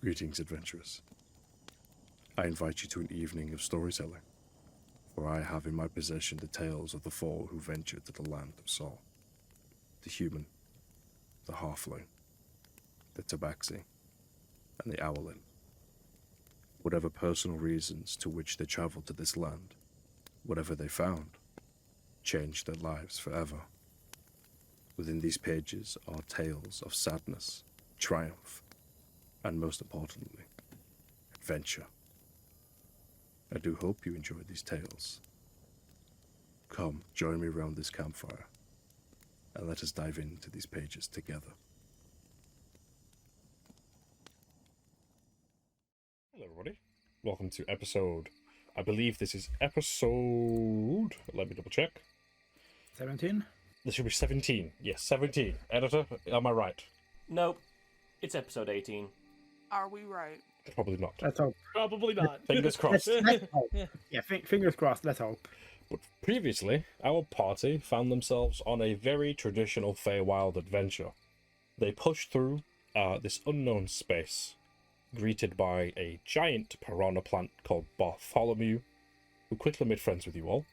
Greetings, adventurers. I invite you to an evening of storytelling, for I have in my possession the tales of the four who ventured to the land of Sol. The human, the halfling, the tabaxi, and the owlin. Whatever personal reasons to which they traveled to this land, whatever they found, changed their lives forever. Within these pages are tales of sadness, triumph, and most importantly, adventure. I do hope you enjoy these tales. Come, join me around this campfire, and let us dive into these pages together. Hello everybody, welcome to episode, I believe this is episode, let me double check. 17? This should be 17, yes, 17. Editor, am I right? Nope. It's episode 18. Are we right? Probably not. Let's hope. Probably not. Fingers crossed. Let's hope. Yeah, fingers crossed, let's hope. But previously, our party found themselves on a very traditional Feywild adventure. They pushed through this unknown space, greeted by a giant piranha plant called Bartholomew, who quickly made friends with you all.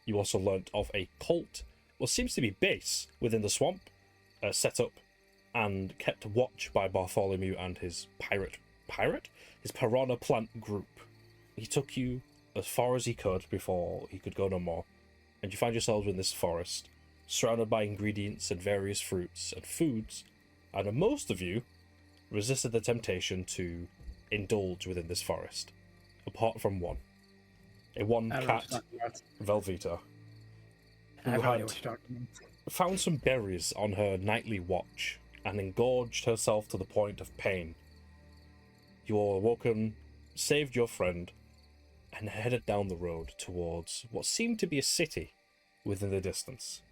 You also learnt of a cult, what seems to be base within the swamp, set up and kept watch by Bartholomew and his his piranha plant group. He took you as far as he could before he could go no more, and you find yourselves in this forest, surrounded by ingredients and various fruits and foods, and most of you resisted the temptation to indulge within this forest, apart from one cat, Velveeta, who had found some berries on her nightly watch and engorged herself to the point of pain. You all awoken, saved your friend, and headed down the road towards what seemed to be a city within the distance.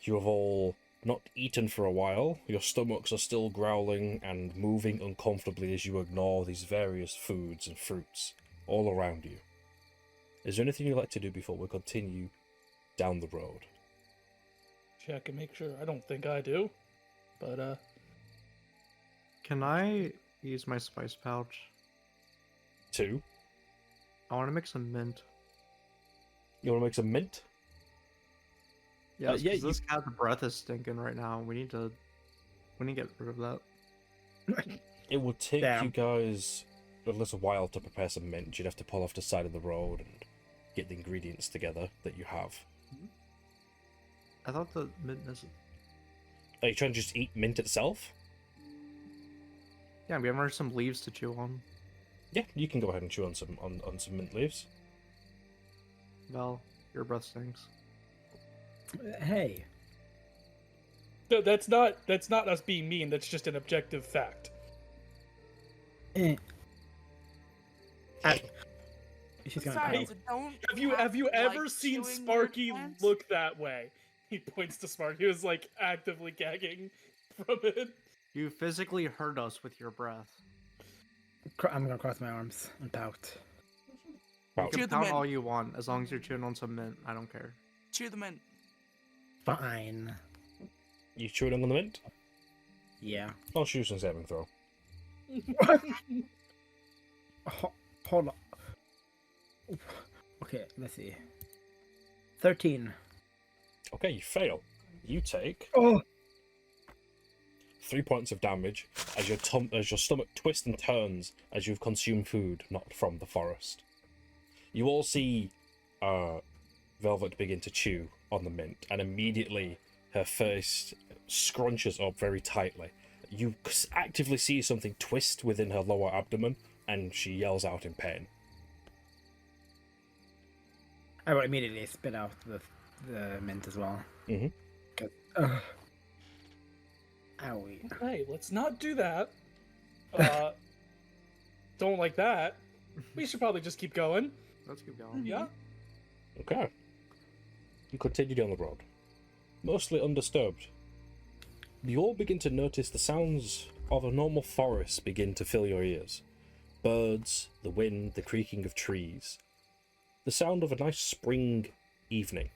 You have all not eaten for a while. Your stomachs are still growling and moving uncomfortably as you ignore these various foods and fruits all around you. Is there anything you'd like to do before we continue down the road? Check and make sure. I don't think I do. But, Can I use my spice pouch? 2. I want to make some mint. You want to make some mint? Yeah, yeah, this cat's breath is stinking right now. We need to get rid of that. It would take Damn. you guys a little while to prepare some mint. You'd have to pull off the side of the road and get the ingredients together that you have. I thought the mint is... Are you trying to just eat mint itself? Yeah, we have some leaves to chew on. Yeah, you can go ahead and chew on some mint leaves. Val, your breath stinks. Hey. no, that's not us being mean. That's just an objective fact. She's gonna Besides, don't Have you like ever seen chewing Sparky plants? look that way? He points to Sparky, who's like actively gagging from it. You physically hurt us with your breath. I'm gonna cross my arms and pout. Wow. You Chew can the pout mint. all you want, as long as you're chewing on some mint. I don't care. Chew the mint. Fine. You chewing on the mint? Yeah. I'll choose some saving throw. Hold on. Okay, let's see. 13. Okay, you fail. You take Oh! 3 points of damage as your stomach twists and turns as you've consumed food not from the forest. You all see Velvet begin to chew on the mint, and immediately her face scrunches up very tightly. You actively see something twist within her lower abdomen, and she yells out in pain. I will immediately spit out the mint as well. Mm-hmm. Owie. Hey, let's not do that. Don't like that. We should probably just keep going. Let's keep going. Yeah? Okay. You continue down the road, mostly undisturbed. You all begin to notice the sounds of a normal forest begin to fill your ears. Birds, the wind, the creaking of trees. The sound of a nice spring evening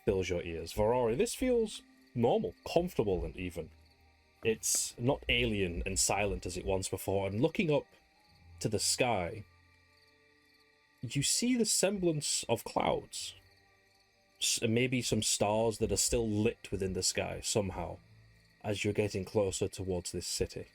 fills your ears. Varari, this feels normal, comfortable, and even. It's not alien and silent as it was before, and looking up to the sky, you see the semblance of clouds. Maybe some stars that are still lit within the sky somehow as you're getting closer towards this city.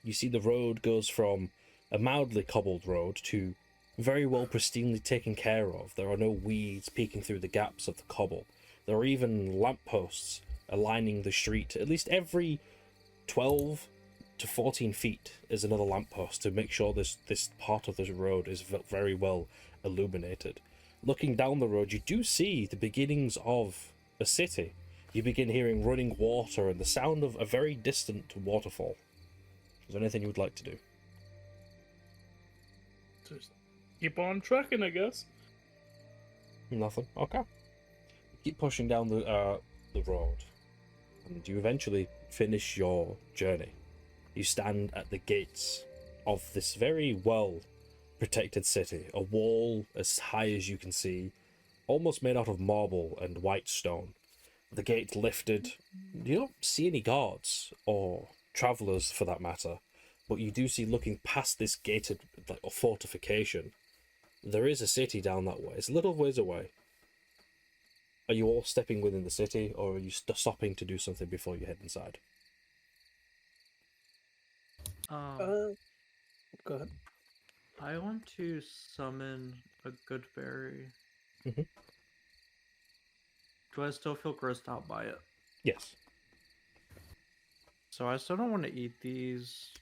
You see the road goes from a mildly cobbled road to very well pristinely taken care of. There are no weeds peeking through the gaps of the cobble. There are even lampposts aligning the street. At least every 12 to 14 feet is another lamppost to make sure this part of the road is very well illuminated. Looking down the road, you do see the beginnings of a city. You begin hearing running water and the sound of a very distant waterfall. Is there anything you would like to do? Just keep on trucking, I guess. Nothing. Okay. Keep pushing down the road, and you eventually finish your journey. You stand at the gates of this very well protected city, a wall as high as you can see, almost made out of marble and white stone. The gate lifted. You don't see any guards or travelers for that matter, but you do see, looking past this gated fortification, there is a city down that way. It's a little ways away. Are you all stepping within the city, or are you stopping to do something before you head inside? Go ahead. I want to summon a good berry. Mhm. Do I still feel grossed out by it? Yes. So I still don't want to eat these.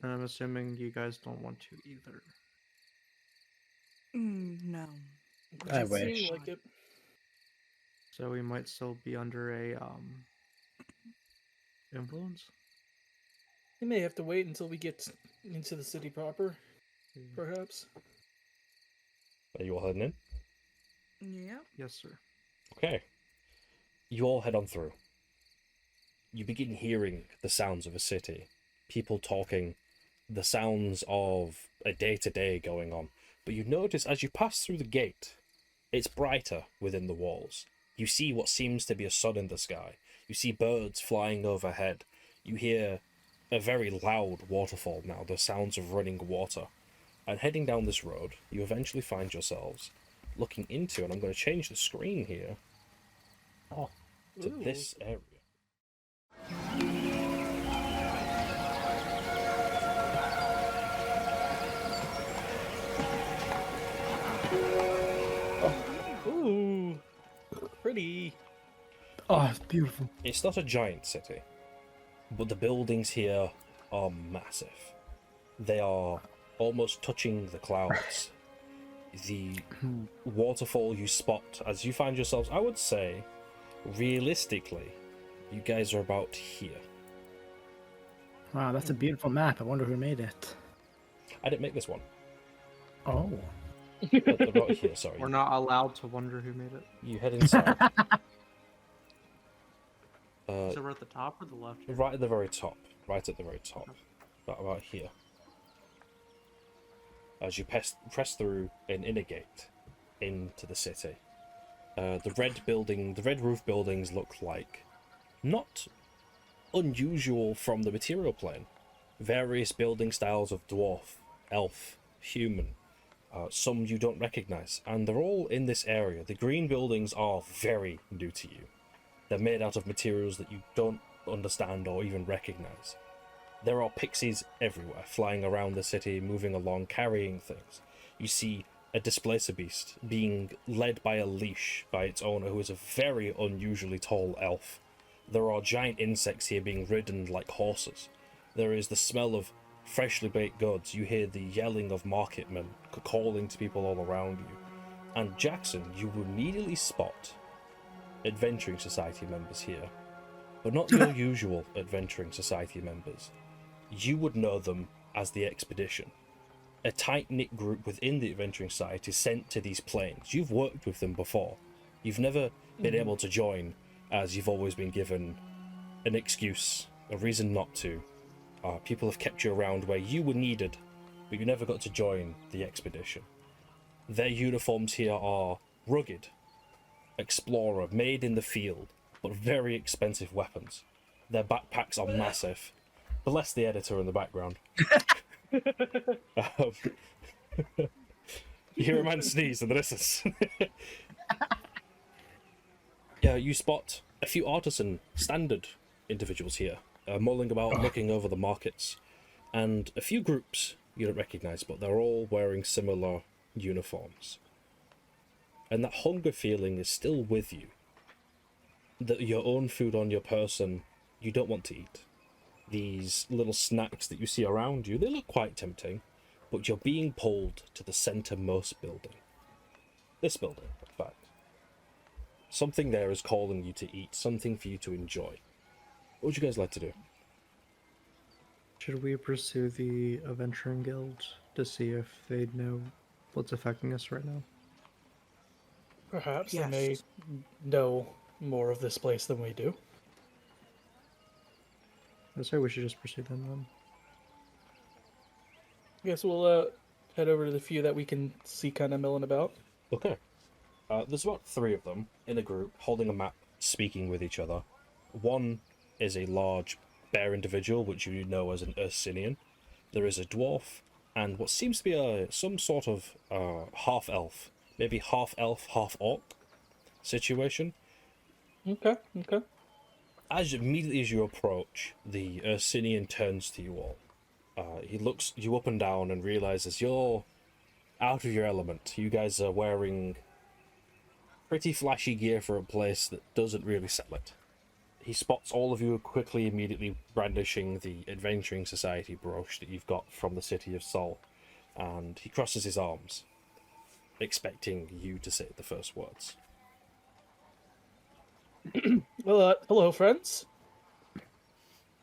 And I'm assuming you guys don't want to either. No. I Doesn't seem wish. like it. So we might still be under a influence. You may have to wait until we get into the city proper, perhaps. Are you all heading in? Yeah. Yes, sir. Okay. You all head on through. You begin hearing the sounds of a city. People talking, the sounds of a day-to-day going on. But you notice as you pass through the gate, it's brighter within the walls. You see what seems to be a sun in the sky. You see birds flying overhead. You hear a very loud waterfall now, the sounds of running water. And heading down this road, you eventually find yourselves looking into, and I'm going to change the screen here to Ooh. this area. Ooh, pretty. Oh, it's beautiful. It's not a giant city, but the buildings here are massive. They are almost touching the clouds. The waterfall you spot as you find yourselves, I would say, realistically, you guys are about here. Wow, that's a beautiful map. I wonder who made it. I didn't make this one. Oh. But about here, sorry. We're not allowed to wonder who made it. You head inside. So we're at the top or the left? Here? Right at the very top. Right at the very top. About here. As you press through an inner gate into the city. The red roof buildings look like not unusual from the material plane. Various building styles of dwarf, elf, human, some you don't recognize, and they're all in this area. The green buildings are very new to you. They're made out of materials that you don't understand or even recognize. There are pixies everywhere, flying around the city, moving along, carrying things. You see a displacer beast being led by a leash by its owner, who is a very unusually tall elf. There are giant insects here being ridden like horses. There is the smell of freshly baked goods. You hear the yelling of marketmen calling to people all around you. And Jackson, you immediately spot Adventuring Society members here, but not your usual Adventuring Society members. You would know them as the Expedition, a tight-knit group within the Adventuring Society sent to these planes. You've worked with them before. You've never been able to join, as you've always been given an excuse, a reason not to. People have kept you around where you were needed, but you never got to join the expedition. Their uniforms here are rugged, explorer, made in the field, but very expensive weapons. Their backpacks are massive. Bless the editor in the background. um, you hear a man sneeze in the distance. Yeah, you spot a few artisan standard individuals here, mulling about, looking over the markets, and a few groups you don't recognize, but they're all wearing similar uniforms. And that hunger feeling is still with you. That your own food on your person, you don't want to eat. These little snacks that you see around you, they look quite tempting, but you're being pulled to the centermost building. This building, in fact. Something there is calling you to eat, something for you to enjoy. What would you guys like to do? Should we pursue the Adventuring Guild to see if they know what's affecting us right now? Perhaps Yes. they may know more of this place than we do. I say we should just pursue them then. Guess we'll head over to the few that we can see kind of milling about. Okay. There's about 3 of them in a group, holding a map, speaking with each other. One is a large bear individual, which you know as an Ursinian. There is a dwarf, and what seems to be some sort of half-elf, maybe half-elf, half-orc situation. Okay. As immediately as you approach, the Ursinian turns to you all. He looks you up and down and realizes you're out of your element. You guys are wearing pretty flashy gear for a place that doesn't really sell it. He spots all of you quickly, immediately brandishing the Adventuring Society brooch that you've got from the city of Sol, and he crosses his arms, expecting you to say the first words. Well, hello, friends.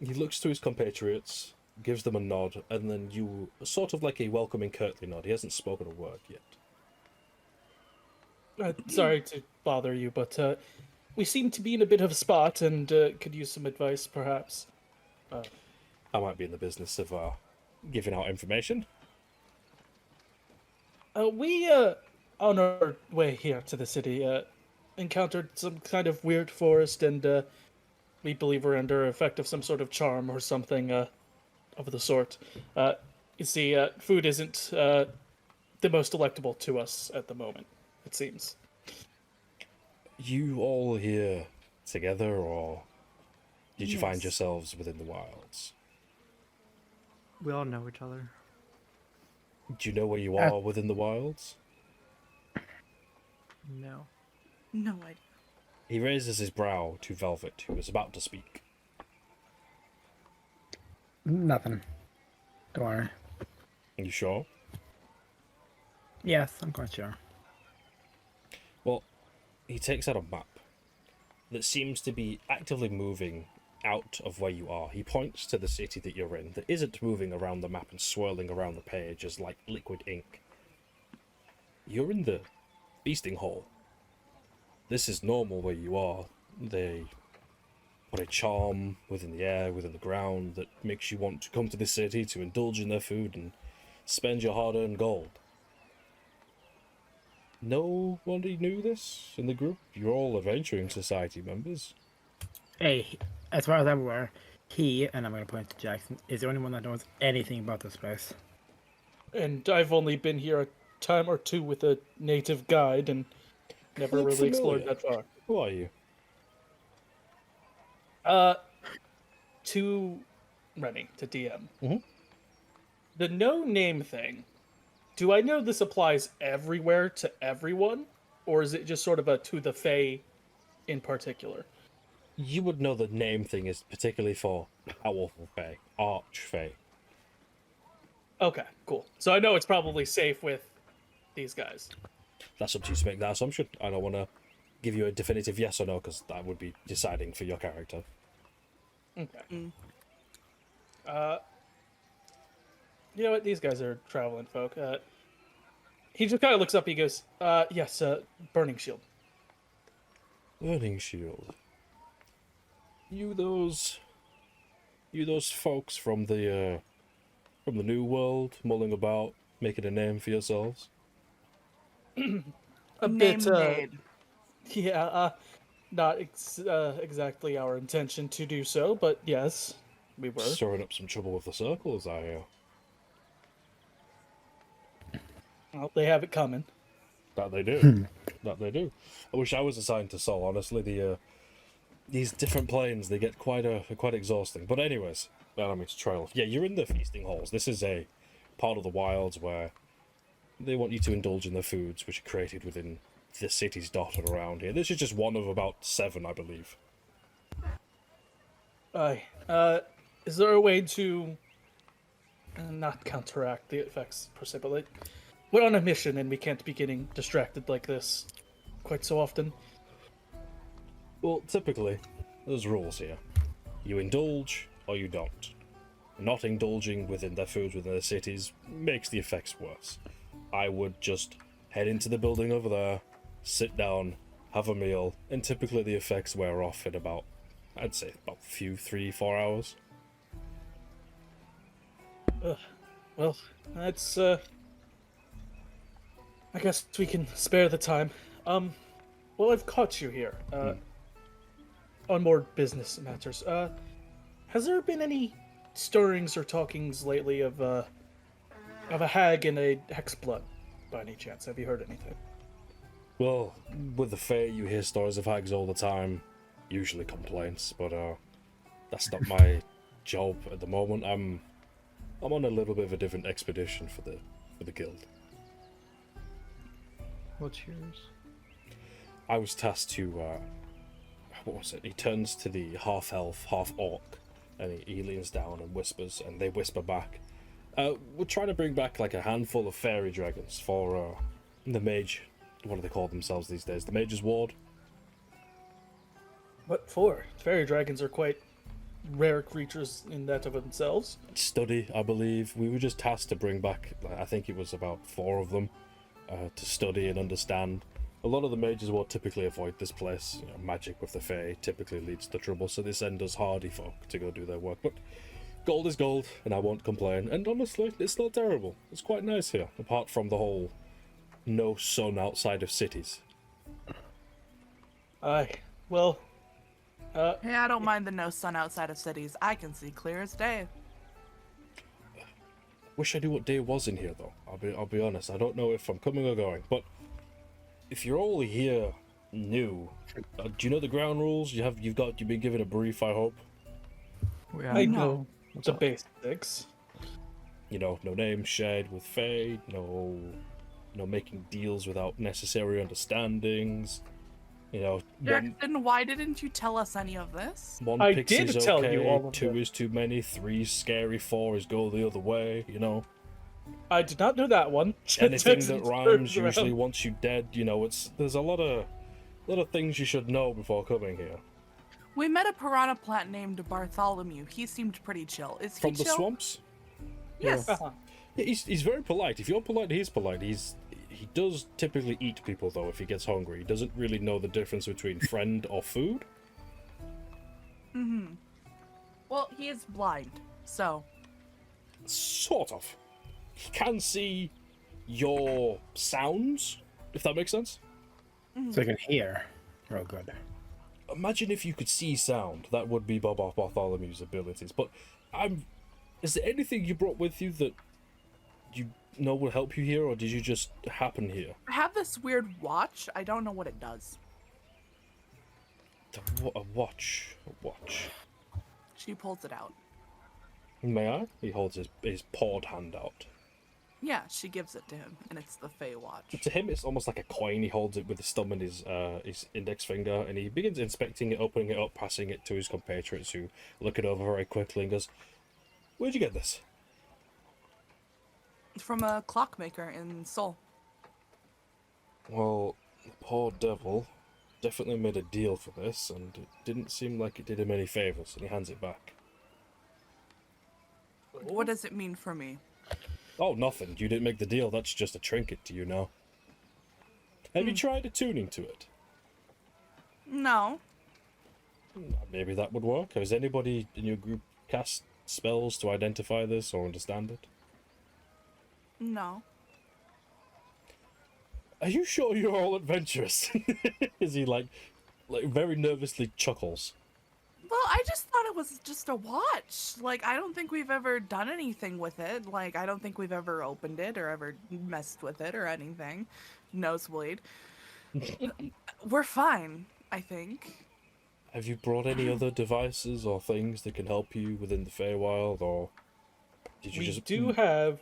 He looks to his compatriots, gives them a nod, and then you sort of like a welcoming curtly nod. He hasn't spoken a word yet. Sorry to bother you, but we seem to be in a bit of a spot and could use some advice, perhaps. I might be in the business of giving out information. We, on our way here to the city, encountered some kind of weird forest, and we believe we're under effect of some sort of charm or something of the sort. You see, food isn't the most delectable to us at the moment, it seems. You all here together, or did you find Yes. yourselves within the wilds? We all know each other. Do you know where you are within the wilds? No. No idea. He raises his brow to Velvet, who is about to speak. Nothing. Don't worry. Are you sure? Yes, I'm quite sure. Well, he takes out a map that seems to be actively moving out of where you are. He points to the city that you're in that isn't moving around the map and swirling around the page as like liquid ink. You're in the feasting hall. This is normal where you are. They put a charm within the air, within the ground, that makes you want to come to this city to indulge in their food and spend your hard-earned gold. Nobody knew this in the group? You're all Adventuring Society members. Hey, as far as I'm aware, he, and I'm going to point to Jackson, is the only one that knows anything about this place. And I've only been here a time or two with a native guide and never Look really explored familiar. that far. Who are you? To Rennie, to DM. Mhm. The no name thing, do I know this applies everywhere to everyone? Or is it just sort of a to the Fae in particular? You would know the name thing is particularly for Powerful Fae, Arch Fae. Okay, cool. So I know it's probably safe with these guys. That's up to you to make that assumption. I don't want to give you a definitive yes or no, because that would be deciding for your character. Okay. You know what? These guys are traveling folk. He just kind of looks up. He goes, yes, Burning Shield. Burning Shield. You those folks from the New World, mulling about, making a name for yourselves? A Name bit, made. yeah, not exactly our intention to do so, but yes, we were. Stirring up some trouble with the circles, I hear. Well, they have it coming. That they do. That they do. I wish I was assigned to Sol, honestly. These different planes, they get quite exhausting. But anyways, I don't mean to trail off. Yeah, you're in the feasting halls. This is a part of the wilds where they want you to indulge in the foods which are created within the cities dotted around here. This is just one of about 7, I believe. Aye. Is there a way to not counteract the effects per se, but like, we're on a mission and we can't be getting distracted like this quite so often. Well, typically, there's rules here. You indulge or you don't. Not indulging within their foods within the cities makes the effects worse. I would just head into the building over there, sit down, have a meal, and typically the effects wear off in about, I'd say, about 3-4 hours. Well, that's I guess we can spare the time. Well, I've caught you here. On more business matters. Has there been any stirrings or talkings lately of a hag and a hexblood, by any chance? Have you heard anything? Well, with the Fae, you hear stories of hags all the time, usually complaints, but that's not my job at the moment. I'm on a little bit of a different expedition for the guild. What's yours? I was tasked to, what was it? He turns to the half-elf, half-orc, and he leans down and whispers, and they whisper back. We're trying to bring back like a handful of fairy dragons for the mage. What do they call themselves these days? The mage's ward? What for? Fairy dragons are quite rare creatures in that of themselves. Study, I believe. We were just tasked to bring back, I think it was about 4 of them, to study and understand. A lot of the mages will typically avoid this place. You know, magic with the Fae typically leads to trouble, so they send us hardy folk to go do their work. But gold is gold, and I won't complain. And honestly, it's not terrible. It's quite nice here, apart from the whole no sun outside of cities. Aye. Well, Hey, I don't mind the no sun outside of cities. I can see clear as day. Wish I knew what day it was in here, though. I'll be honest. I don't know if I'm coming or going. But if you're all here new, do you know the ground rules? You've been given a brief, I hope. I No. know the basics. You know, no name shared with Fae. No making deals without necessary understandings. You know, Jackson, why didn't you tell us any of this? one I pixie's did tell okay, you all of 2 them. is too many, 3 is scary, 4 is go the other way. You know, I did not know that one. anything that Turns rhymes around. usually wants you dead. You know, there's a lot of things you should know before coming here. We met a piranha plant named Bartholomew. He seemed pretty chill. Is he From the chill? swamps. Yes. Uh-huh. Yeah, he's very polite. If you're polite, he's polite. He does typically eat people, though, if he gets hungry. He doesn't really know the difference between friend or food. Well, he is blind, so Sort of. He can see your sounds, if that makes sense. So I can hear. Oh, good. Imagine if you could see sound. That would be Bob Bartholomew's abilities. But is there anything you brought with you that you know will help you here, or did you just happen here? I have this weird watch. I don't know what it does. A watch. A watch. She pulls it out. May I? He holds his pawed hand out. Yeah, she gives it to him, and it's the Fey watch. To him, it's almost like a coin. He holds it with his thumb and his index finger, and he begins inspecting it, opening it up, passing it to his compatriots, who look it over very quickly and goes, "Where'd you get this?" From a clockmaker in Seoul. Well, the poor devil definitely made a deal for this, and it didn't seem like it did him any favors, and he hands it back. What does it mean for me? Oh, nothing. You didn't make the deal. That's just a trinket to you now. Have you tried attuning to it? No. Maybe that would work. Has anybody in your group cast spells to identify this or understand it? No. Are you sure you're all adventurous? Is he like like very nervously chuckles. Well, I just thought it was just a watch. Like, I don't think we've ever done anything with it. Like, I don't think we've ever opened it or ever messed with it or anything. Nosebleed. We're fine, I think. Have you brought any other devices or things that can help you within the Feywild, or did you We just... do have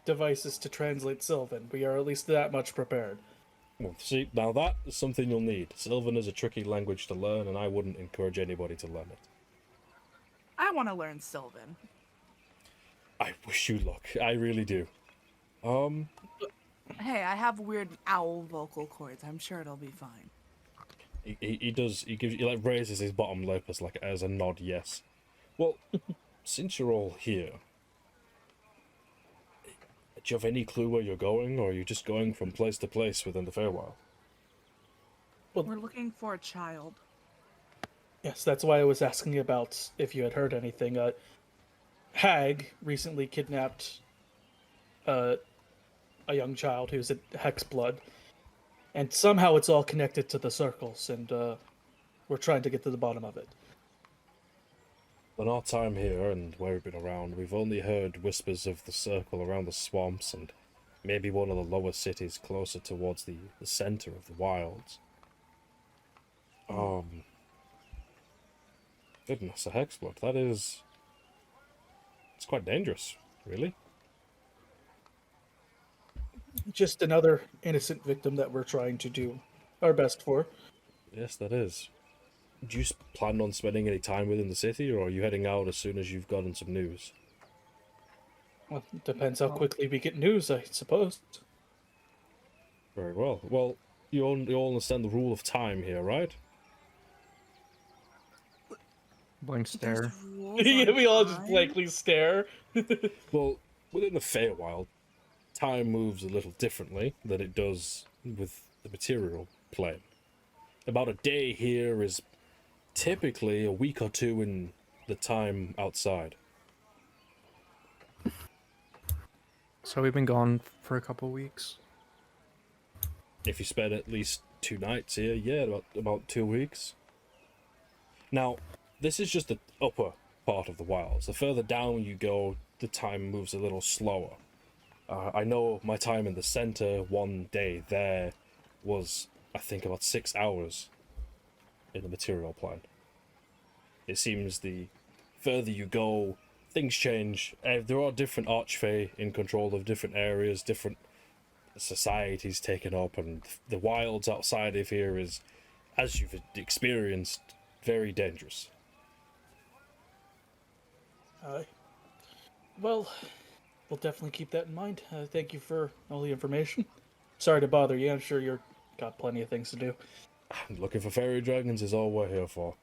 devices to translate Sylvan. We are at least that much prepared. Well, see, now that is something you'll need. Sylvan is a tricky language to learn, and I wouldn't encourage anybody to learn it. I want to learn Sylvan. I wish you luck. I really do. Hey, I have weird owl vocal cords. I'm sure it'll be fine. He does. He gives. He like raises his bottom lip as a nod. Yes. Well, since you're all here, do you have any clue where you're going, or are you just going from place to place within the Feywild? We're looking for a child. Yes, that's why I was asking about if you had heard anything. Hag recently kidnapped a young child who's at Hexblood, and somehow it's all connected to the circles, and we're trying to get to the bottom of it. In our time here and where we've been around, we've only heard whispers of the circle around the swamps and maybe one of the lower cities closer towards the center of the wilds. Goodness, a hexblood. That is... It's quite dangerous, really. Just another innocent victim that we're trying to do our best for. Yes, that is. Do you plan on spending any time within the city, or are you heading out as soon as you've gotten some news? Well, it depends how quickly we get news, I suppose. Very well. Well, you all understand the rule of time here, right? Blank stare. There's rules Yeah, on we all just time? blankly stare. Well, within the Feywild, time moves a little differently than it does with the material plane. About a day here is typically a week or two in the time outside. So we've been gone for a couple weeks. If you spend at least 2 nights here, yeah, about 2 weeks. Now, this is just the upper part of the wilds. The further down you go, the time moves a little slower. I know my time in the center, one day there, was, I think, about 6 hours in the material plane. It seems the further you go, things change. There are different archfey in control of different areas, different societies taken up, and the wilds outside of here is, as you've experienced, very dangerous. Well, we'll definitely keep that in mind. Thank you for all the information. Sorry to bother you. I'm sure you're got plenty of things to do. Looking for fairy dragons is all we're here for.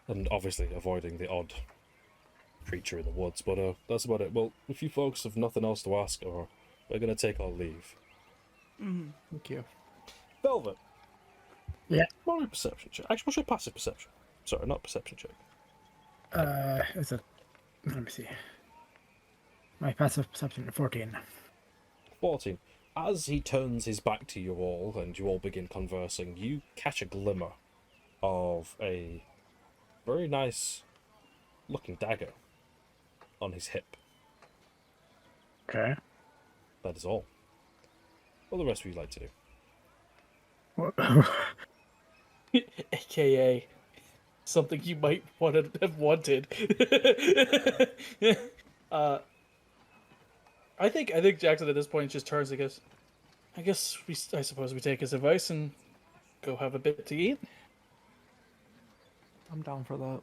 And obviously avoiding the odd creature in the woods, but that's about it. Well, if you folks have nothing else to ask, or we're gonna take our leave. Thank you. Velvet. Yeah. Roll a perception check. Actually, what's your passive perception? Sorry, not perception check. It's a... Let me see. My passive perception, 14. 14. As he turns his back to you all, and you all begin conversing, you catch a glimmer of a very nice looking dagger on his hip. Okay. That is all. What the rest would you like to do? AKA something you might want to have wanted. I think Jackson at this point just turns and goes, I suppose we take his advice and go have a bit to eat. I'm down for that.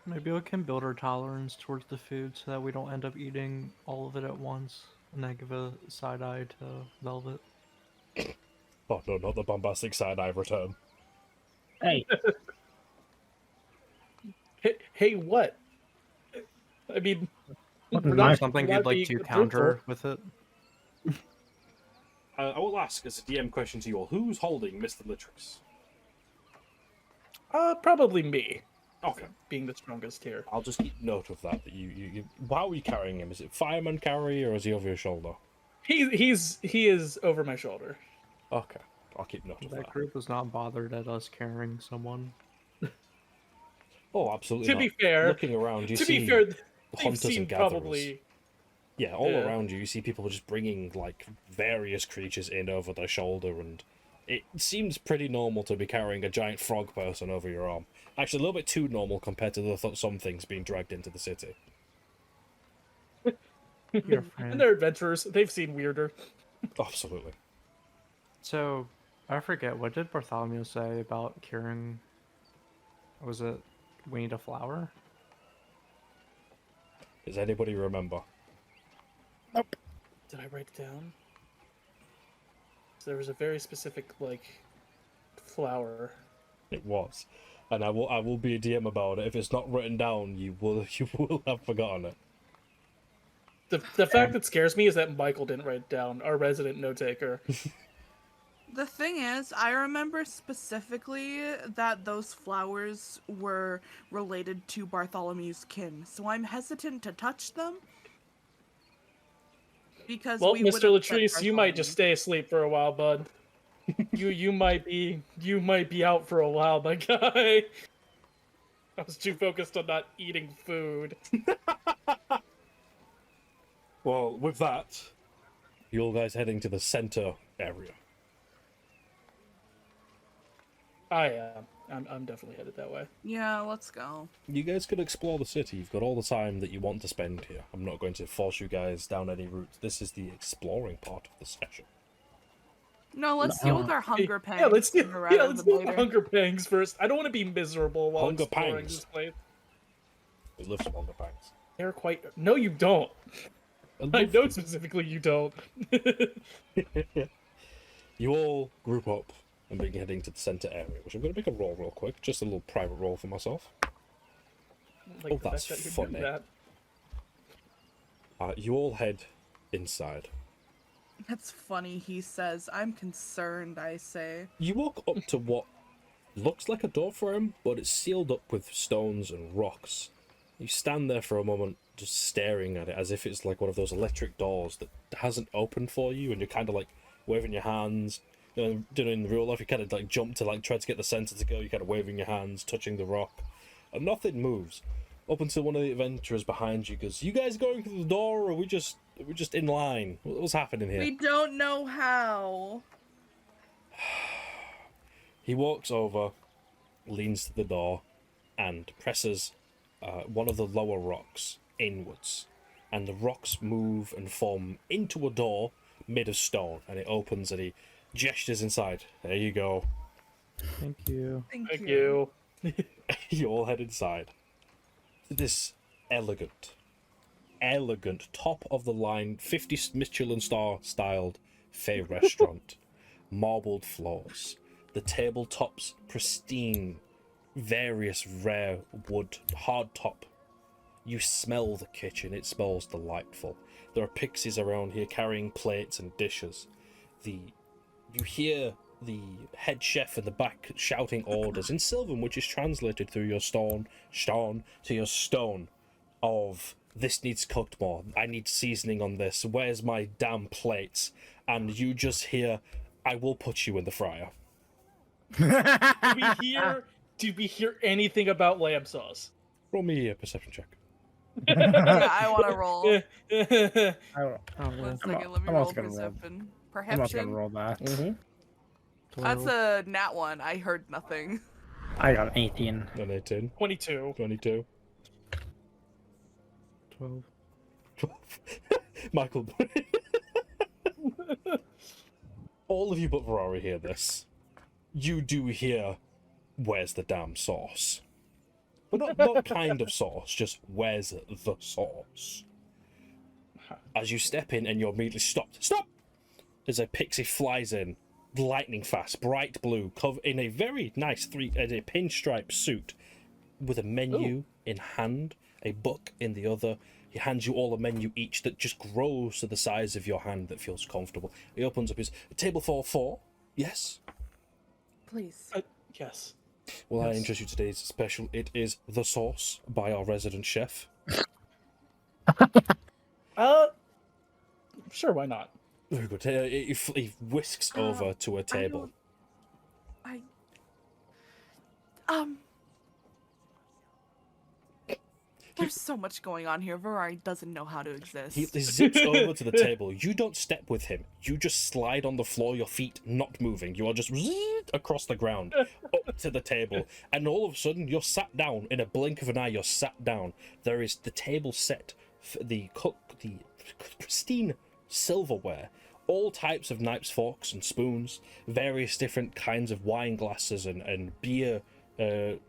Maybe we can build our tolerance towards the food so that we don't end up eating all of it at once, and then give a side eye to Velvet. Oh no, not the bombastic side eye return. Hey, Hey, what? I mean, What we're is not- my- Something we're you'd not like being to fruitful. counter with it? I will ask as a DM question to you all: who's holding Mr. Litrix? Probably me, Okay, being the strongest here. I'll just keep note of that. That you how are you carrying him? Is it fireman carry or is he over your shoulder? He is over my shoulder. Okay. I'll keep note of That that. group was not bothered at us carrying someone. Oh, absolutely To not. be fair, Looking around, you to see be fair, they've hunters seen and gatherers. probably. Yeah, all Yeah. around you, you see people just bringing like various creatures in over their shoulder, and it seems pretty normal to be carrying a giant frog person over your arm. Actually, a little bit too normal compared to some things being dragged into the city. Your And friend. they're adventurers. They've seen weirder. Absolutely. So, I forget, what did Bartholomew say about curing? Was it, we need a flower? Does anybody remember? Did I write it down? So there was a very specific flower. It was, and I will be a DM about it. If it's not written down, you will have forgotten it. The fact that scares me is that Michael didn't write it down, our resident note taker. The thing is, I remember specifically that those flowers were related to Bartholomew's kin, so I'm hesitant to touch them. Because Well, we Mr. would've set Latrice, you might just stay asleep for a while, bud. you might be out for a while, my guy. I was too focused on not eating food. Well, with that, you all guys heading to the center area. I am. I'm definitely headed that way. Yeah, let's go. You guys can explore the city. You've got all the time that you want to spend here. I'm not going to force you guys down any route. This is the exploring part of the session. No, let's deal with our hunger pangs. Yeah, let's do sooner rather let's than do the later. hunger pangs first. I don't want to be miserable while Hunger exploring pangs? this place. We love some hunger pangs. They're quite. No, you don't. I know specifically you don't. You all group up and begin heading to the center area, which I'm going to make a roll real quick. Just a little private roll for myself. Like Oh, the that's fact that you're doing funny. that. You all head inside. That's funny, he says. I'm concerned, I say. You walk up to what looks like a door frame, but it's sealed up with stones and rocks. You stand there for a moment, just staring at it as if it's like one of those electric doors that hasn't opened for you, and you're kind of like waving your hands. You know, in real life, you kind of like jump to like try to get the sensor to go. You're kind of waving your hands, touching the rock, and nothing moves. Up until one of the adventurers behind you goes, "You guys going through the door, or are we just in line? What's happening here?" We don't know how. He walks over, leans to the door, and presses one of the lower rocks inwards. And the rocks move and form into a door made of stone. And it opens and he gestures inside. There you go. Thank you. Thank you. You all head inside. This elegant, top-of-the-line, 50 Michelin star styled Fey restaurant. Marbled floors. The tabletops pristine. Various rare wood hardtop. You smell the kitchen. It smells delightful. There are pixies around here carrying plates and dishes. You hear the head chef in the back shouting orders in Sylvan, which is translated through your stone to your stone of "this needs cooked more. I need seasoning on this. Where's my damn plates?" And you just hear, "I will put you in the fryer." Did we hear anything about lamb sauce? Roll me a perception check. Yeah, I want to roll. One second, let me I'm roll also gonna roll. perception. I'm not gonna Perception. roll that. That's a nat one. I heard nothing. I got an 18. An 18. 22. 22. 12. Michael. All of you but Ferrari hear this. You do hear, "Where's the damn sauce?" But not kind of sauce, just "where's the sauce?" As you step in and you're immediately stopped. Stop! As a pixie flies in, lightning fast, bright blue, in a very nice a pinstripe suit, with a menu in hand, a book in the other. He hands you all a menu each that just grows to the size of your hand that feels comfortable. He opens up his table for 4. Yes? Please. Yes. Well, I introduce you to today's special. It is The Sauce by our resident chef. Sure, why not? Very good. He whisks over to a table There's so much going on here. Varari doesn't know how to exist. He zips over to the table. You don't step with him. You just slide on the floor, your feet not moving. You are just across the ground, up to the table. And all of a sudden, you're sat down. In a blink of an eye, you're sat down. There is the table set for the pristine silverware. All types of knives, forks, and spoons. Various different kinds of wine glasses and beer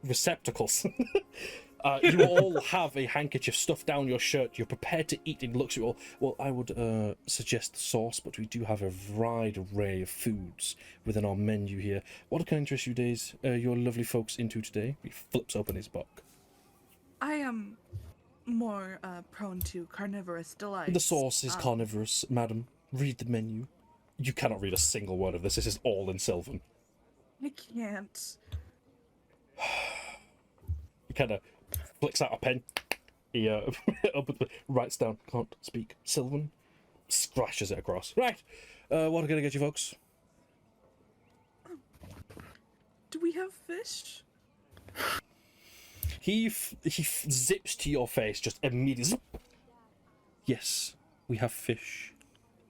receptacles. You all have a handkerchief stuffed down your shirt. You're prepared to eat. And looks at you all. Well, I would suggest sauce, but we do have a wide array of foods within our menu here. What can interest you days, your lovely folks into today? He flips open his book. I am more prone to carnivorous delights. The sauce is carnivorous, madam. Read the menu. You cannot read a single word of this. This is all in Sylvan. I can't. He kind of flicks out a pen. He writes down, can't speak Sylvan, scratches it across. Right, what are going to get you folks? Do we have fish? He zips to your face just immediately. Zip. Yes, we have fish.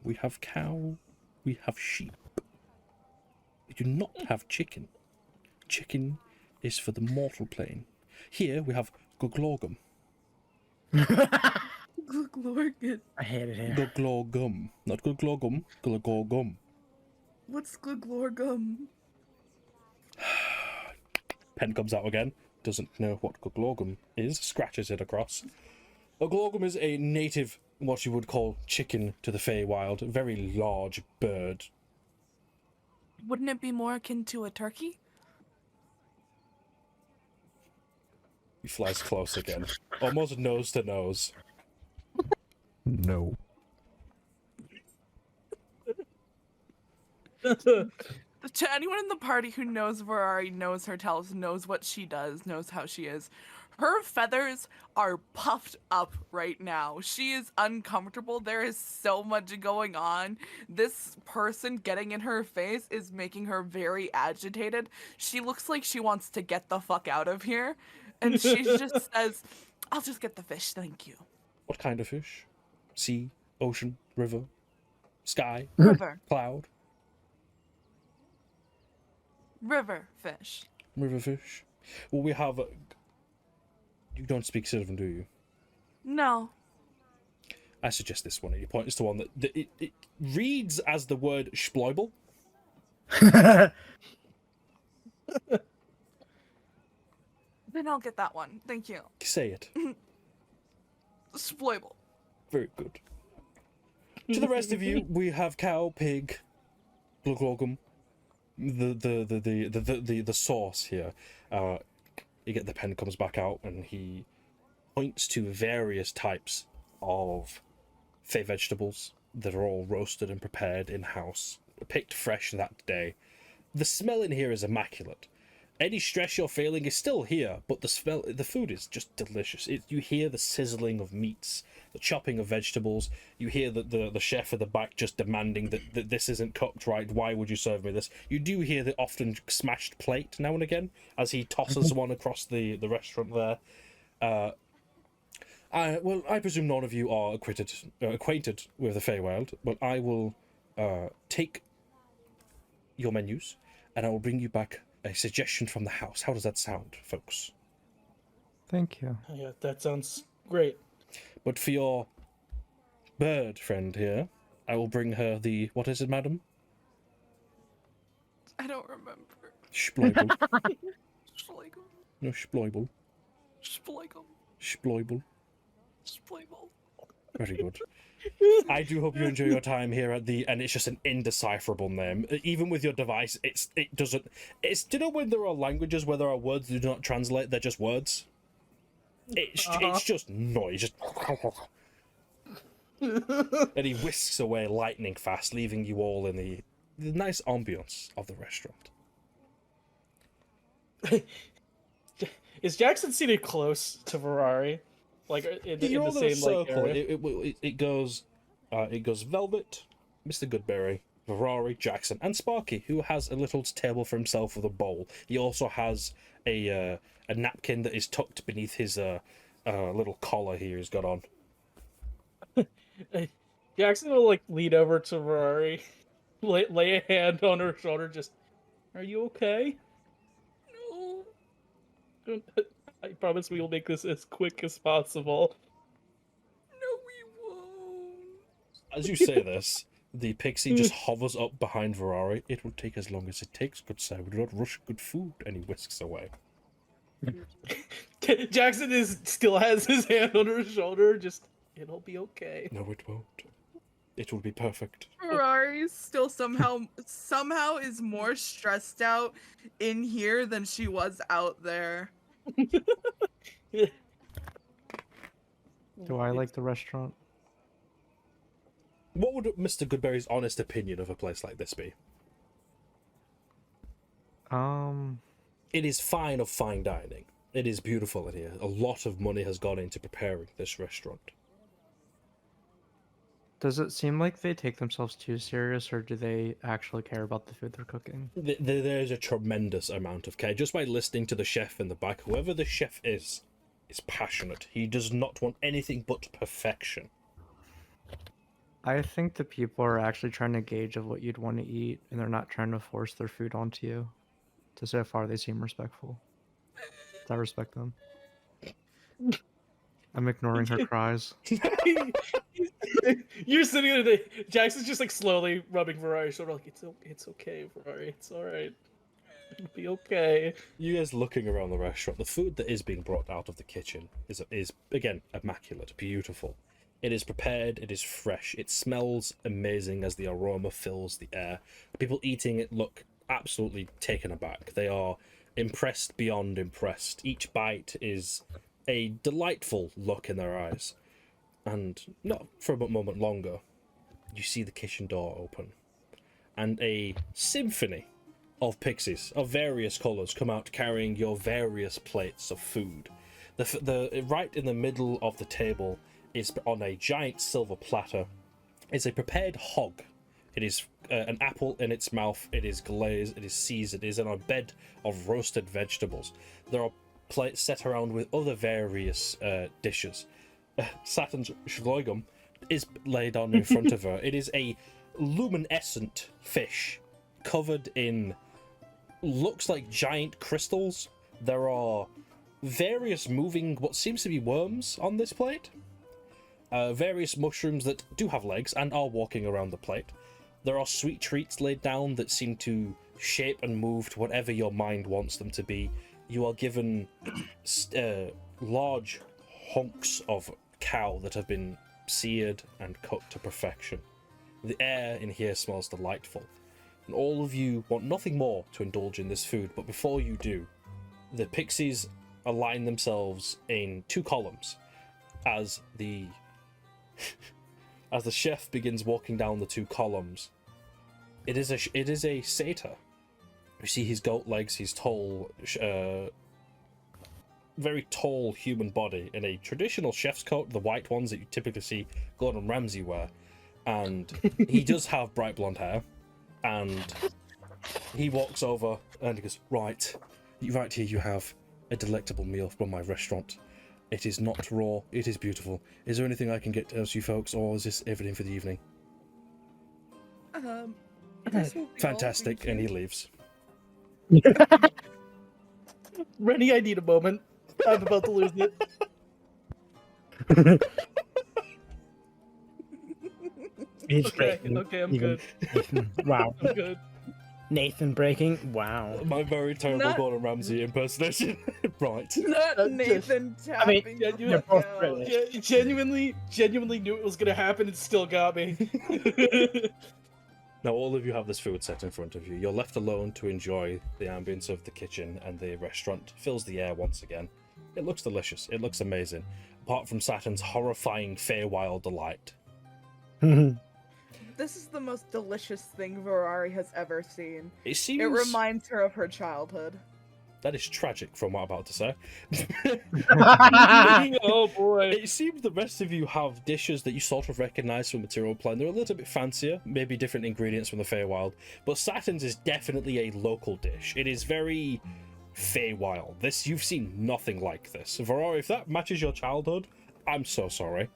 We have cow. We have sheep. We do not have chicken. Chicken is for the mortal plane. Here we have Guglorgum. Glorgan. I hate it here. Guglorgum. Not Guglorgum. Guglorgum. What's Glorgum? Pen comes out again. Doesn't know what Guglorgum is. Scratches it across. Guglorgum is a native, what you would call chicken to the Feywild. A very large bird. Wouldn't it be more akin to a turkey? He flies close again. Almost nose to nose. No. To anyone in the party who knows Varari, knows her tells, knows what she does, knows how she is, her feathers are puffed up right now. She is uncomfortable. There is so much going on. This person getting in her face is making her very agitated. She looks like she wants to get the fuck out of here. And she just says, I'll just get the fish, thank you. What kind of fish? Sea, ocean, river, sky, River. cloud, River fish. river fish. Well, we have... You don't speak Sylvan, do you? No. I suggest this one. He points to one that it reads as the word Sploibel. Then I'll get that one. Thank you. Say it. Sploible. Very good. To the rest of you, we have cow, pig, Glugglogum, the sauce here. You get the pen comes back out and he points to various types of fey vegetables that are all roasted and prepared in house, picked fresh that day. The smell in here is immaculate. Any stress you're feeling is still here, but the food is just delicious. You hear the sizzling of meats, the chopping of vegetables. You hear the chef at the back just demanding that this isn't cooked right. Why would you serve me this? You do hear the often smashed plate now and again as he tosses one across the restaurant there. I presume none of you are acquainted with the Feywild, but I will take your menus and I will bring you back a suggestion from the house. How does that sound, folks? Thank you. Yeah, that sounds great. But for your bird friend here, I will bring her the... What is it, madam? I don't remember. Sploibel. Schleigel. No, Sploibel. Schleigel. Sploibel. Schleigel. Very good. I do hope you enjoy your time here at the... And it's just an indecipherable name. Even with your device, it doesn't... Do you know when there are languages where there are words that do not translate, they're just words? It's just noise. Just... And he whisks away lightning fast, leaving you all in the nice ambience of the restaurant. Is Jackson seated close to Ferrari? Like in the You're same like circle. area? It goes velvet, Mr. Goodberry, Ferrari, Jackson, and Sparky, who has a little table for himself with a bowl. He also has a napkin that is tucked beneath his little collar here he's got on. Jackson will like lean over to Ferrari, lay a hand on her shoulder. Just, are you okay? No, I promise we will make this as quick as possible. no, we won't. As you say this, the pixie just hovers up behind Ferrari. It will take as long as it takes, good sir. We do not rush good food, and he whisks away. Jackson still has his hand on her shoulder. Just, it'll be okay. No, it won't. It will be perfect. Ferrari still somehow is more stressed out in here than she was out there. Do I like the restaurant? What would Mr. Goodberry's honest opinion of a place like this be? It is fine of fine dining. It is beautiful in here. A lot of money has gone into preparing this restaurant. Does it seem like they take themselves too serious, or do they actually care about the food they're cooking? There's a tremendous amount of care. Just by listening to the chef in the back, whoever the chef is passionate. He does not want anything but perfection. I think the people are actually trying to gauge of what you'd want to eat, and they're not trying to force their food onto you. So far, they seem respectful. I respect them. I'm ignoring her cries. You're sitting there. Jackson's just like slowly rubbing Ferrari's shoulder, like it's okay, Ferrari. It's all right. It'll be okay. You guys looking around the restaurant, the food that is being brought out of the kitchen is again immaculate, beautiful. It is prepared, it is fresh, it smells amazing as the aroma fills the air. People eating it look absolutely taken aback. They are impressed beyond impressed. Each bite is a delightful look in their eyes. And not for a moment longer, you see the kitchen door open, and a symphony of pixies of various colours come out carrying your various plates of food. The right in the middle of the table is on a giant silver platter is a prepared hog. It is an apple in its mouth. It is glazed. It is seasoned. It is on a bed of roasted vegetables. There are plates set around with other various dishes. Saturn's Schleugum is laid on in front of her. It is a luminescent fish covered in looks like giant crystals. There are various moving what seems to be worms on this plate. Various mushrooms that do have legs and are walking around the plate. There are sweet treats laid down that seem to shape and move to whatever your mind wants them to be. You are given large hunks of cow that have been seared and cooked to perfection. The air in here smells delightful, and all of you want nothing more to indulge in this food, but before you do, the pixies align themselves in two columns as the chef begins walking down the two columns. It is a satyr. You see his goat legs, his tall, very tall human body in a traditional chef's coat, the white ones that you typically see Gordon Ramsay wear, and he does have bright blonde hair, and he walks over and he goes, right here you have a delectable meal from my restaurant. It is not raw, it is beautiful. Is there anything I can get else you folks, or is this everything for the evening? This will be all, Fantastic, thank and you. he leaves. Rennie, I need a moment. I'm about to lose it. He's Okay, breaking. okay, I'm Even good. Nathan. Wow. I'm good. Nathan breaking. Wow. My very terrible Not- Gordon Ramsay impersonation. Right. Not Nathan I mean, tapping. yeah, the you're both fuck British. out. Genuinely knew it was gonna happen and still got me. Now all of you have this food set in front of you. You're left alone to enjoy the ambience of the kitchen, and the restaurant fills the air once again. It looks delicious. It looks amazing. Apart from Saturn's horrifying Feywild delight. This is the most delicious thing Ferrari has ever seen. It seems It reminds her of her childhood. That is tragic from what I'm about to say. Oh boy. It seems the rest of you have dishes that you sort of recognize from Material Plan. They're a little bit fancier, maybe different ingredients from the Feywild, but Saturn's is definitely a local dish. It is very Feywild. This, you've seen nothing like this. Varora, if that matches your childhood, I'm so sorry.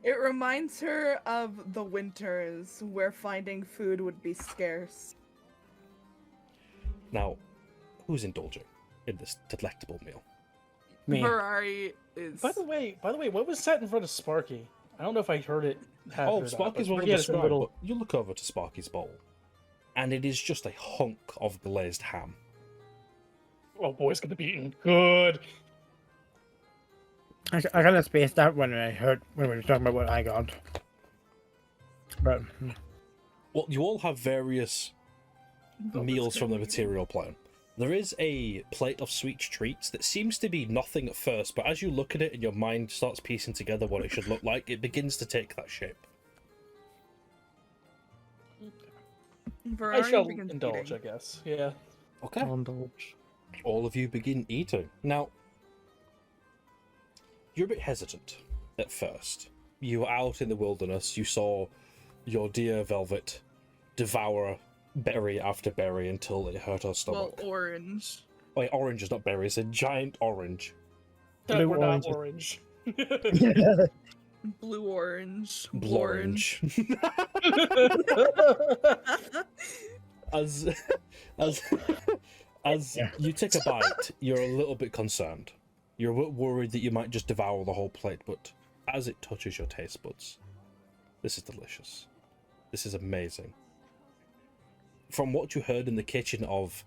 It reminds her of the winters where finding food would be scarce. Now, who's indulging in this delectable meal? Me. Ferrari is. By the way, what was set in front of Sparky? I don't know if I heard it. Happen Oh, or not, Sparky's but one of forget the it's in described, but you look over to Sparky's bowl, and it is just a hunk of glazed ham. Oh, boy's gonna be eaten good. I kind of spaced out when we were talking about what I got. But Well, you all have various meals from the Material Plan. There is a plate of sweet treats that seems to be nothing at first, but as you look at it and your mind starts piecing together what it should look like, it begins to take that shape. I shall indulge, I guess. Yeah. Okay. I'll indulge. All of you begin eating. Now, you're a bit hesitant at first. You were out in the wilderness, you saw your dear Velvet devour berry after berry until it hurt her Well, stomach. orange. Wait, orange is not berry, it's a giant orange. That Blue we're not orange. orange. Blue orange. Blorange. as as you take a bite, you're a little bit concerned. You're a bit worried that you might just devour the whole plate, but as it touches your taste buds, this is delicious. This is amazing. From what you heard in the kitchen of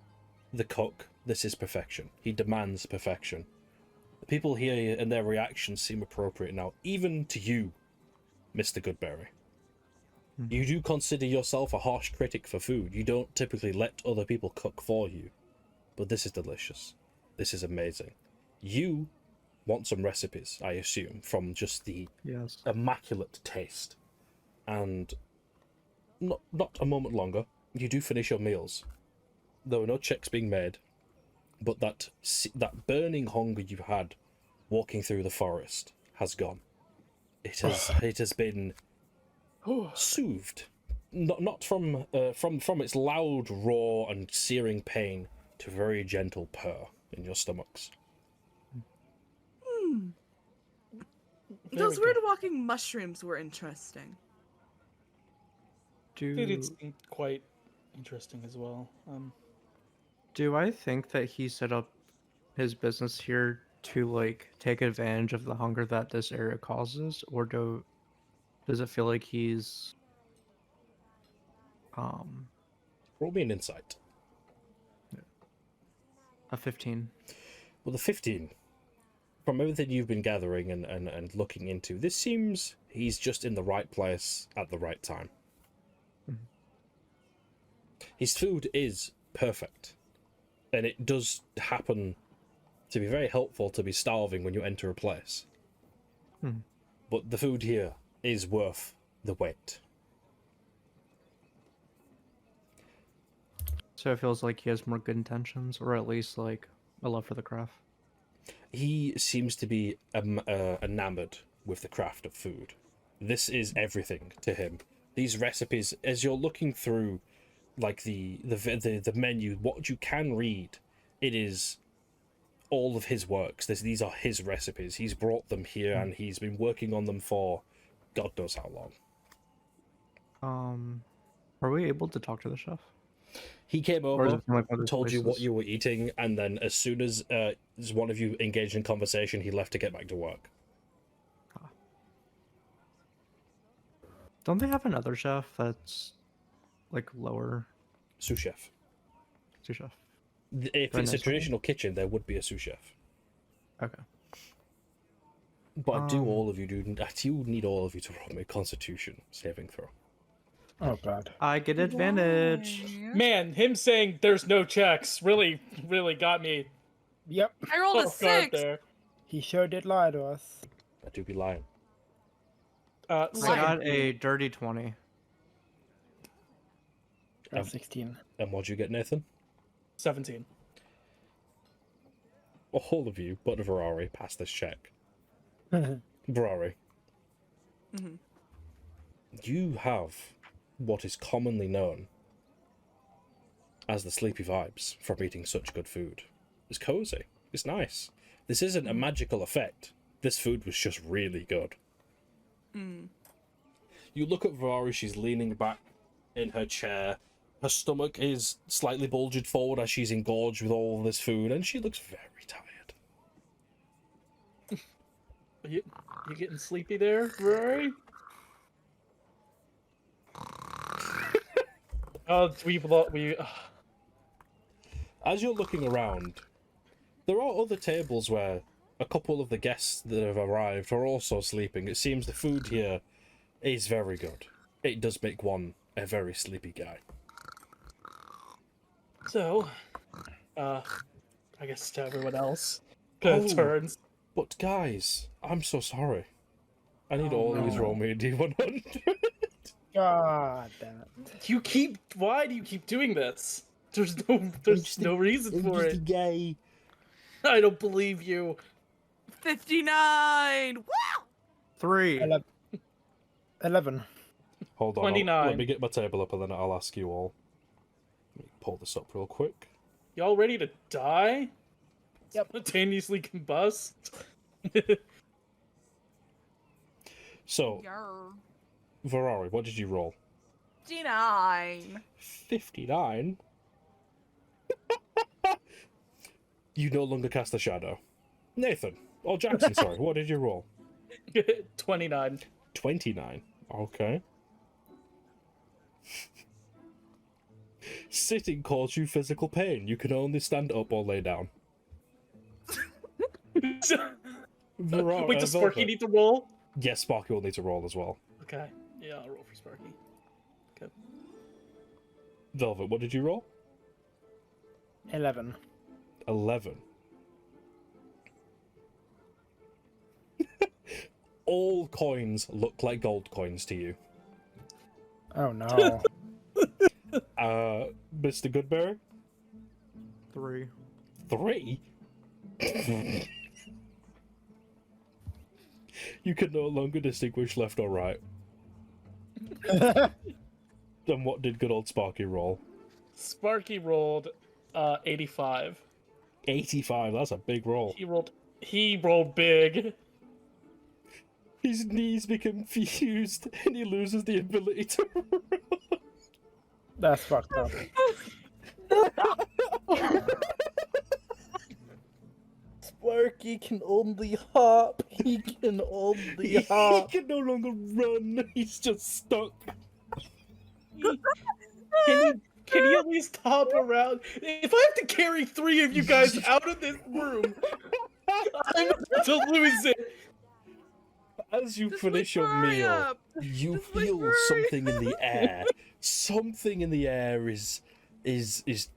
the cook, this is perfection. He demands perfection. The people here and their reactions seem appropriate now, even to you, Mr. Goodberry. You do consider yourself a harsh critic for food. You don't typically let other people cook for you. But this is delicious. This is amazing. You want some recipes, I assume, from just the Yes. immaculate taste. And not a moment longer, you do finish your meals. There were no checks being made, but that burning hunger you had walking through the forest has gone. It has been soothed, not from its loud roar and searing pain to a very gentle purr in your stomachs. Those weird walking mushrooms were interesting. It seemed quite interesting as well. Do I think that he set up his business here to like take advantage of the hunger that this area causes, or does it feel like he's Roll me an insight. a 15? Well, the 15, from everything you've been gathering and looking into, this seems he's just in the right place at the right time. His food is perfect, and it does happen to be very helpful to be starving when you enter a place. But the food here is worth the wait. So it feels like he has more good intentions, or at least like a love for the craft. He seems to be enamored with the craft of food. This is everything to him. These recipes, as you're looking through, like the menu, what you can read, it is all of his works. These are his recipes. He's brought them here, and he's been working on them for God knows how long. Are we able to talk to the chef? He came Or is over, it from, like, other told you what places? you were eating, and then as soon as one of you engaged in conversation, he left to get back to work. Don't they have another chef that's like lower Sous chef. sous chef? If Very it's a nice traditional kitchen, there would be a sous chef. Okay. But I do need all of you to roll me a Constitution saving throw. oh god. I get advantage. Man, him saying there's no checks really got me Yep. I rolled a off guard 6. there. He sure did lie to us. I do be lying. I So- got a dirty 20. Got 16. And what'd you get, Nathan? 17. all of you, but Ferrari, pass this check. Ferrari, Mhm. you have what is commonly known as the sleepy vibes from eating such good food. It's cozy. It's nice. This isn't a magical effect. This food was just really good. You look at Ferrari, she's leaning back in her chair. Her stomach is slightly bulged forward as she's engorged with all this food, and she looks very tired. You getting sleepy there, Rory? we. As you're looking around, there are other tables where a couple of the guests that have arrived are also sleeping. It seems the food here is very good. It does make one a very sleepy guy. So, I guess to everyone else, Oh. turns. But guys, I'm so sorry. I need Oh, all of these no. roll me a D100. God damn it. Why do you keep doing this? There's no reason for it. Gay. I don't believe you. 59! Wow! 3. 11. Hold on, 29. let me get my table up and then I'll ask you all. Let me pull this up real quick. Y'all ready to die? Yep. Spontaneously combust? So, Yarr. Ferrari, what did you roll? 59. 59? You no longer cast a shadow. Nathan, or Jackson, sorry, what did you roll? 29. 29. Okay. Sitting causes you physical pain. You can only stand up or lay down. Ferrari, Wait, does Sparky Velvet. need to roll? Yes, Sparky will need to roll as well. Okay. Yeah, I'll roll for Sparky. Okay. Velvet, what did you roll? 11. 11. All coins look like gold coins to you. Oh no. Mr. Goodberry? 3. 3? You can no longer distinguish left or right. Then what did good old Sparky roll? Sparky rolled 85. 85, that's a big roll. He rolled big. His knees become fused and he loses the ability to roll. That's fucked up. Sparky can only hop. He can only He can no longer run, he's just stuck. Can you at least hop around? If I have to carry 3 of you guys out of this room, I'm about to lose it. As you Just finish wake your Ferrari meal, up. you Just wake feel Ferrari something in the air. Something in the air is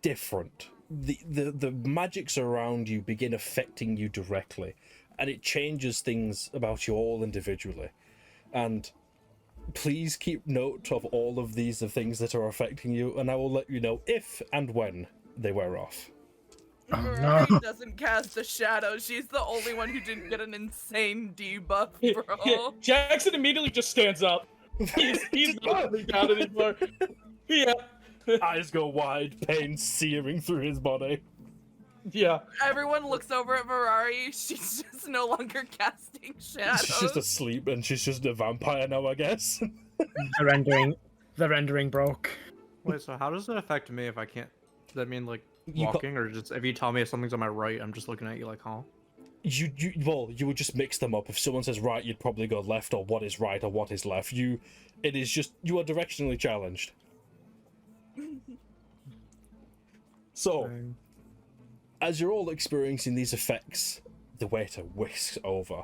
different. The magics around you begin affecting you directly, and it changes things about you all individually. And please keep note of all of these things that are affecting you, and I will let you know if and when they wear off. Ferrari doesn't cast a shadow. She's the only one who didn't get an insane debuff, bro. Yeah, Jackson immediately just stands up. He's not moving down anymore. Yeah. Eyes go wide, pain searing through his body. Yeah. Everyone looks over at Ferrari. She's just no longer casting shadows. She's just asleep, and she's just a vampire now, I guess. The rendering broke. Wait, so how does it affect me if I can't? Does that mean like You walking, or just if you tell me if something's on my right, I'm just looking at you like, huh? You would just mix them up. If someone says right, you'd probably go left, or what is right, or what is left. You are directionally challenged. So, as you're all experiencing these effects, the waiter whisks over,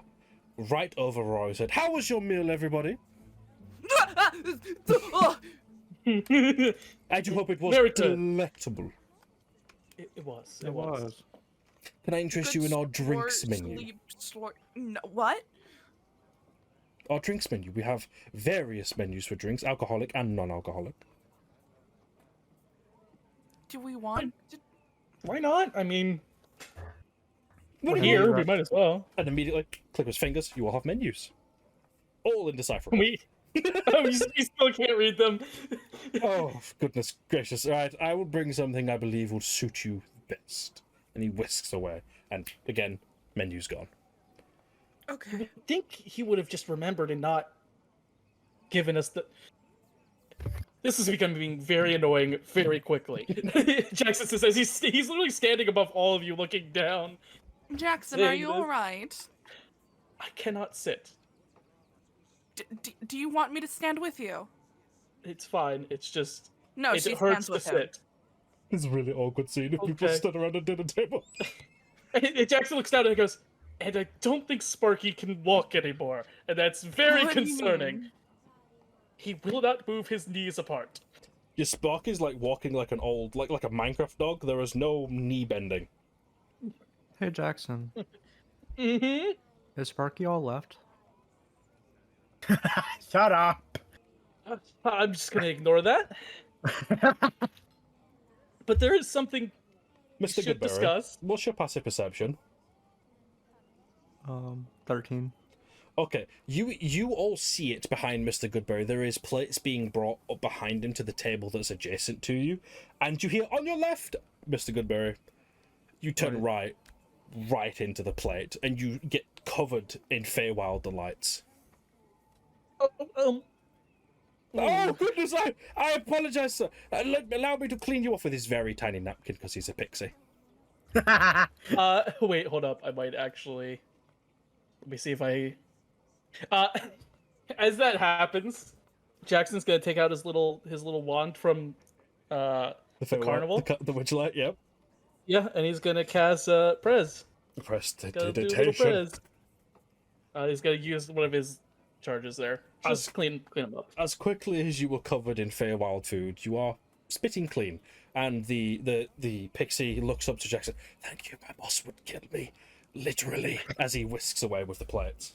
right over Roy's head. How was your meal, everybody? I do hope it was Very good. delectable. It was. It was. Can I interest you in our drinks menu? No, what? Our drinks menu. We have various menus for drinks, alcoholic and non-alcoholic. Do we want? Why not? I mean, What We're do here. you- We might as well. And immediately click his fingers. You will have menus, all indecipherable. We. Oh, you still can't read them. Oh, goodness gracious. All right, I will bring something I believe will suit you best. And he whisks away. And again, menu's gone. Okay. I think he would have just remembered and not given us the. This is becoming very annoying very quickly. Jackson says he's literally standing above all of you, looking down. Jackson, are Saying you this. all right? I cannot sit. Do you want me to stand with you? It's fine. It's just No, it she hurts stands to with him. sit. It's a really awkward scene if people Okay. stood around a dinner table. And Jackson looks down and goes, "And I don't think Sparky can walk anymore, and that's very What do you concerning. mean? He will not move his knees apart." Your Spark is like walking like an old, like a Minecraft dog. There is no knee bending. Hey Jackson, Mm-hmm. is Sparky all left? Shut up. I'm just gonna ignore that. But there is something we Mr. should Goodberry, discuss. what's your passive perception? 13. Okay, you all see it behind Mr. Goodberry. There is plates being brought up behind him to the table that's adjacent to you, and you hear on your left, Mr. Goodberry. You turn right into the plate, and you get covered in Feywild delights. Oh, Oh goodness! I apologize, sir. Allow me to clean you off with this very tiny napkin because he's a pixie. wait, hold up. I might actually. Let me see if I. As that happens, Jackson's gonna take out his little wand from the Feywild- carnival. the Witchlight. Yep. Yeah, and he's gonna cast Prez. Gotta do a little Prestidigitation. Prez. He's gonna use one of his charges there. Just As- clean him up. As quickly as you were covered in Feywild food, you are spitting clean. And the pixie looks up to Jackson. Thank you, my boss would kill me, literally, as he whisks away with the plates.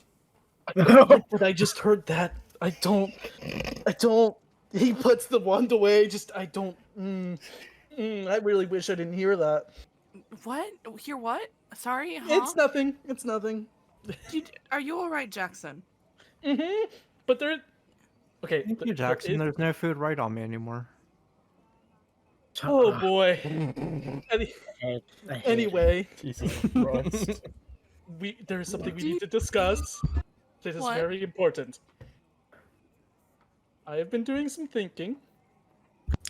But I just heard that. I don't. He puts the wand away. I don't. I really wish I didn't hear that. What? Hear what? Sorry, huh? It's nothing. It's nothing. Are you all right, Jackson? Mm-hmm. But there. Okay. Thank you, there Jackson. is- There's no food right on me anymore. Oh boy. I hate Anyway, Jesus Christ. there is something we need to discuss. This is What? very important. I have been doing some thinking,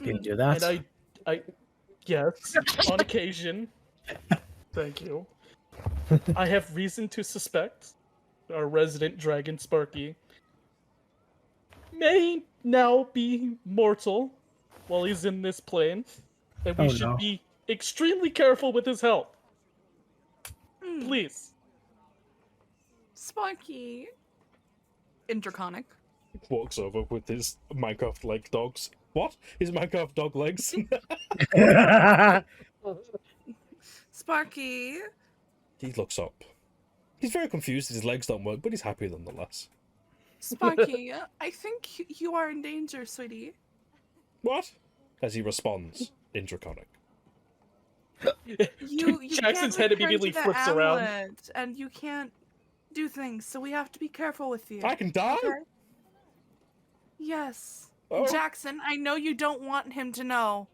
You can do that. and yes, on occasion. Thank you. I have reason to suspect our resident dragon Sparky may now be mortal while he's in this plane, and we Oh, should no. be extremely careful with his health. Please. Sparky. Indraconic. Walks over with his Minecraft leg dogs. What? His Minecraft dog legs? Sparky. He looks up. He's very confused. His legs don't work, but he's happy nonetheless. Sparky, I think you are in danger, sweetie. What? As he responds in Draconic. You Jackson's can't head return immediately to the flips around. amulet, and you can't do things, so we have to be careful with you. I can die? Okay? Yes. Oh. Jackson, I know you don't want him to know,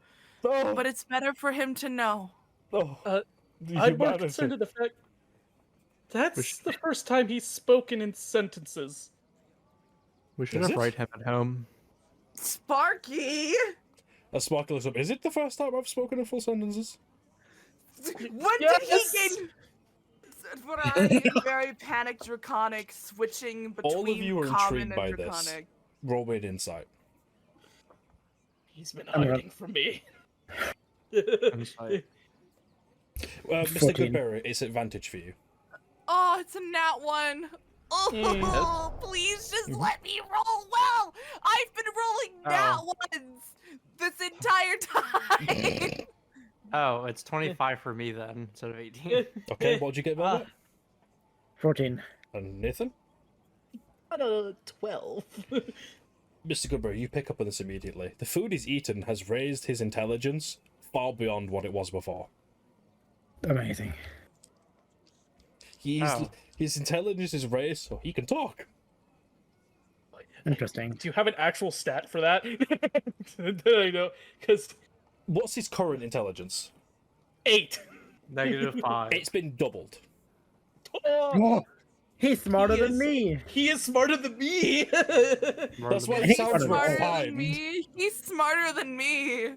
Oh, but it's better for him to know. oh, the I'm more humanity. concerned with the fact that's Which- the first time he's spoken in sentences. We should Is have it? right him at home. Sparky! As Sparky looks up, is it the first time I've spoken in full sentences? What Yes! did he gain? What are you very panicked draconic switching between All of you are common intrigued by and this. draconic? Roll me an insight. He's been I'm gonna- hiding from me. Insight. Mr. 14. Goodberry, it's advantage for you. Oh, it's a nat one. Oh, Mm. please just let me roll well. I've been rolling nat ones this entire time. Oh, it's 25 for me then, instead of 18. Okay, what'd you get, Velvet? 14. And Nathan? 12. Mr. Goodberry, you pick up on this immediately. The food he's eaten has raised his intelligence far beyond what it was before. Amazing. His intelligence is raised, so he can talk. Interesting. Do you have an actual stat for that? That I know, because What's his current intelligence? 8. -5. It's been doubled. Oh, he's smarter than me. He is smarter than me. That's why it He's sounds smarter Smarter than refined. me. He's smarter than me.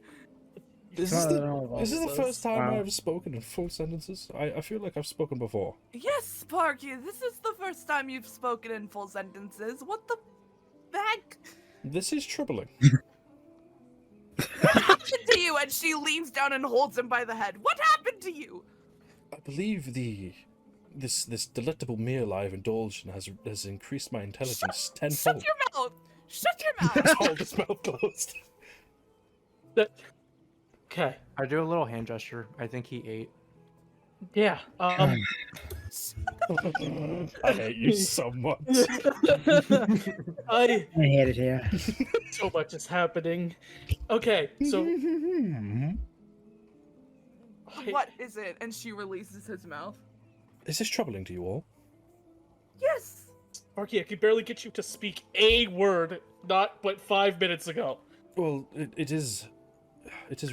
This is Smarter than all of this is the us. first time Wow. I've spoken in full sentences. I feel like I've spoken before. Yes, Sparky, this is the first time you've spoken in full sentences. What the heck? This is troubling. What happened to you? And she leans down and holds him by the head. What happened to you? I believe this delectable meal I've indulged in has increased my intelligence tenfold. Shut your mouth! Shut your mouth! Hold his mouth closed. Okay. I do a little hand gesture. I think he ate. Yeah. I hate you so much. I I hate it here. so much is happening. Okay, so What is it? And she releases his mouth. Is this troubling to you all? Yes! Sparky, I could barely get you to speak a word not but 5 minutes ago. Well, it is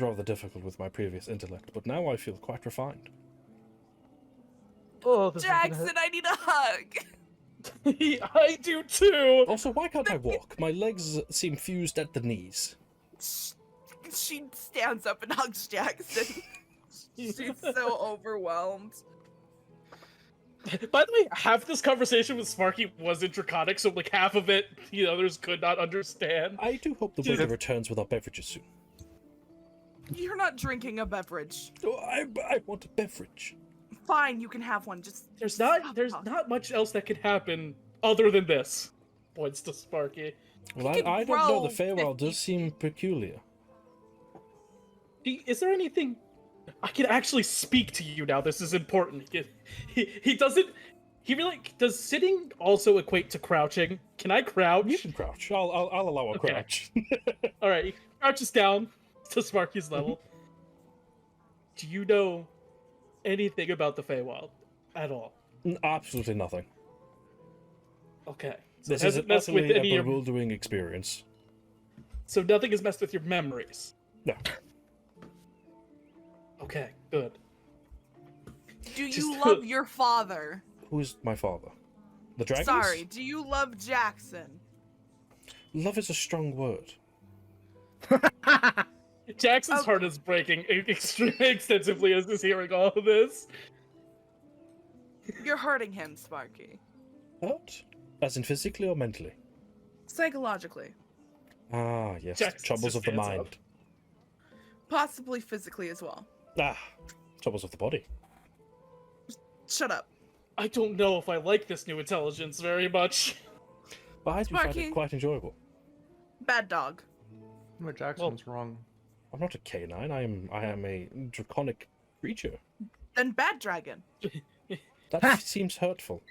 rather difficult with my previous intellect, but now I feel quite refined. Oh, this Jackson, I need a hug! I do too. Also, why can't I walk? My legs seem fused at the knees. She stands up and hugs Jackson. She's so overwhelmed. By the way, half this conversation with Sparky was in Draconic, so like half of it, the others could not understand. I do hope the waiter returns with our beverages soon. You're not drinking a beverage. Oh, I want a beverage. Fine, you can have one. Just There's stop not talking. much else that could happen other than this. Points to Sparky. Well, can I don't know. The grow Feywild 50 does seem peculiar. Is there anything I can actually speak to you now? This is important. He doesn't. He really does. Sitting also equate to crouching. Can I crouch? You can crouch. I'll allow a Okay. crouch. All right, he crouches down to Sparky's level. Do you know anything about the Feywild at all? Absolutely nothing. Okay, so This it is hasn't messed with utterly any a of your. bewildering experience. So nothing has messed with your memories. No. Okay, good. Do you Just- love your father? Who's my father? The dragons? Sorry, do you love Jackson? Love is a strong word. Jackson's Oh. heart is breaking extensively as he's hearing all of this. You're hurting him, Sparky. What? As in physically or mentally? Psychologically. Ah, yes. Jackson Troubles just of the stands mind. up. Possibly physically as well. Ah, troubles of the body. Shut up. I don't know if I like this new intelligence very much. But I do find Sparky. it quite enjoyable. Bad dog. But Jackson's wrong. I'm not a canine. I am a draconic creature. Then bad dragon. That seems hurtful.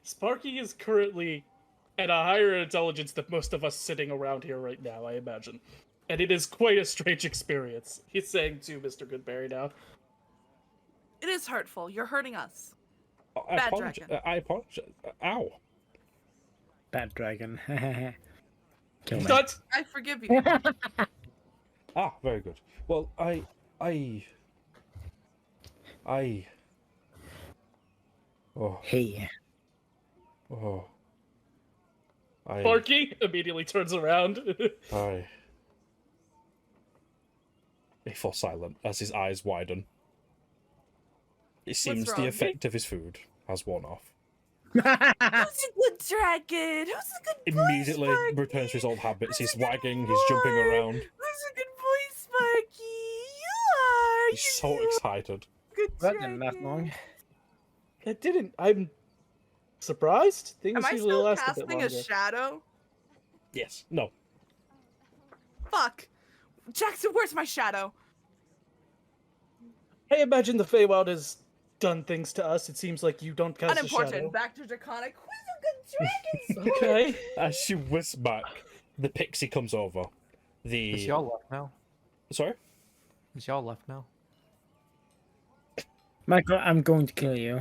Sparky is currently at a higher intelligence than most of us sitting around here right now, I imagine. And it is quite a strange experience. He's saying to Mr. Goodberry now. It is hurtful. You're hurting us. I Bad apologize. dragon. I apologize. Ow. Bad dragon. Kill me. Not I forgive you. Ah, very good. Well, Oh, Hey. oh. Sparky immediately turns around. He falls silent as his eyes widen. It seems the wrong? effect of his food has worn off. Who's a good dragon? Who's a good boy, Immediately Sparky? returns to his old habits. He's Who's a good wagging, he's jumping boy? around. Who's a good boy, Sparky? You are. He's so excited. Good That dragon. didn't last long. It didn't. I'm surprised. Things Am I usually still last a bit casting longer. a shadow? Yes. No. Fuck. Jackson, where's my shadow? I imagine the Feywild has done things to us. It seems like you don't cast a Unimportant. shadow. Back to Draconic. Who's a good dragon? Okay. As she whisks back, the pixie comes over. Is y'all left now? Sorry? Is y'all left now? Michael, I'm going to kill you.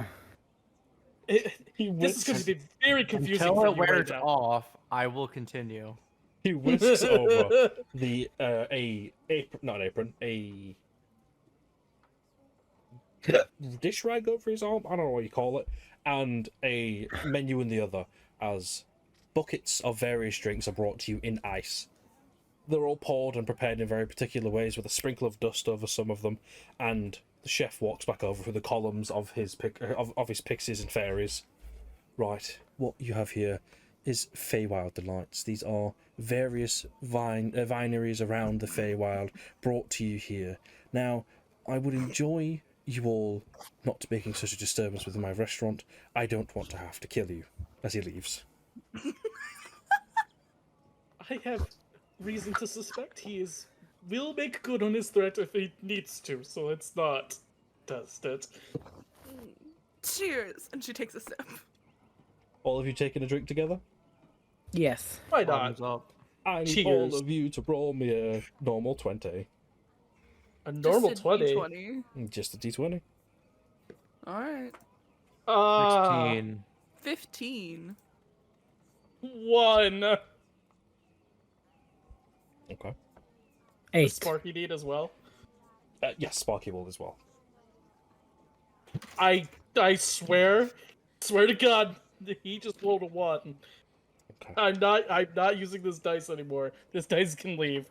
This is going to be very confusing Until for it you right wears now. off, I will continue. He whisks over the a apron, not an apron, a dish rag over his arm. I don't know what you call it, and a menu in the other, as buckets of various drinks are brought to you in ice. They're all poured and prepared in very particular ways, with a sprinkle of dust over some of them, and the chef walks back over through the columns of his his pixies and fairies. Right, what you have here is Feywild delights. These are various vineries around the Feywild brought to you here. Now, I would enjoy you all not making such a disturbance within my restaurant. I don't want to have to kill you as he leaves. I have reason to suspect will make good on his threat if he needs to, so let's not test it. Cheers. And she takes a sip. All of you taking a drink together? Yes. Why not? Thumbs up. I need Cheers. all of you to roll me a normal 20. A normal Just a 20. D20. Just a d20. All right. 16. 15. 1. Okay. 8. Sparky need as well. Yes, Sparky will as well. I swear to God, he just rolled a 1. Okay. I'm not using this dice anymore. This dice can leave.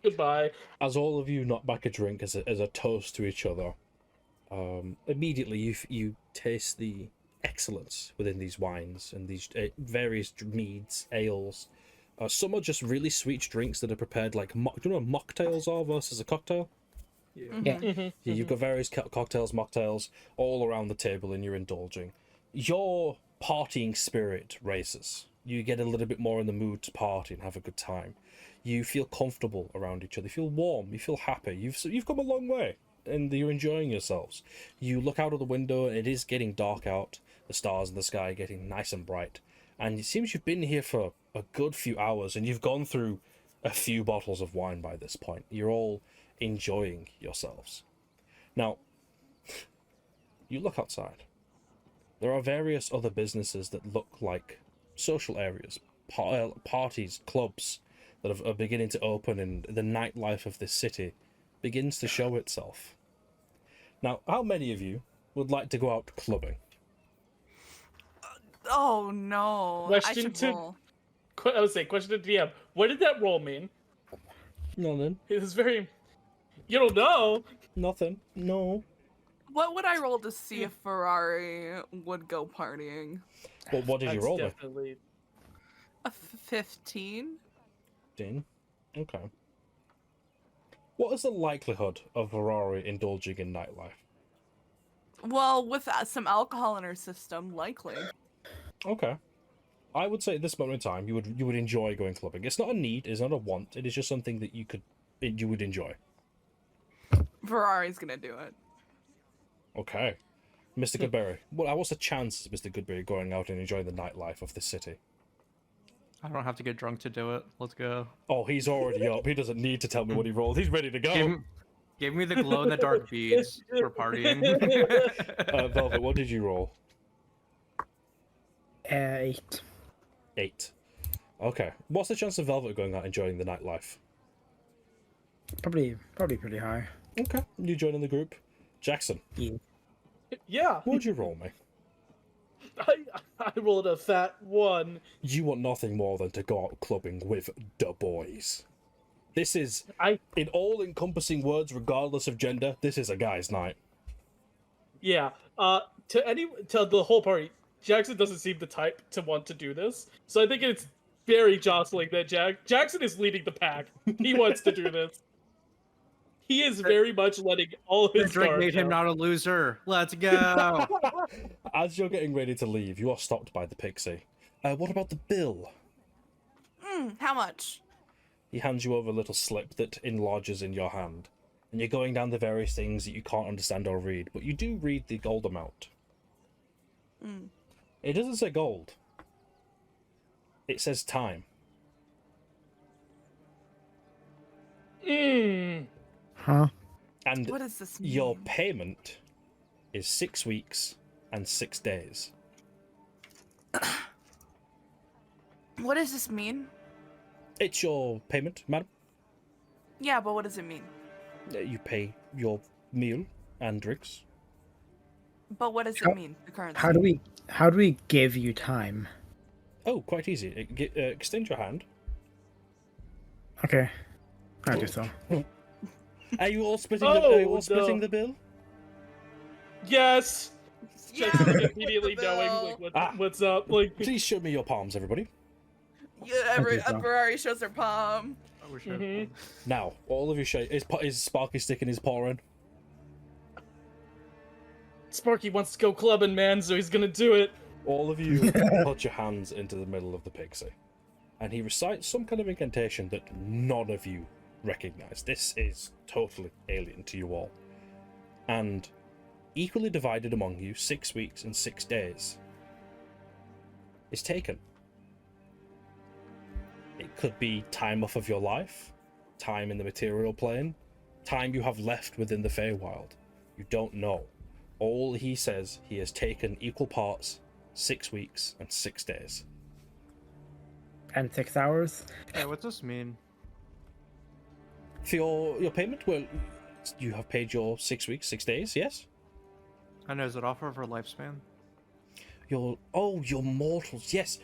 Goodbye. As all of you knock back a drink as a toast to each other, immediately you taste the excellence within these wines and these various meads, ales. Some are just really sweet drinks that are prepared like do you know what mocktails are versus a cocktail? Yeah. Yeah, you've got various cocktails, mocktails all around the table, and you're indulging. Your partying spirit raises. You get a little bit more in the mood to party and have a good time. You feel comfortable around each other. You feel warm. You feel happy. You've come a long way, and you're enjoying yourselves. You look out of the window, and it is getting dark out. The stars in the sky are getting nice and bright, and it seems you've been here for a good few hours, and you've gone through a few bottles of wine by this point. You're all enjoying yourselves. Now, you look outside. There are various other businesses that look like social areas, parties, clubs that are beginning to open, and the nightlife of this city begins to show itself. Now, how many of you would like to go out clubbing? Oh no. I Question should to- roll. I would say, question to DM. What did that roll mean? Nothing. It was very. You don't know. Nothing. No. What would I roll to see if Ferrari would go partying? Well, what did you That's roll with? definitely. A 15? Dean? Okay. What is the likelihood of Ferrari indulging in nightlife? Well, with some alcohol in her system, likely. Okay. I would say at this moment in time, you would enjoy going clubbing. It's not a need, it's not a want. It is just something that you would enjoy. Ferrari's gonna do it. Okay. Mr. Goodberry. What's the chances of Mr. Goodberry going out and enjoying the nightlife of this city? I don't have to get drunk to do it. Let's go. Oh, he's already up. He doesn't need to tell me what he rolled. He's ready to go. Give me the glow in the dark beads for partying. Velvet, what did you roll? 8. 8. Okay. What's the chance of Velvet going out enjoying the nightlife? Probably pretty high. Okay. You joining the group. Jackson, Yeah. what would you roll me? I rolled a fat 1. You want nothing more than to go out clubbing with the boys. This is, in all-encompassing words, regardless of gender, this is a guy's night. Yeah. To the whole party, Jackson doesn't seem the type to want to do this, so I think it's very jostling that Jackson is leading the pack. He wants to do this. He is very much letting all The his drink guard made him down. not a loser. Let's go. As you're getting ready to leave, you are stopped by the pixie. What about the bill? How much? He hands you over a little slip that enlarges in your hand, and you're going down the various things that you can't understand or read, but you do read the gold amount. It doesn't say gold. It says time. Huh? And What does this mean? your payment is 6 weeks and 6 days. What does this mean? It's your payment, madam. Yeah, but what does it mean? You pay your meal and drinks. But what does How- it mean? The currency. How do we give you time? Oh, quite easy. Extend your hand. Okay. I do so. Are you all splitting? Oh, are you all splitting no. the bill? Yes. Yeah, Just we split immediately the knowing bill. like what, Ah. what's up. Like Please show me your palms, everybody. Yeah, every do so. Ferrari shows their palm. I wish I had Mhm. one. Now, all of you show. Is Sparky sticking his paw in? Sparky wants to go clubbing, man, so he's gonna do it. All of you put your hands into the middle of the pixie, and he recites some kind of incantation that none of you recognize. This is totally alien to you all. And equally divided among you, 6 weeks and 6 days is taken. It could be time off of your life, time in the material plane, time you have left within the Feywild. You don't know. All he says, he has taken equal parts, 6 weeks and 6 days. And 6 hours? Hey, what's this mean? For your payment, well, you have paid your 6 weeks, 6 days, yes? I know, is it off of her lifespan? Your mortals, yes.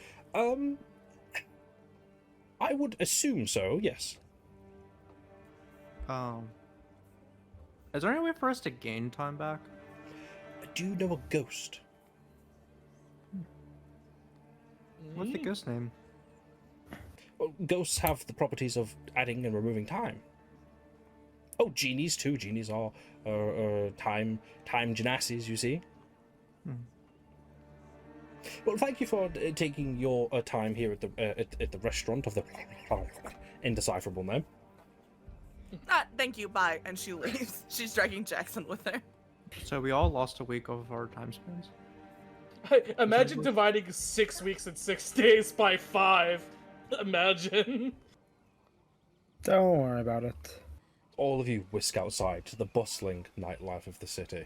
I would assume so, yes. Is there any way for us to gain time back? Do you know a ghost? What's the ghost name? Well, ghosts have the properties of adding and removing time. Oh, genies too. Genies are time genasses, you see. Well, thank you for taking your time here at the restaurant of the indecipherable name. Thank you, bye. And she leaves. She's dragging Jackson with her. So we all lost a week of our time spans? Imagine dividing 6 weeks and 6 days by 5. Imagine. Don't worry about it. All of you whisk outside to the bustling nightlife of the city.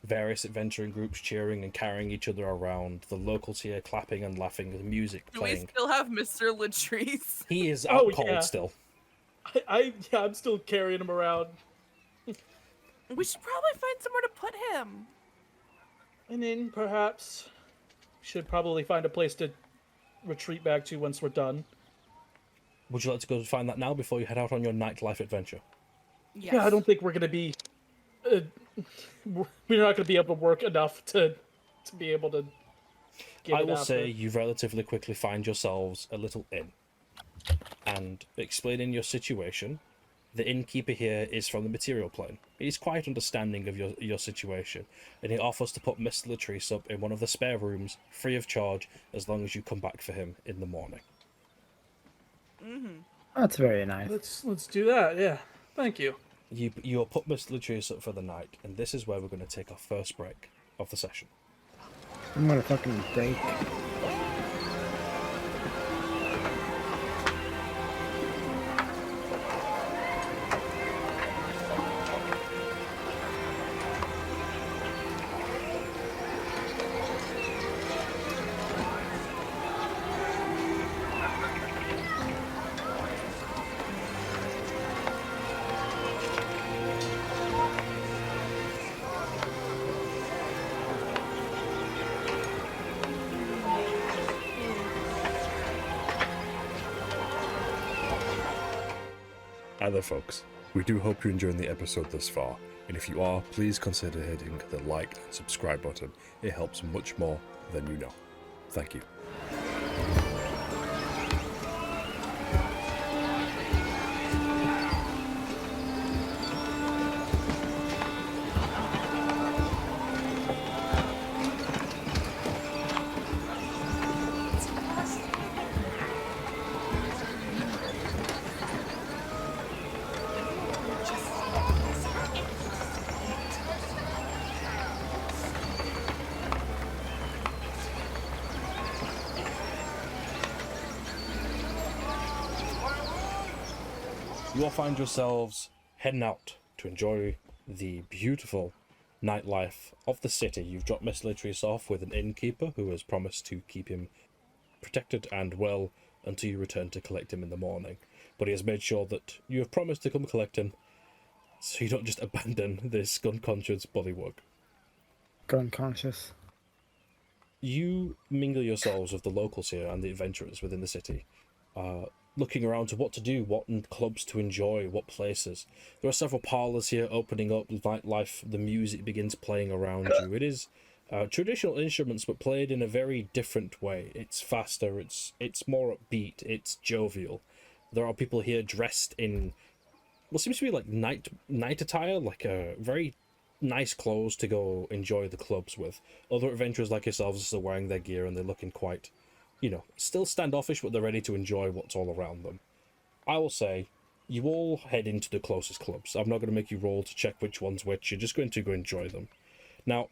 Various adventuring groups cheering and carrying each other around, the locals here clapping and laughing, the music Do we playing. still have Mr. Latrice? He is Oh, out cold yeah. still. I'm still carrying him around. We should probably find somewhere to put him. And then perhaps we should probably find a place to retreat back to once we're done. Would you like to go find that now before you head out on your nightlife adventure? Yes. Yeah, I don't think we're gonna be. We're not gonna be able to work enough to be able to. Get I it will out say there. you relatively quickly find yourselves a little inn. And explaining your situation, the innkeeper here is from the material plane. He's quite understanding of your situation, and he offers to put Mr. Latrice up in one of the spare rooms, free of charge, as long as you come back for him in the morning. That's very nice. Let's do that. Yeah, thank you. You'll put Mr. Latrice up for the night, and this is where we're going to take our first break of the session. I'm gonna fucking break. Other folks, we do hope you're enjoying the episode thus far, and if you are, please consider hitting the like and subscribe button. It helps much more than you know. Thank you. You all find yourselves heading out to enjoy the beautiful nightlife of the city. You've dropped Miss Latrice off with an innkeeper who has promised to keep him protected and well until you return to collect him in the morning. But he has made sure that you have promised to come collect him, so you don't just abandon this gun-conscious bullywug. Gun conscious. You mingle yourselves with the locals here and the adventurers within the city, looking around to what to do, what clubs to enjoy, what places. There are several parlours here opening up, nightlife, the music begins playing around you. It is traditional instruments, but played in a very different way. It's faster, it's more upbeat, it's jovial. There are people here dressed in what seems to be like night attire, like very nice clothes to go enjoy the clubs with. Other adventurers like yourselves are wearing their gear and they're looking quite, still standoffish, but they're ready to enjoy what's all around them. I will say, you all head into the closest clubs. I'm not going to make you roll to check which one's which. You're just going to go enjoy them. Now,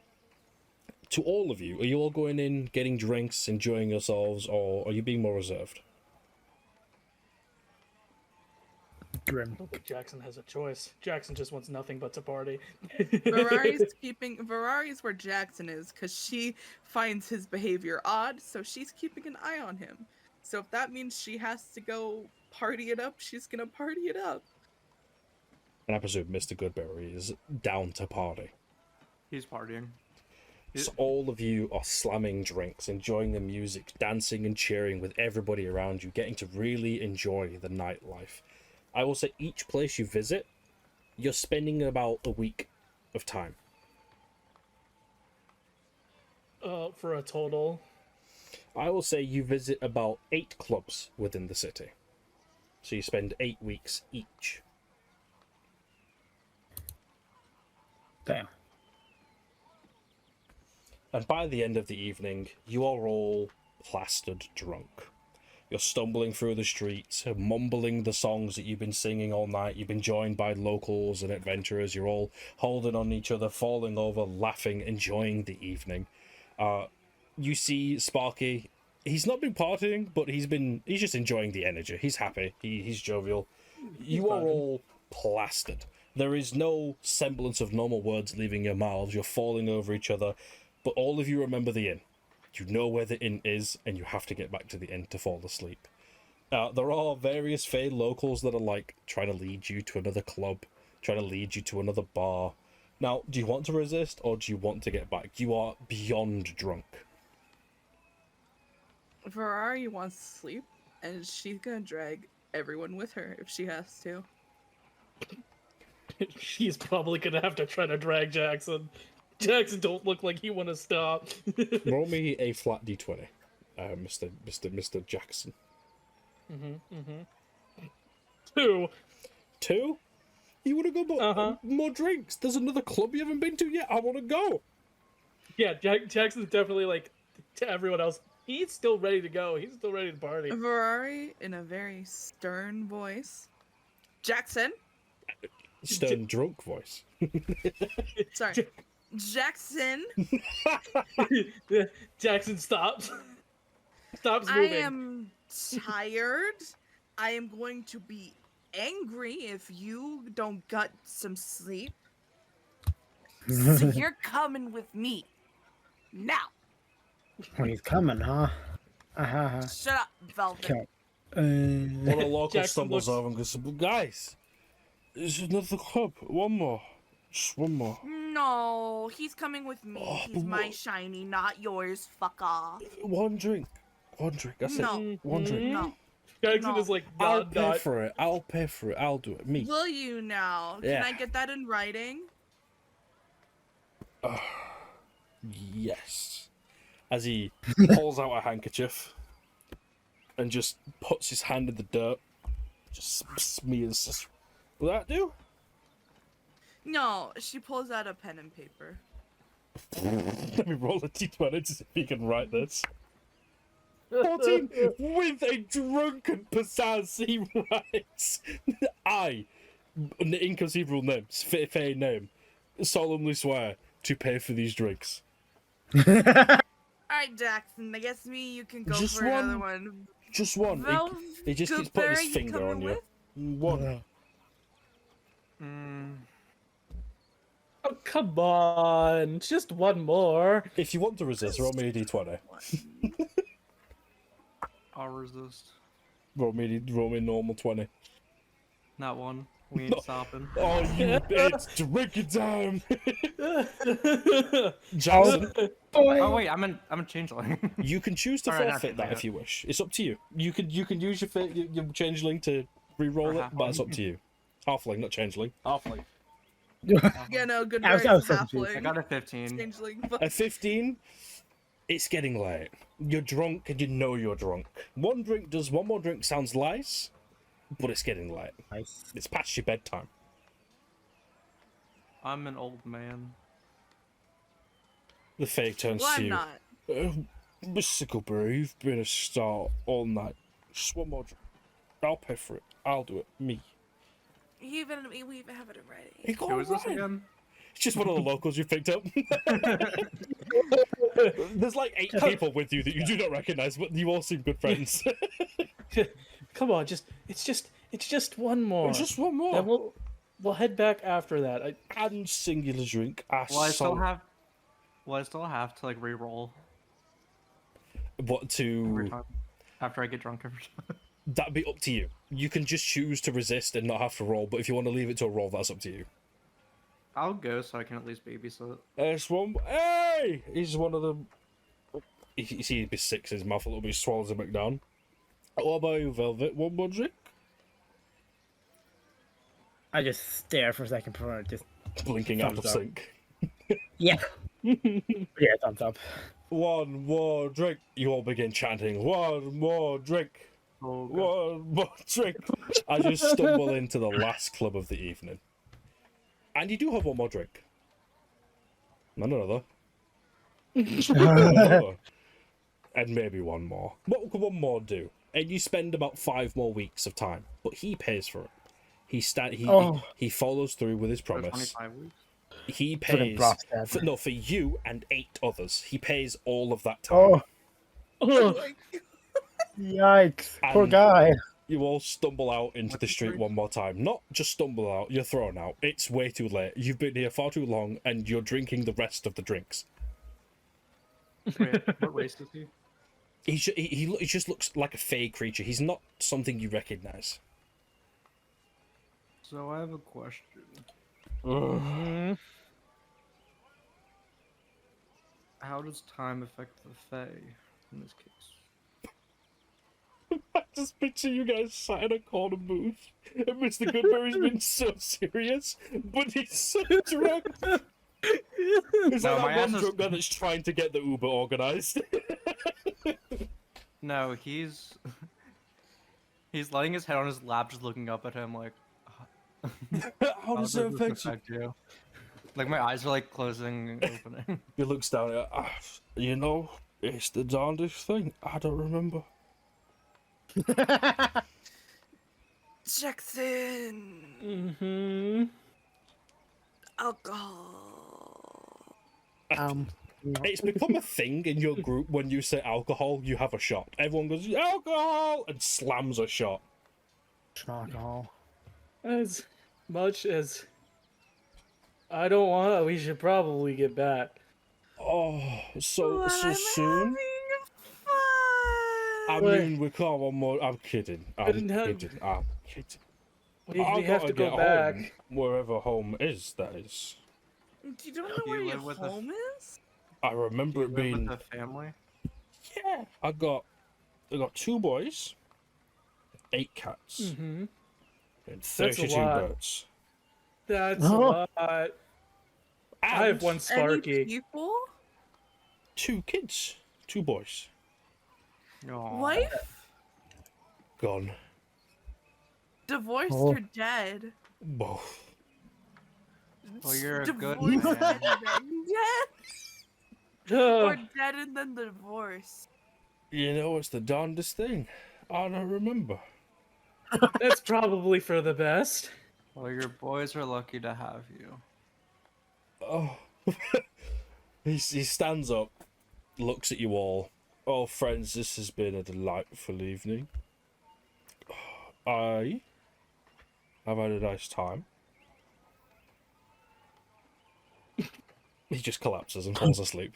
to all of you, are you all going in, getting drinks, enjoying yourselves, or are you being more reserved? Grim. I don't think Jackson has a choice. Jackson just wants nothing but to party. Ferrari's where Jackson is because she finds his behavior odd, so she's keeping an eye on him. So if that means she has to go party it up, she's gonna party it up. And I presume Mr. Goodberry is down to party. He's partying. So all of you are slamming drinks, enjoying the music, dancing and cheering with everybody around you, getting to really enjoy the nightlife. I will say each place you visit, you're spending about a week of time. For a total? I will say you visit about 8 clubs within the city. So you spend 8 weeks each. Damn. And by the end of the evening, you are all plastered drunk. You're stumbling through the streets, mumbling the songs that you've been singing all night. You've been joined by locals and adventurers. You're all holding on each other, falling over, laughing, enjoying the evening. You see Sparky. He's not been partying, but he's just enjoying the energy. He's happy. He's jovial. You are all plastered. There is no semblance of normal words leaving your mouths. You're falling over each other, but all of you remember the inn. You know where the inn is, and you have to get back to the inn to fall asleep. There are various Fey locals that are like trying to lead you to another club, trying to lead you to another bar. Now, do you want to resist, or do you want to get back? You are beyond drunk. Ferrari wants to sleep, and she's gonna drag everyone with her if she has to. She's probably gonna have to try to drag Jackson. Jackson don't look like he want to stop. Roll me a flat d20, Mr. Jackson. 2. 2? You want to go more drinks? There's another club you haven't been to yet. I want to go. Yeah, Jackson's definitely like to everyone else. He's still ready to go. He's still ready to party. Ferrari, in a very stern voice, Jackson. Stern drunk voice. Sorry. Jackson, Jackson stops. Stops I moving. am tired. I am going to be angry if you don't get some sleep. So you're coming with me. Now. When he's coming, huh? Shut up, Velvet. Okay. One of the locals Jackson stumbles looks- over and goes, guys, there's another club. One more. Just one more. No, he's coming with me. Oh, He's but my what- shiny, not yours. Fuck off. One drink. That's No. it. One drink. No. Jackson No. is like I'll not. pay for it. I'll pay for it. I'll do it. Me. Will you now? Yeah. Can I get that in writing? Yes. As he pulls out a handkerchief and just puts his hand in the dirt, just smears. Will that do? No, she pulls out a pen and paper. Let me roll a d20 to see if he can write this. 14 with a drunken pizzazz, he writes, I, an inconceivable name, Faye name, solemnly swear to pay for these drinks. Alright, Jackson, I guess you can go Just for another one. one. Just one. Well, He just keeps putting Goodberry, his finger coming on you. with? One. Oh, come on. Just one more. If you want to resist, roll me a d20. I'll resist. Roll me normal 20. Not one. We ain't stopping. Oh, it's drinking time! Jackson, Oh wait, I'm a changeling. you can choose to Alright, not forfeit that changeling, if you wish. It's up to you. You can use your changeling to re-roll Or it, but it's up halfling. to you. Halfling, not changeling. Halfling. Yeah, no, good I was riddance, so confused. halfling. I got a 15. Changeling. At 15, it's getting late. You're drunk and you know you're drunk. One more drink sounds nice, but it's getting late. Nice. It's past your bedtime. I'm an old man. The Fae turns Well, to I'm you. not. Mr. Cooper, you've been a star all night. Just one more drink. I'll pay for it. I'll do it. Me. We even have it already. Hey, go Who is this on. again? It's just one of the locals you picked up. There's like 8 people with you that you do not recognize, but you all seem good friends. Come on, it's just one more. Just one more. Then we'll head back after that. And singular drink. Well, I still have to like re-roll What every to? time after I get drunk every time. That'd be up to you. You can just choose to resist and not have to roll, but if you want to leave it to a roll, that's up to you. I'll go so I can at least babysit. There's one. Hey, he's one of them. You see, he'd be 6 in his mouth a little bit. He swallows it back down. What about you, Velvet? One more drink? I just stare for a second before I just. Blinking out of Thumbs up. sync. Yeah. Yeah, thumbs up. One more drink. You all begin chanting. One more drink. Oh, God. One more drink. As you stumble into the last club of the evening. And you do have one more drink. And another. Another. And maybe one more. What could one more do? And you spend about 5 more weeks of time. But he pays for it. He follows through with his For promise. 25 weeks. He Fucking pays bastard. for you and 8 others. He pays all of that time. Oh, yikes. Poor And- guy. You all stumble out into the street one more time. Not just stumble out, you're thrown out. It's way too late. You've been here far too long, and you're drinking the rest of the drinks. Wait, what race is he? He just looks like a fey creature. He's not something you recognize. So I have a question. How does time affect the Fae in this case? I just picture you guys sat in a corner booth, and Mr. Goodberry's been so serious, but he's so drunk. It's No, like my that ass one is- drunk guy that's trying to get the Uber organized. No, he's letting his head on his lap, just looking up at him like. How does it affect you? affect you? Like my eyes are like closing and opening. He looks down at you know, it's the darndest thing. I don't remember. Jackson. Mm-hmm. Alcohol. It's become a thing in your group when you say alcohol, you have a shot. Everyone goes, alcohol! And slams a shot. Alcohol. As much as I don't want, we should probably get back. Oh, so But I'm soon? having I fun. mean, we can't one more. I'm kidding. I'm Couldn't have- kidding. I'm kidding. We I have gotta to go get back. home, wherever home is, that is. You don't know Do where you your live with a- home is? I remember it Live being. with the family. Yeah. I got 2 boys, 8 cats, Mm-hmm. and a 32 lot. birds. That's Oh. a lot. I have And one Any Sparky. people? 2 kids, 2 boys. Aw. Wife? Gone. Divorced Oh. or dead? Both. Well, you're a good Divorced man. and then dead? Or dead and then the divorce? You know, it's the darndest thing. I don't remember. That's probably for the best. Well, your boys are lucky to have you. Oh. He stands up, looks at you all. Oh, friends, this has been a delightful evening. I have had a nice time. He just collapses and falls asleep.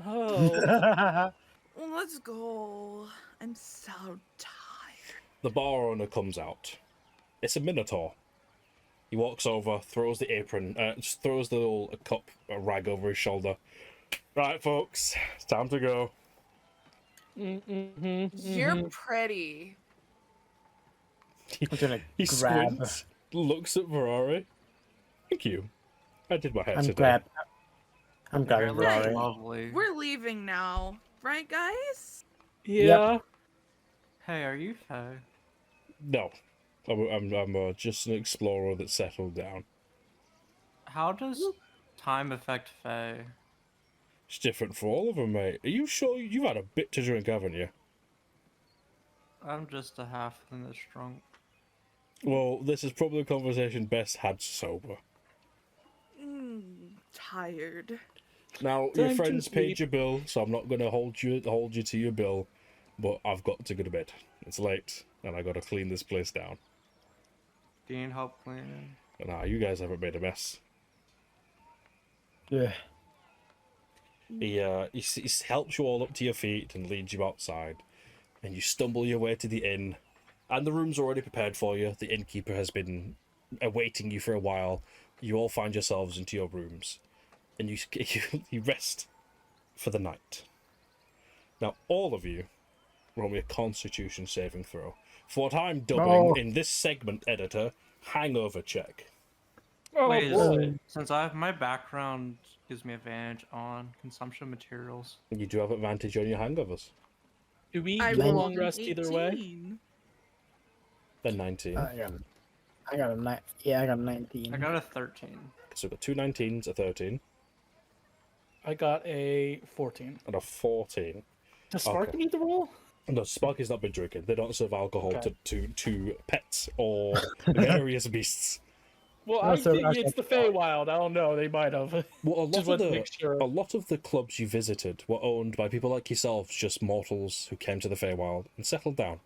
Oh, Well, let's go. I'm so tired. The bar owner comes out. It's a Minotaur. He walks over, throws the apron, just throws the little cup, a rag over his shoulder. Right, folks, it's time to go. You're pretty. I'm gonna He grab. squints, looks at Ferrari. Thank you. I did my hair I'm today. I'm grabbing Looks Ferrari. lovely. We're leaving now, right, guys? Yeah. Hey, are you Faye? No, I'm just an explorer that settled down. How does time affect Faye? It's different for all of them, mate. Are you sure you've had a bit to drink, haven't you? I'm just a half in this drunk. Well, this is probably a conversation best had sober. Tired. Now, Time your to friends paid sleep. your bill, so I'm not going to hold you to your bill, but I've got to go to bed. It's late, and I got to clean this place down. Do you need help cleaning? Nah, you guys haven't made a mess. Yeah. He helps you all up to your feet and leads you outside, and you stumble your way to the inn, and the room's already prepared for you. The innkeeper has been awaiting you for a while. You all find yourselves into your rooms, and you rest for the night. Now, all of you roll me a Constitution saving throw for what I'm dubbing No. in this segment editor hangover check. Oh, Wait, boy. since my background gives me advantage on consumption materials. You do have advantage on your hangovers. Do we I get a rolled long an rest either way? 18. Then 19. I got a 9. Yeah, I got a 19. I got a 13. So we've got 2 19s, a 13, I got a 14. and a 14. Does Sparky Okay. need the roll? No, Sparky's not been drinking. They don't serve alcohol Okay. to pets or various beasts. Well, No, I so think I it's the Feywild. I don't know. They might have. Well, Just want to make sure. a lot of the clubs you visited were owned by people like yourselves, just mortals who came to the Feywild and settled down.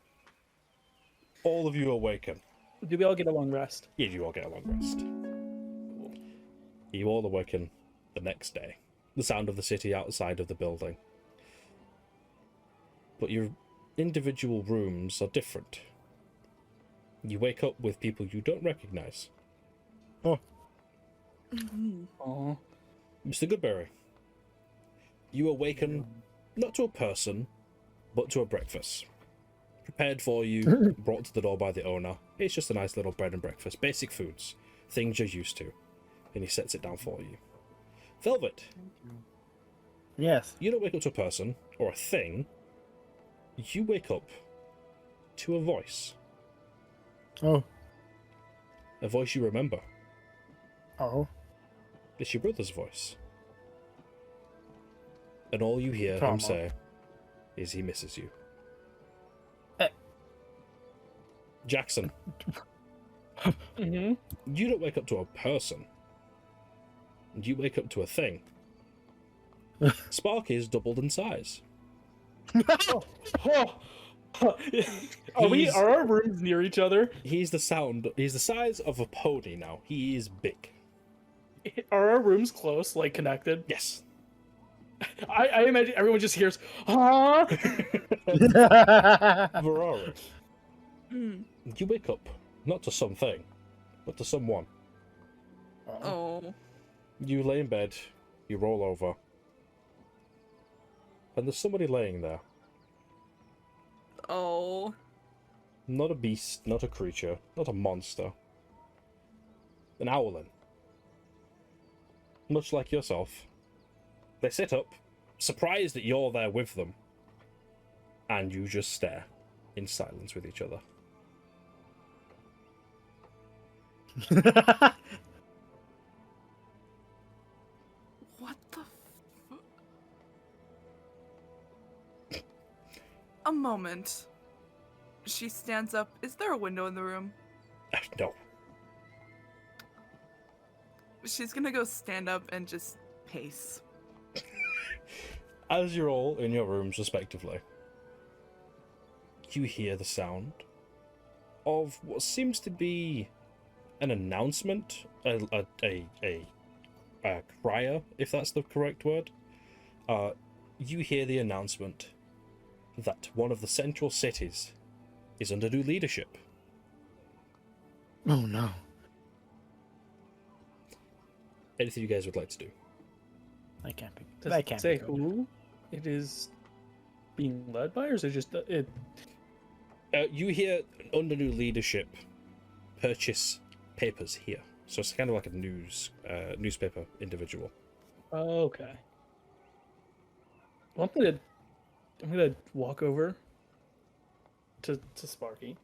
All of you awaken. Do we all get a long rest? Yeah, you all get a long rest. You all awaken the next day. The sound of the city outside of the building. But your individual rooms are different. You wake up with people you don't recognize. Oh. Mr. Goodberry, you awaken not to a person, but to a breakfast. Prepared for you, brought to the door by the owner. It's just a nice little bread and breakfast. Basic foods. Things you're used to. And he sets it down for you. Velvet, Yes. you don't wake up to a person or a thing. You wake up to a voice. Oh. A voice you remember. Oh. It's your brother's voice. And all you hear Come him on. say is he misses you. Eh. Jackson, Mm-hmm. you don't wake up to a person. You wake up to a thing. Sparky is doubled in size. Are our rooms near each other? He's the size of a pony now. He is big. Are our rooms close, like connected? Yes. I imagine everyone just hears, huh? Aurora, you wake up not to something, but to someone. Oh. You lay in bed, you roll over, and there's somebody laying there. Oh. Not a beast, not a creature, not a monster. An owlin. Much like yourself. They sit up, surprised that you're there with them, and you just stare in silence with each other. What the A moment. She stands up. Is there a window in the room? No. She's gonna go stand up and just pace. As you're all in your rooms respectively, you hear the sound of what seems to be an announcement, a crier, if that's the correct word. You hear the announcement that one of the central cities is under new leadership. Oh no. Anything you guys would like to do? I can't be. Does I it can't say be good. who it is being led by, or is it just it? You hear under new leadership purchase papers here. So it's kind of like a newspaper individual. Oh, okay. Well, I'm gonna walk over to Sparky.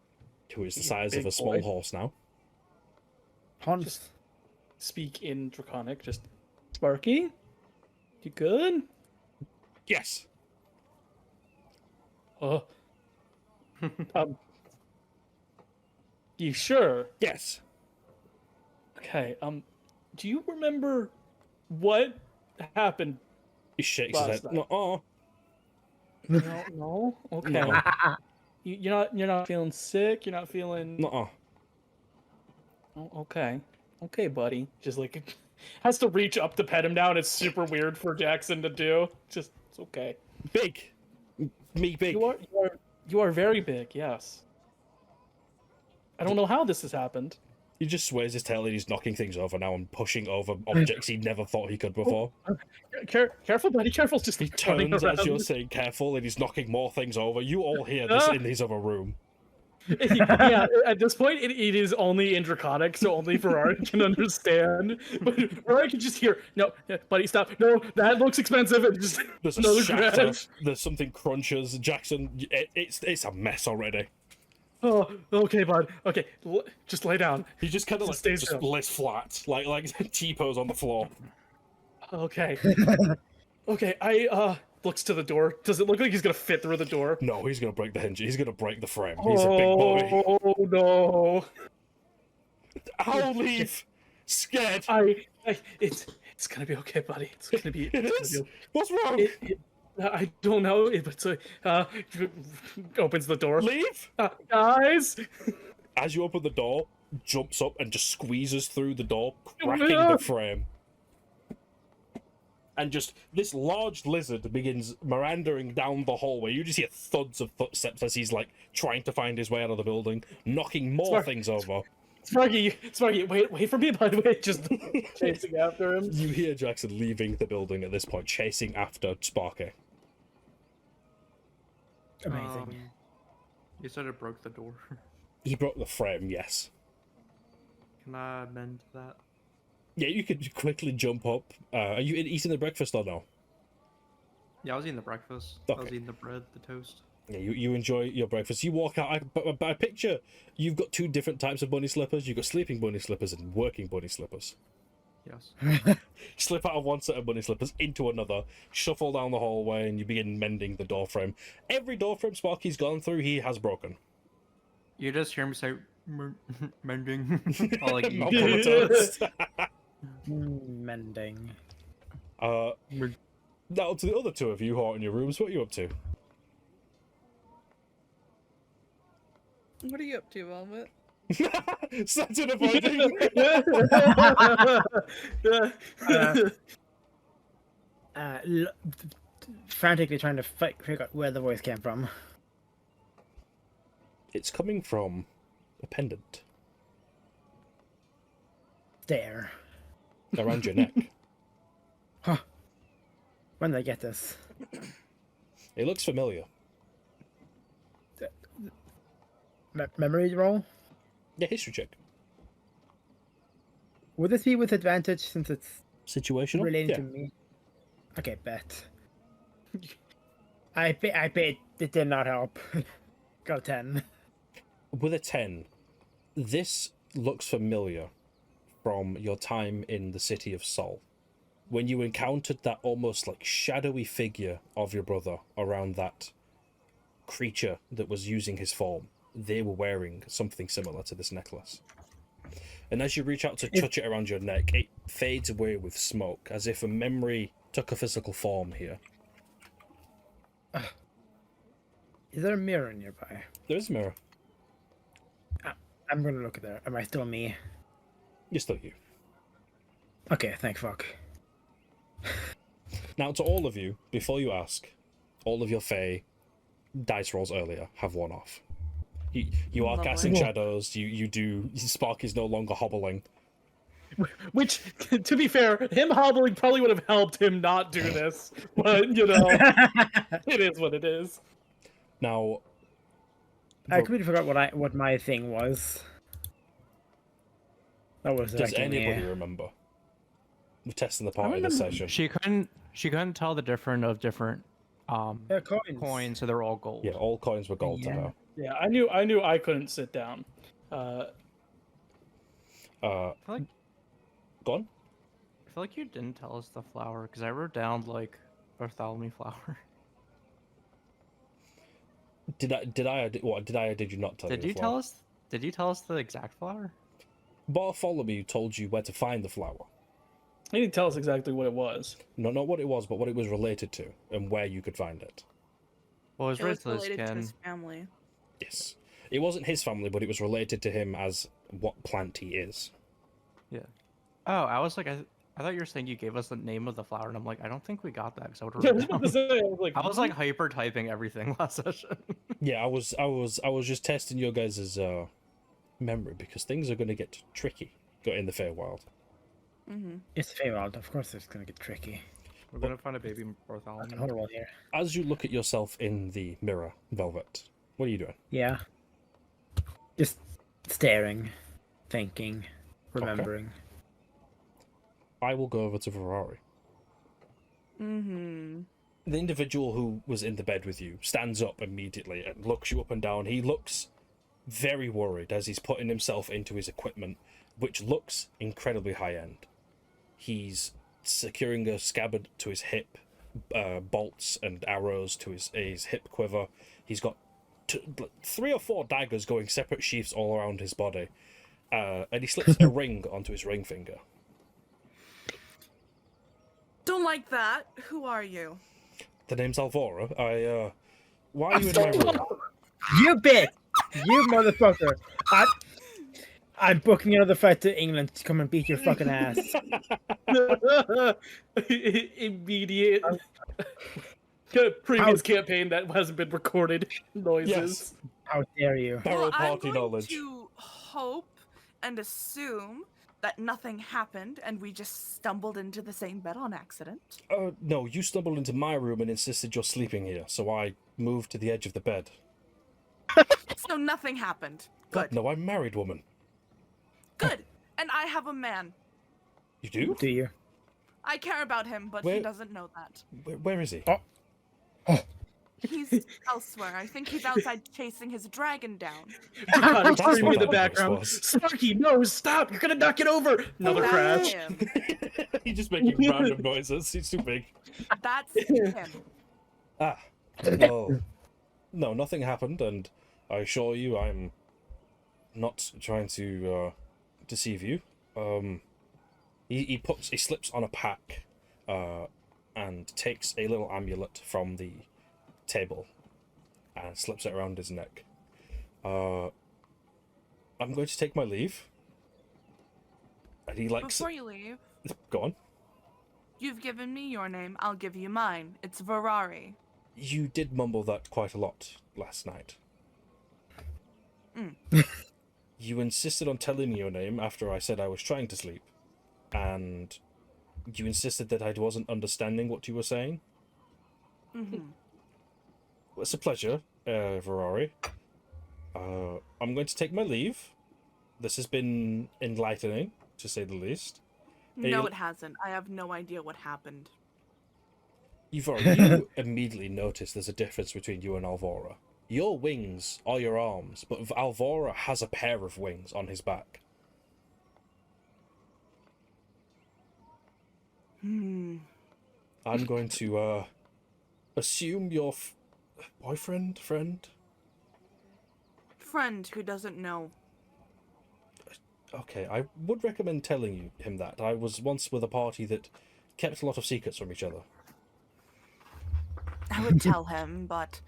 Who is the You size of big a small boy. horse now. Hans. Speak in Draconic. Just Sparky, you good? Yes. Um. You sure? Yes. Okay. Do you remember what happened? He shakes his Last head. night. No. No. No. Okay. No. You're not feeling sick. You're not feeling. No. Oh, okay. Okay, buddy. Just like has to reach up to pet him down. It's super weird for Jackson to do. Just it's okay. Big. Me big. You are very big. Yes. I don't know how this has happened. He just sways his tail and he's knocking things over now and pushing over objects he never thought he could before. Careful, buddy. Careful. Just He running turns as around. you're saying careful and he's knocking more things over. You all hear this in his other room. Yeah, at this point, it is only in Draconic, so only Ferrari can understand. But Ferrari can just hear, no, buddy, stop. No, that looks expensive. And just There's another a shatter. crash. There's something crunches. Jackson, it's a mess already. Oh, okay, bud. Okay, just lay down. He just kind of like Stay just still. lays flat, like T-pose on the floor. Okay. Okay, I looks to the door. Does it look like he's gonna fit through the door? No, he's gonna break the hinge. He's gonna break the frame. He's a big boy. Oh no! I'll leave. Scared. It's gonna be okay, buddy. It's gonna be. It it's is. gonna What's wrong? be, I don't know, but opens the door. Leave. Guys. As you open the door, jumps up and just squeezes through the door, cracking the frame. And just this large lizard begins meandering down the hallway. You just hear thuds of footsteps as he's like trying to find his way out of the building, knocking more things over. Sparky, wait for me, by the way. Just chasing after him. You hear Jackson leaving the building at this point, chasing after Sparky. Amazing. You said it broke the door. He broke the frame, yes. Can I mend that? Yeah, you could quickly jump up. Are you eating the breakfast or no? Yeah, I was eating the breakfast. I was Okay. eating the bread, the toast. Yeah, you enjoy your breakfast. You walk out. I picture you've got two different types of bunny slippers. You've got sleeping bunny slippers and working bunny slippers. Yes. Slip out of one set of bunny slippers into another, shuffle down the hallway, and you begin mending the door frame. Every door frame Sparky's gone through, he has broken. You just hear me say, mending. I'll like eat. Mouth on the toast. Mending. Now to the other two of you who are in your rooms, what are you up to? What are you up to, Velvet? Set in avoiding. Frantically trying to figure out where the voice came from. It's coming from a pendant There. around your neck. Huh. When did I get this? It looks familiar. Memory roll? Yeah, history check. Would this be with advantage since it's Situational. related Yeah. to me? Okay, bet. I bet it did not help. Got a 10. With a 10, this looks familiar from your time in the city of Sol. When you encountered that almost like shadowy figure of your brother around that creature that was using his form, they were wearing something similar to this necklace. And as you reach out to touch it around your neck, it fades away with smoke, as if a memory took a physical form here. Is there a mirror nearby? There is a mirror. I'm gonna look there. Am I still me? You're still you. Okay, thank fuck. Now, to all of you, before you ask, all of your Fae dice rolls earlier have one off. You are Lovely. casting shadows. You do. Spark is no longer hobbling. Which, to be fair, him hobbling probably would have helped him not do this. But, you know, it is what it is. Now, I completely forgot what my thing was. That was does wrecking me. anybody remember? We're testing the party this session. She couldn't tell the difference of different Coins. so they're all gold. Yeah, all coins were gold to Yeah. her. Yeah, I knew I couldn't sit down. Uh, I feel like go on. you didn't tell us the flower because I wrote down like Bartholomew flower. Did I or did you not tell Did you? you tell us? Did you tell us the exact flower? Bartholomew told you where to find the flower. He didn't tell us exactly what it was. No, not what it was, but what it was related to and where you could find it. Well, it was It was related to related to skin. his family. Yes. It wasn't his family, but it was related to him as what plant he is. Yeah. Oh, I was like, I thought you were saying you gave us the name of the flower, and I'm like, I don't think we got that because I would Yeah, I have was about to say, I was like hyper typing everything last session. Yeah, I was just testing your guys' memory because things are going to get tricky in the Feywild. It's Feywild, of course it's gonna get tricky. We're gonna find a baby Bartholomew. Hold on here. As you look at yourself in the mirror, Velvet, what are you doing? Yeah. Just staring, thinking, remembering. I will go over to Ferrari. The individual who was in the bed with you stands up immediately and looks you up and down. He looks very worried as he's putting himself into his equipment, which looks incredibly high-end. He's securing a scabbard to his hip, bolts and arrows to his hip quiver. He's got 3 or 4 daggers going separate sheaths all around his body. And he slips a ring onto his ring finger. Don't like that. Who are you? The name's Alvora. Why are you in my room? You bitch! You motherfucker! I'm booking another flight to England to come and beat your fucking ass. Immediate previous campaign that hasn't been recorded noises. Yes. How dare you? Barrel I'm party going knowledge. to hope and assume that nothing happened and we just stumbled into the same bed on accident. No, you stumbled into my room and insisted you're sleeping here, so I moved to the edge of the bed. So nothing happened. God, Good. no, I'm a married woman. Good. And I have a man. You do? Do you? I care about him, but Where- he doesn't know that. Where is he? He's elsewhere. I think he's outside chasing his dragon down. God, That's screaming what in the that background. was. Sparky, no, stop! You're gonna knock it over! Another That's crash. him. He's just making random noises. He's too big. That's him. Ah. No. No, nothing happened, and I assure you I'm not trying to deceive you. He slips on a pack and takes a little amulet from the table and slips it around his neck. I'm going to take my leave. And he likes Before you leave, Go on. you've given me your name, I'll give you mine. It's Ferrari. You did mumble that quite a lot last night. You insisted on telling me your name after I said I was trying to sleep. And you insisted that I wasn't understanding what you were saying. Mm-hmm. Well, it's a pleasure, Ferrari. I'm going to take my leave. This has been enlightening, to say the least. No, you- it hasn't. I have no idea what happened. You immediately notice there's a difference between you and Alvora. Your wings are your arms, but Alvora has a pair of wings on his back. I'm going to assume your boyfriend, friend. Friend who doesn't know. Okay, I would recommend telling him that. I was once with a party that kept a lot of secrets from each other. I would tell him, but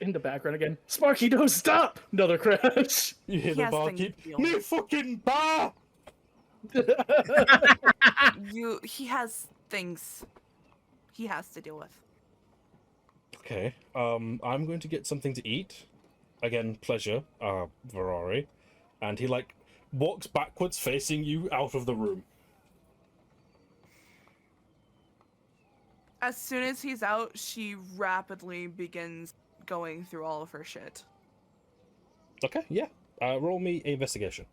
In the background again. Sparky, no, stop! Another crash. You hear He the has things barkeep? to deal Me with. fucking bar! he has things he has to deal with. Okay. I'm going to get something to eat. Again, pleasure, Ferrari. And he, like, walks backwards facing you out of the room. As soon as he's out, she rapidly begins going through all of her shit. Okay, yeah. Roll me investigation.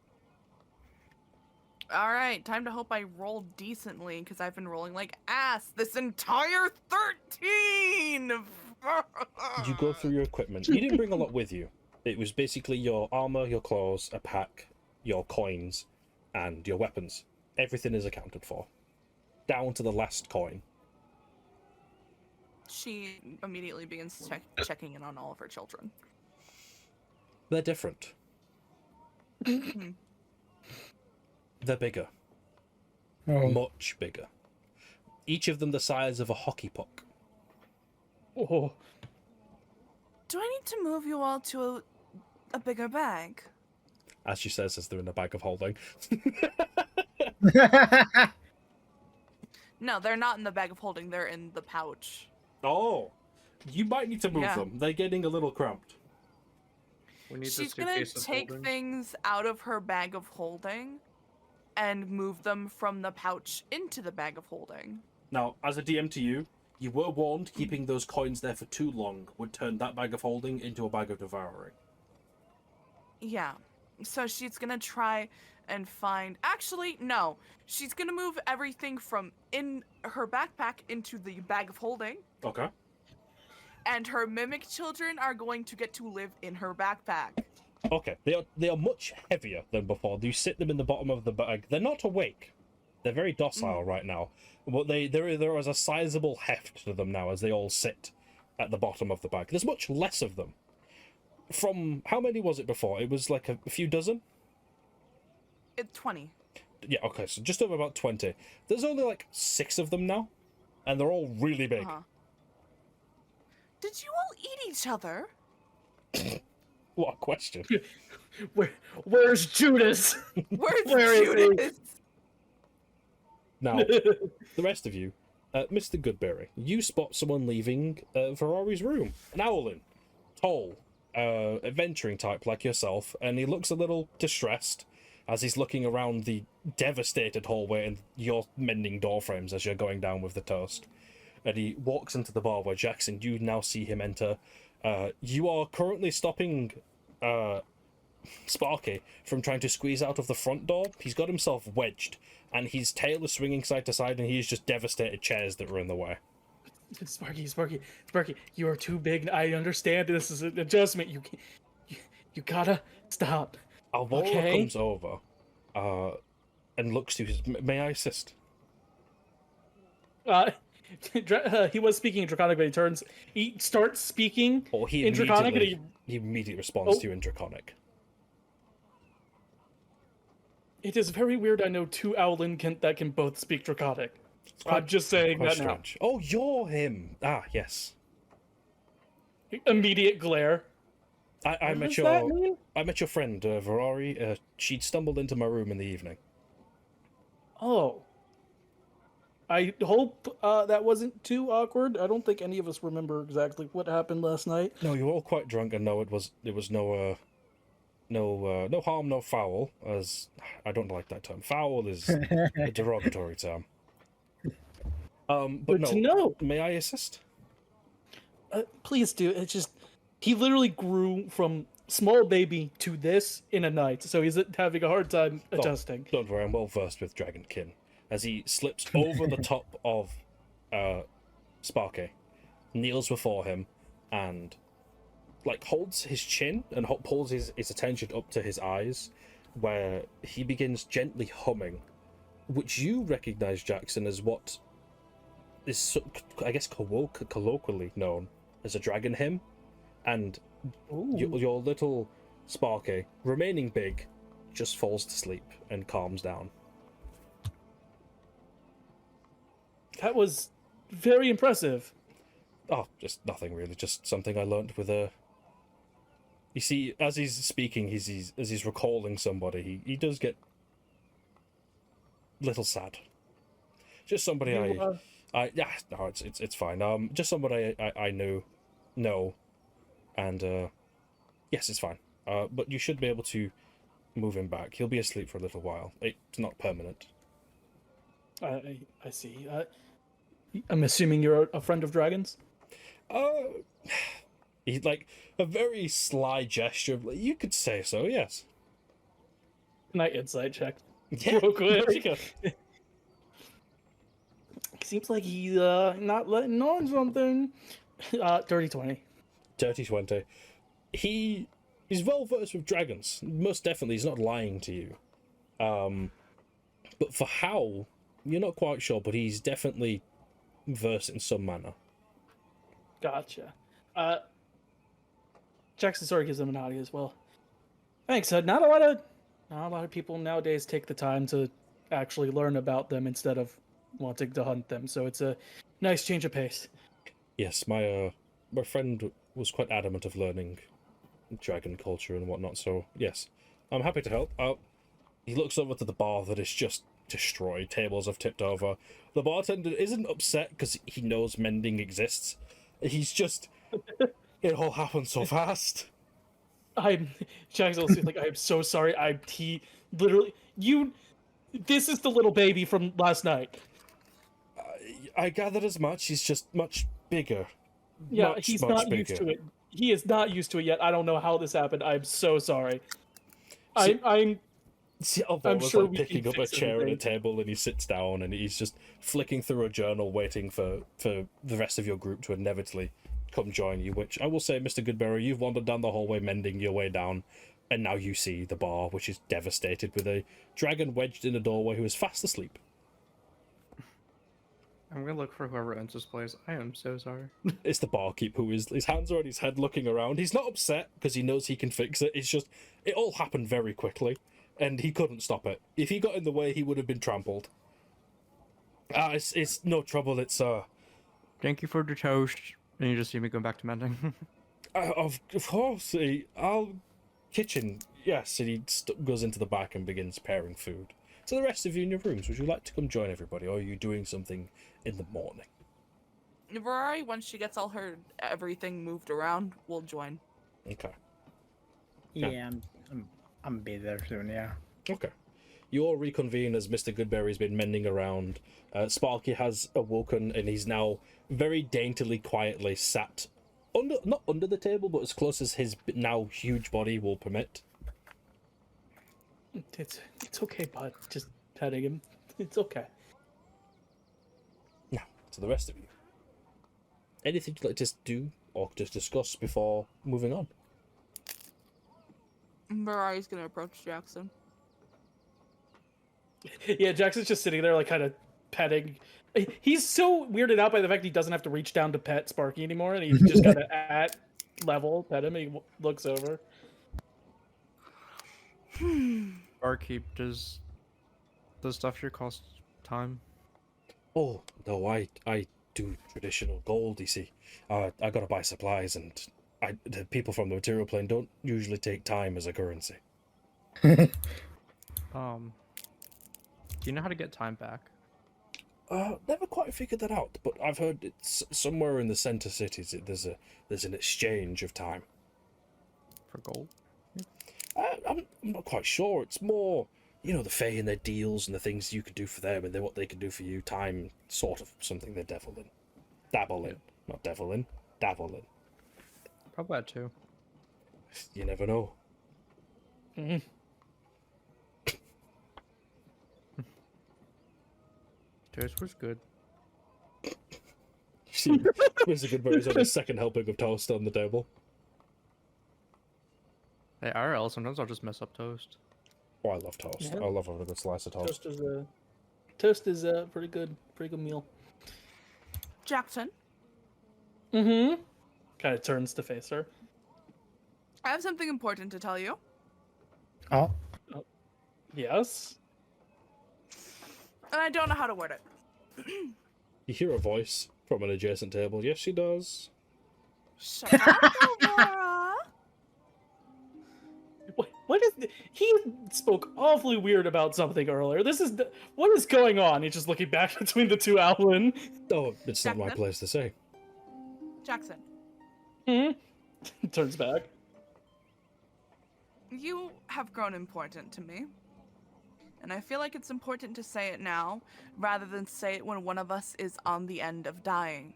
All right, time to hope I roll decently because I've been rolling like ass this entire 13. You go through your equipment. You didn't bring a lot with you. It was basically your armor, your clothes, a pack, your coins, and your weapons. Everything is accounted for. Down to the last coin. She immediately begins checking in on all of her children. They're different. They're bigger. Oh. Much bigger. Each of them the size of a hockey puck. Oh, Do I need to move you all to a bigger bag? As she says, as they're in a bag of holding. No, they're not in the bag of holding. They're in the pouch. Oh, you might need to move Yeah. them. They're getting a little cramped. We need She's the gonna suitcase of take holding. things out of her bag of holding and move them from the pouch into the bag of holding. Now, as a DM to you, you were warned keeping those coins there for too long would turn that bag of holding into a bag of devouring. Yeah. So she's gonna try and find. Actually, no. She's gonna move everything from in her backpack into the bag of holding, Okay. and her mimic children are going to get to live in her backpack. Okay, they are much heavier than before. You sit them in the bottom of the bag. They're not awake. They're very docile right now, but there is a sizable heft to them now as they all sit at the bottom of the bag. There's much less of them. From how many was it before? It was like a few dozen. It's 20. Yeah, okay, so just over about 20. There's only like 6 of them now, and they're all really big. Uh-huh. Did you all eat each other? What a question. where's Judas? Where's Where is he? Judas? Now, the rest of you, Mr. Goodberry, you spot someone leaving Ferrari's room. An owlin, tall, adventuring type like yourself, and he looks a little distressed as he's looking around the devastated hallway and you're mending door frames as you're going down with the toast. And he walks into the bar where Jackson, you now see him enter. You are currently stopping Sparky from trying to squeeze out of the front door. He's got himself wedged, and his tail is swinging side to side, and he's just devastated chairs that were in the way. Sparky, you are too big. I understand this is an adjustment. You gotta stop. Alvora Okay. comes over and looks to his... May I assist? He was speaking in Draconic, but he starts speaking Or he in Draconic, and immediately responds Oh. to you in Draconic. it is very weird. I know two Owlin that can both speak Draconic. I'm just saying Quite that now. strange. Oh, you're him. Ah, yes. Immediate glare. I What met does that your mean? I met your friend Ferrari. She'd stumbled into my room in the evening. Oh. I hope that wasn't too awkward. I don't think any of us remember exactly what happened last night. No, you were all quite drunk, and no, it was no harm, no foul. As I don't like that term. Foul is a derogatory term. But Good no. to know. May I assist? Please do. It's just he literally grew from small baby to this in a night, so he's having a hard time adjusting. Don't worry, I'm well versed with Dragonkin. As he slips over the top of Sparky, kneels before him, and like holds his chin and pulls his attention up to his eyes, where he begins gently humming, which you recognize, Jackson, as what is, I guess, colloquially known as a dragon hymn. And your little Sparky, remaining big, just falls to sleep and calms down. That was very impressive. Oh, just nothing really. Just something I learned with a. You see, as he's speaking, as he's recalling somebody, he does get little sad. Just somebody You, yeah, no, it's fine. Just somebody I knew no. And, yes, it's fine. But you should be able to move him back. He'll be asleep for a little while. It's not permanent. I see. I'm assuming you're a friend of dragons? He's like a very sly gesture. You could say so, yes. Can I insight check? Yeah, Real quick. there you go. Seems like he's not letting on something. Dirty 20. Dirty 20. He is well versed with dragons. Most definitely, he's not lying to you. But for how, you're not quite sure, but he's definitely versed in some manner. Gotcha. Jackson sort of gives them a nod as well. Thanks. Not a lot of people nowadays take the time to actually learn about them instead of wanting to hunt them. So it's a nice change of pace. Yes, my friend was quite adamant of learning dragon culture and whatnot. So yes, I'm happy to help. He looks over to the bar that is just destroyed. Tables have tipped over. The bartender isn't upset because he knows mending exists. He's just, it all happened so fast. Jackson like, I'm so sorry. He literally, this is the little baby from last night. I gathered as much. He's just much bigger. Yeah, much, he's much not bigger. used to it. He is not used to it yet. I don't know how this happened. I'm so sorry. I'm See, I'm was sure like we picking can up a fix chair at a everything. table, and he sits down and he's just flicking through a journal, waiting for the rest of your group to inevitably come join you. Which I will say, Mr. Goodberry, you've wandered down the hallway, mending your way down, and now you see the bar, which is devastated, with a dragon wedged in a doorway who is fast asleep. I'm gonna look for whoever owns this place. I am so sorry. It's the barkeep who is, his hands are on his head, looking around. He's not upset because he knows he can fix it. It's just, it all happened very quickly, and he couldn't stop it. If he got in the way, he would have been trampled. It's no trouble. It's Thank you for the toast. And you just see me going back to mending. of course. I'll kitchen. Yes, and he goes into the back and begins preparing food. So the rest of you in your rooms, would you like to come join everybody, or are you doing something in the morning? Ferrari, once she gets all her everything moved around, will join. Okay. Yeah, I'm be there soon. Yeah. Okay. You all reconvene as Mr. Goodberry's been mending around. Sparky has awoken and he's now very daintily, quietly sat not under the table, but as close as his now huge body will permit. It's okay, bud. Just petting him. It's okay. Now, to the rest of you. Anything you'd like to do or just discuss before moving on? Ferrari's gonna approach Jackson. Yeah, Jackson's just sitting there, like, kind of petting. He's so weirded out by the fact he doesn't have to reach down to pet Sparky anymore, and he's just kind of at level pet him. And he looks over. Barkeep, does the stuff here cost time? Oh, no, I do traditional gold, you see. I gotta buy supplies, and the people from the material plane don't usually take time as a currency. Do you know how to get time back? Never quite figured that out, but I've heard it's somewhere in the center cities. There's an exchange of time. For gold? I'm not quite sure. It's more, the Fae and their deals and the things you could do for them and what they can do for you. Time, sort of something they dabble in. Not devil in, dabble in. Probably that too. You never know. Mm-hmm. Toast was good. See, Mr. Goodberry's on his second helping of toast on the table. Hey, IRL, sometimes I'll just mess up toast. Oh, I love toast. Yeah. I love having a good slice of toast. Toast is a pretty good meal. Jackson, Mm-hmm. Kind of turns to face her. I have something important to tell you. Oh. Yes. And I don't know how to word it. You hear a voice from an adjacent table. Yes, she does. Shut up, Laura. What is he spoke awfully weird about something earlier. What is going on? He's just looking back between the two Owlin. Oh, it's not my Jackson? place to say. Jackson, Turns back. You have grown important to me. And I feel like it's important to say it now, rather than say it when one of us is on the end of dying.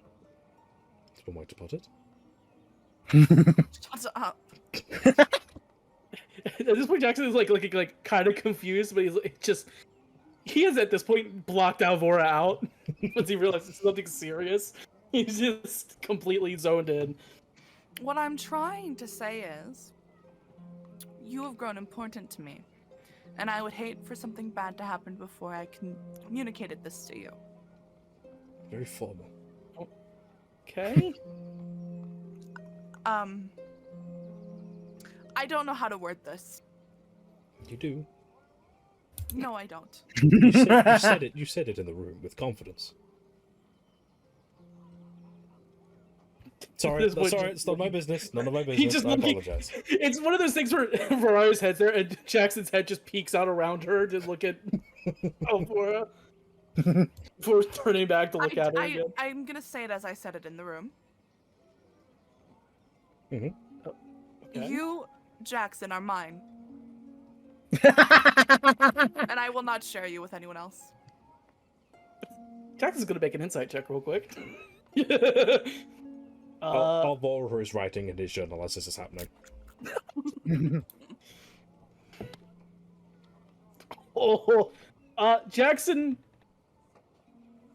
That's one way to put it. Shut up. At this point, Jackson is like kind of confused, but he has at this point blocked Alvora out once he realizes it's something serious. He's just completely zoned in. What I'm trying to say is, you have grown important to me. And I would hate for something bad to happen before I communicated this to you. Very formal. Okay. I don't know how to word this. You do. No, I don't. You said it. You said it in the room with confidence. Sorry, it's not my business. None of my business. I apologize. It's one of those things where Vario's head's there and Jackson's head just peeks out around her to look at Alvora before turning back to look at her again. I'm gonna say it as I said it in the room. Mm-hmm. Okay. You, Jackson, are mine. And I will not share you with anyone else. Jackson's gonna make an insight check real quick. Alvora is writing in his journal as this is happening. Jackson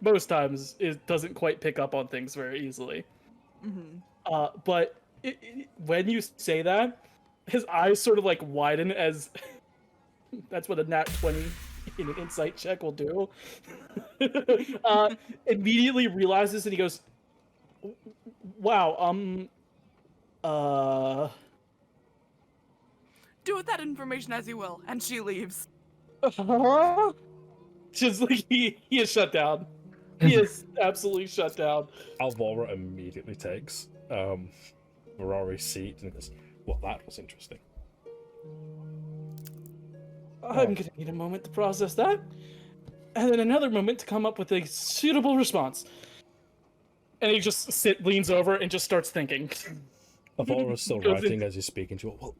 most times doesn't quite pick up on things very easily. Mm-hmm. But when you say that, his eyes sort of like widen as that's what a nat 20 in an insight check will do. Immediately realizes and he goes, wow, Do with that information as you will, and she leaves. just like he is shut down. He is absolutely shut down. Alvora immediately takes Ferrari's seat and goes, well, that was interesting. I'm gonna need a moment to process that, and then another moment to come up with a suitable response. And he just leans over and just starts thinking. Alvora's still writing as he's speaking to her. Well,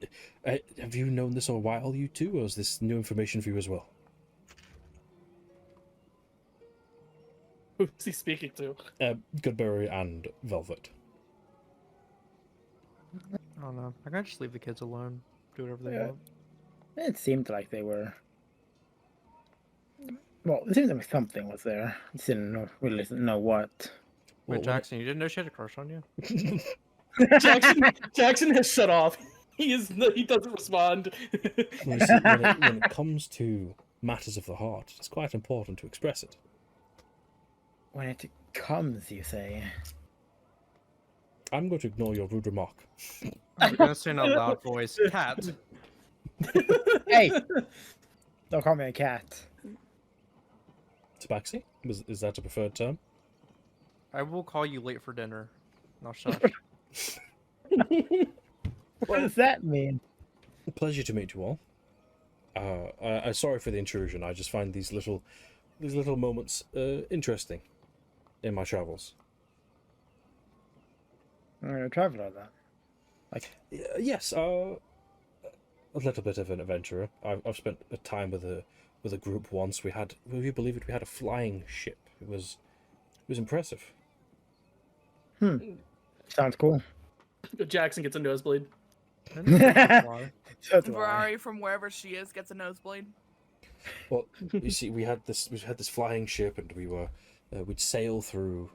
have you known this a while, you two, or is this new information for you as well? Who's he speaking to? Goodberry and Velvet. I don't know. I can just leave the kids alone. Do whatever they want. It seemed like they were. Well, it seemed like something was there. I just really didn't know what. Wait, Jackson, you didn't know she had a crush on you? Jackson has shut off. He doesn't respond. When it comes to matters of the heart, it's quite important to express it. When it comes, you say. I'm going to ignore your rude remark. I'm gonna say in a loud voice, cat. Hey! Don't call me a cat. Tabaxi? Is that a preferred term? I will call you late for dinner. Now shut. What does that mean? Pleasure to meet you all. Sorry for the intrusion. I just find these little moments interesting in my travels. I'm gonna travel on that. Yes, a little bit of an adventurer. I've spent a time with a group once. We had, will you believe it? We had a flying ship. It was impressive. Sounds cool. Jackson gets a nosebleed. So do I. Ferrari from wherever she is gets a nosebleed. Well, you see, we had this flying ship, and we'd sail through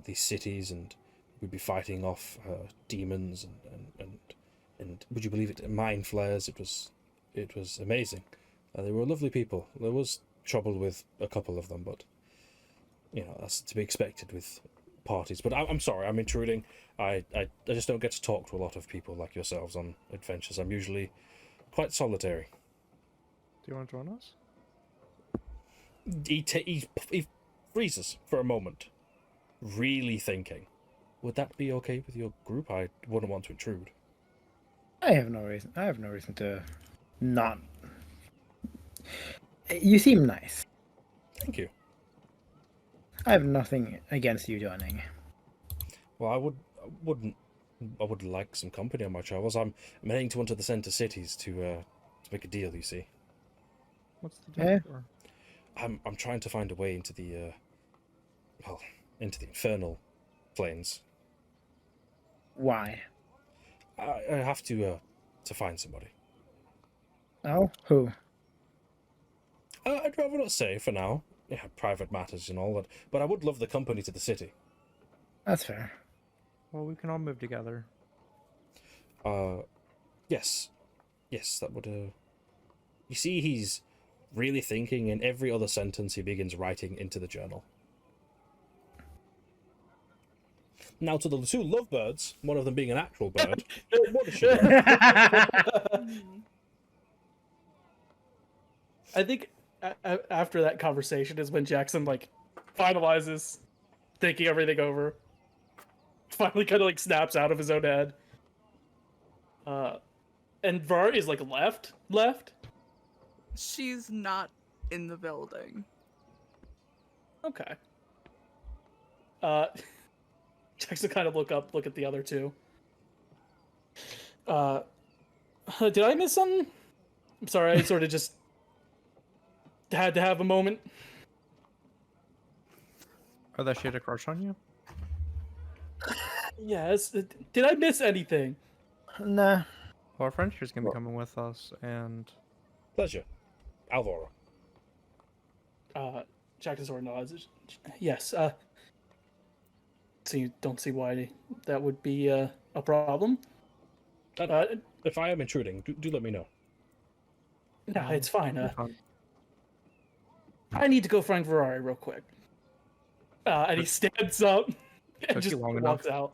these cities, and we'd be fighting off demons and would you believe it, mind flares. It was amazing. They were lovely people. There was trouble with a couple of them, but that's to be expected with parties. But I'm sorry, I'm intruding. I just don't get to talk to a lot of people like yourselves on adventures. I'm usually quite solitary. Do you want to join us? He freezes for a moment, really thinking. Would that be okay with your group? I wouldn't want to intrude. I have no reason to not. You seem nice. Thank you. I have nothing against you joining. Well, I wouldn't I would like some company on my travels. I'm heading to one of the center cities to make a deal. You see, What's the deal? Eh? for? I'm trying to find a way into the into the infernal planes. Why? I have to find somebody. Oh, who? I'd rather not say for now. Yeah, private matters and all that. But I would love the company to the city. That's fair. Well, we can all move together. Yes, that would. You see, he's really thinking, and every other sentence he begins writing into the journal. Now, to the two lovebirds, one of them being an actual bird, what does she do? I think after that conversation is when Jackson like finalizes thinking everything over. Finally, kind of like snaps out of his own head. And Var is like left. She's not in the building. Okay. Jackson kind of look at the other two. Did I miss something? I'm sorry, I sort of just had to have a moment. Oh, that she had a crush on you? Yes. Did I miss anything? Nah. Well, our friend here's gonna be coming with us, and Pleasure. Alvaro. Jackson sort of nods. Yes. So you don't see why that would be a problem? If I am intruding, do let me know. No, it's fine. fun. I need to go find Ferrari real quick. And he stands up and Took you just long walks out.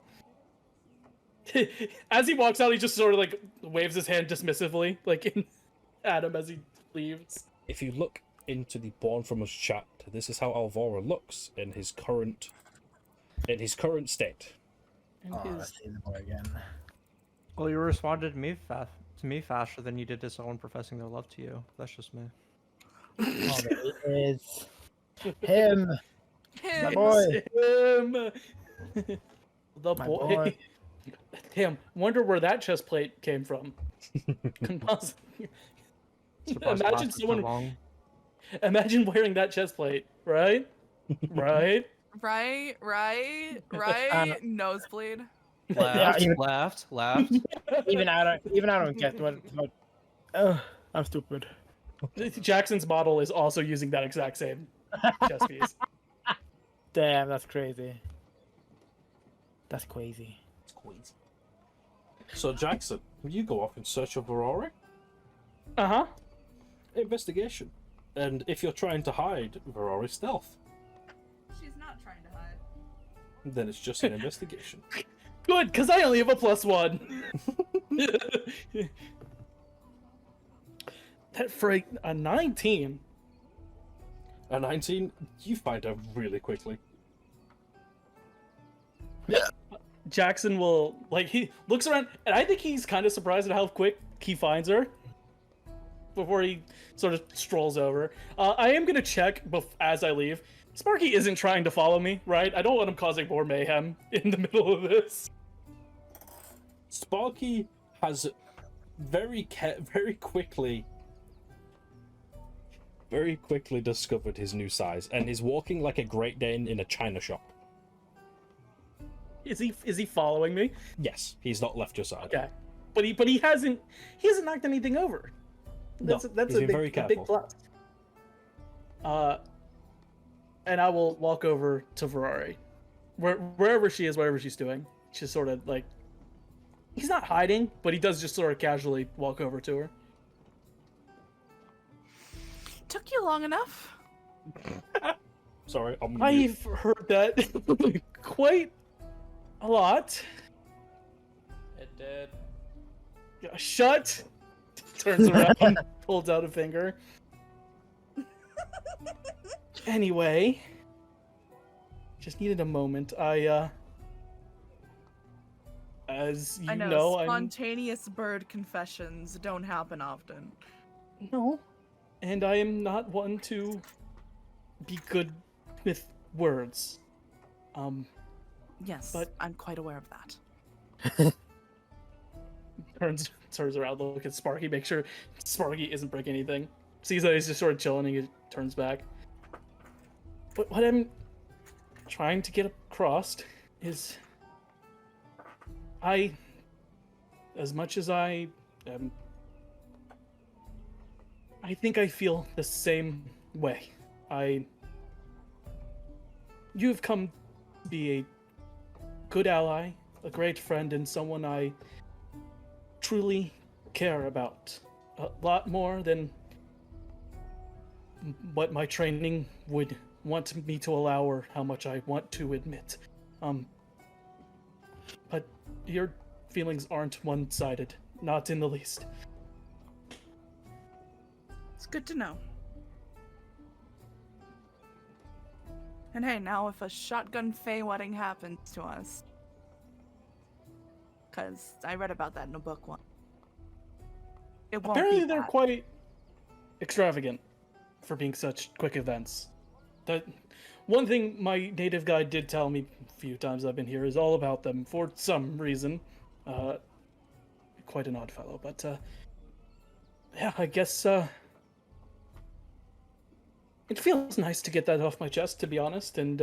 As he walks out, he just sort of like waves his hand dismissively, like at him as he leaves. If you look into the Born From Us chat, this is how Alvaro looks in his current state. And Oh, his- let's see the boy again. Well, you responded to me faster than you did to someone professing their love to you. That's just me. Oh, there he is. Him. My Him. boy. Him. The My boy. boy. Damn, wonder where that chest plate came from. Couldn't possibly- Surprised it Imagine lasted so someone. long. Imagine wearing that chest plate, right? Right? Right. Nosebleed. Left, even- left. Even I don't get what. Oh, I'm stupid. Jackson's model is also using that exact same chest piece. Damn, that's crazy. That's crazy. So Jackson, you go off in search of Aurora? Uh-huh. Investigation. And if you're trying to hide, Aurora's stealth. She's not trying to hide. Then it's just an investigation. Good, because I only have a +1. That for a 19. A 19, you find out really quickly. Jackson will, like, he looks around, and I think he's kind of surprised at how quick he finds her before he sort of strolls over. I am going to check as I leave. Sparky isn't trying to follow me, right? I don't want him causing more mayhem in the middle of this. Sparky has very quickly discovered his new size and is walking like a Great Dane in a china shop. Is he following me? Yes, he's not left your side. Okay, but he hasn't knocked anything over. That's he's a been very big careful. plus. And I will walk over to Ferrari, wherever she is, whatever she's doing. She's sort of like, he's not hiding, but he does just sort of casually walk over to her. Took you long enough. Sorry, I'm I've heard that quite a lot. It did. Yeah, shut. Turns around, holds out a finger. Anyway, just needed a moment. As you I know, know, spontaneous bird confessions don't happen often. No, and I am not one to be good with words. Yes, But- I'm quite aware of that. turns around, look at Sparky, make sure Sparky isn't breaking anything. Sees that he's just sort of chilling, and he turns back. But what I'm trying to get across is, as much as I am, I think I feel the same way. You've come to be a good ally, a great friend, and someone I truly care about. A lot more than what my training would want me to allow or how much I want to admit. But your feelings aren't one-sided, not in the least. It's good to know. And hey, now if a shotgun Fey wedding happens to us, because I read about that in a book once, it won't Apparently be they're bad. quite extravagant for being such quick events. That one thing my native guide did tell me a few times I've been here is all about them for some reason. Quite an odd fellow, but yeah, I guess it feels nice to get that off my chest, to be honest, and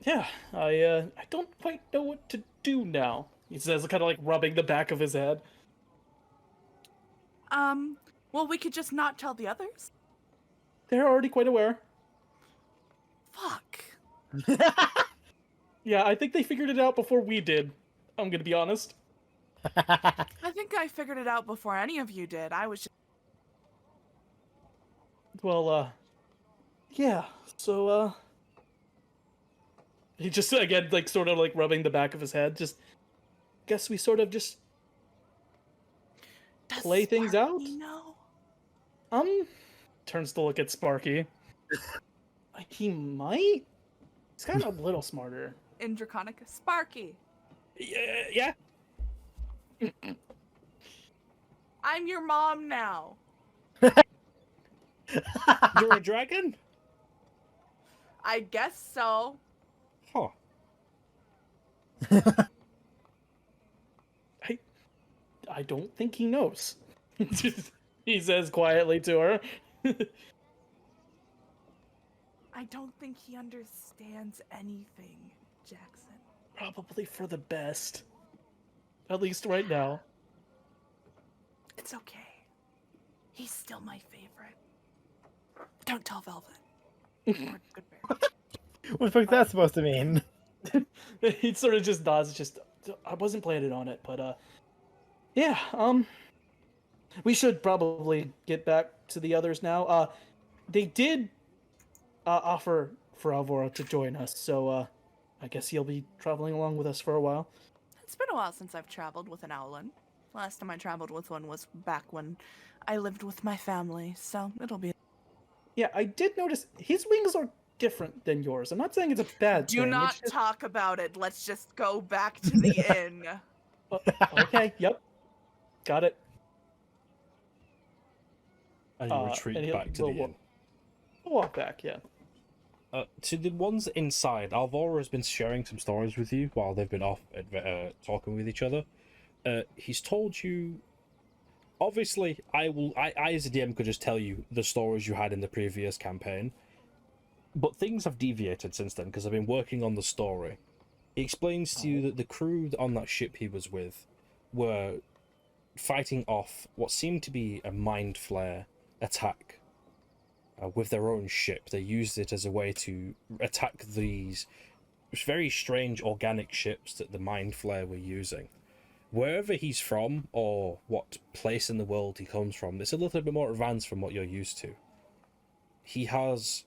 yeah, I don't quite know what to do now. He says, kind of like rubbing the back of his head. Well, we could just not tell the others. They're already quite aware. Fuck. Yeah, I think they figured it out before we did. I'm gonna be honest. I think I figured it out before any of you did. I was just... Well, yeah, so, he just, again, like, sort of, like, rubbing the back of his head, just, guess we sort of just Does play things out? Sparky know? Turns to look at Sparky. He might? He's kind of a little smarter. In Draconica? Sparky, Yeah? I'm your mom now. You're a dragon? I guess so. Huh. I don't think he knows. He says quietly to her. I don't think he understands anything, Jackson. Probably for the best. At least right now. It's okay. He's still my favorite. Don't tell Velvet. Or Good Bear. What the fuck is that supposed to mean? He sort of just nods. Just, I wasn't planning on it, but yeah. We should probably get back to the others now. They did offer for Alvora to join us, so I guess he'll be traveling along with us for a while. It's been a while since I've traveled with an owlin. Last time I traveled with one was back when I lived with my family, so it'll be... Yeah, I did notice his wings are different than yours. I'm not saying it's a bad Do thing. not it's just... talk about it. Let's just go back to the inn. Okay, yep. Got it. And you retreat and back to the inn. We'll walk back, yeah. To the ones inside, Alvora has been sharing some stories with you while they've been off talking with each other. He's told you... Obviously, I as a DM could just tell you the stories you had in the previous campaign, but things have deviated since then because I've been working on the story. He explains to you that the crew on that ship he was with were fighting off what seemed to be a mind flare attack with their own ship. They used it as a way to attack these very strange organic ships that the mind flare were using. Wherever he's from, or what place in the world he comes from, it's a little bit more advanced from what you're used to. He has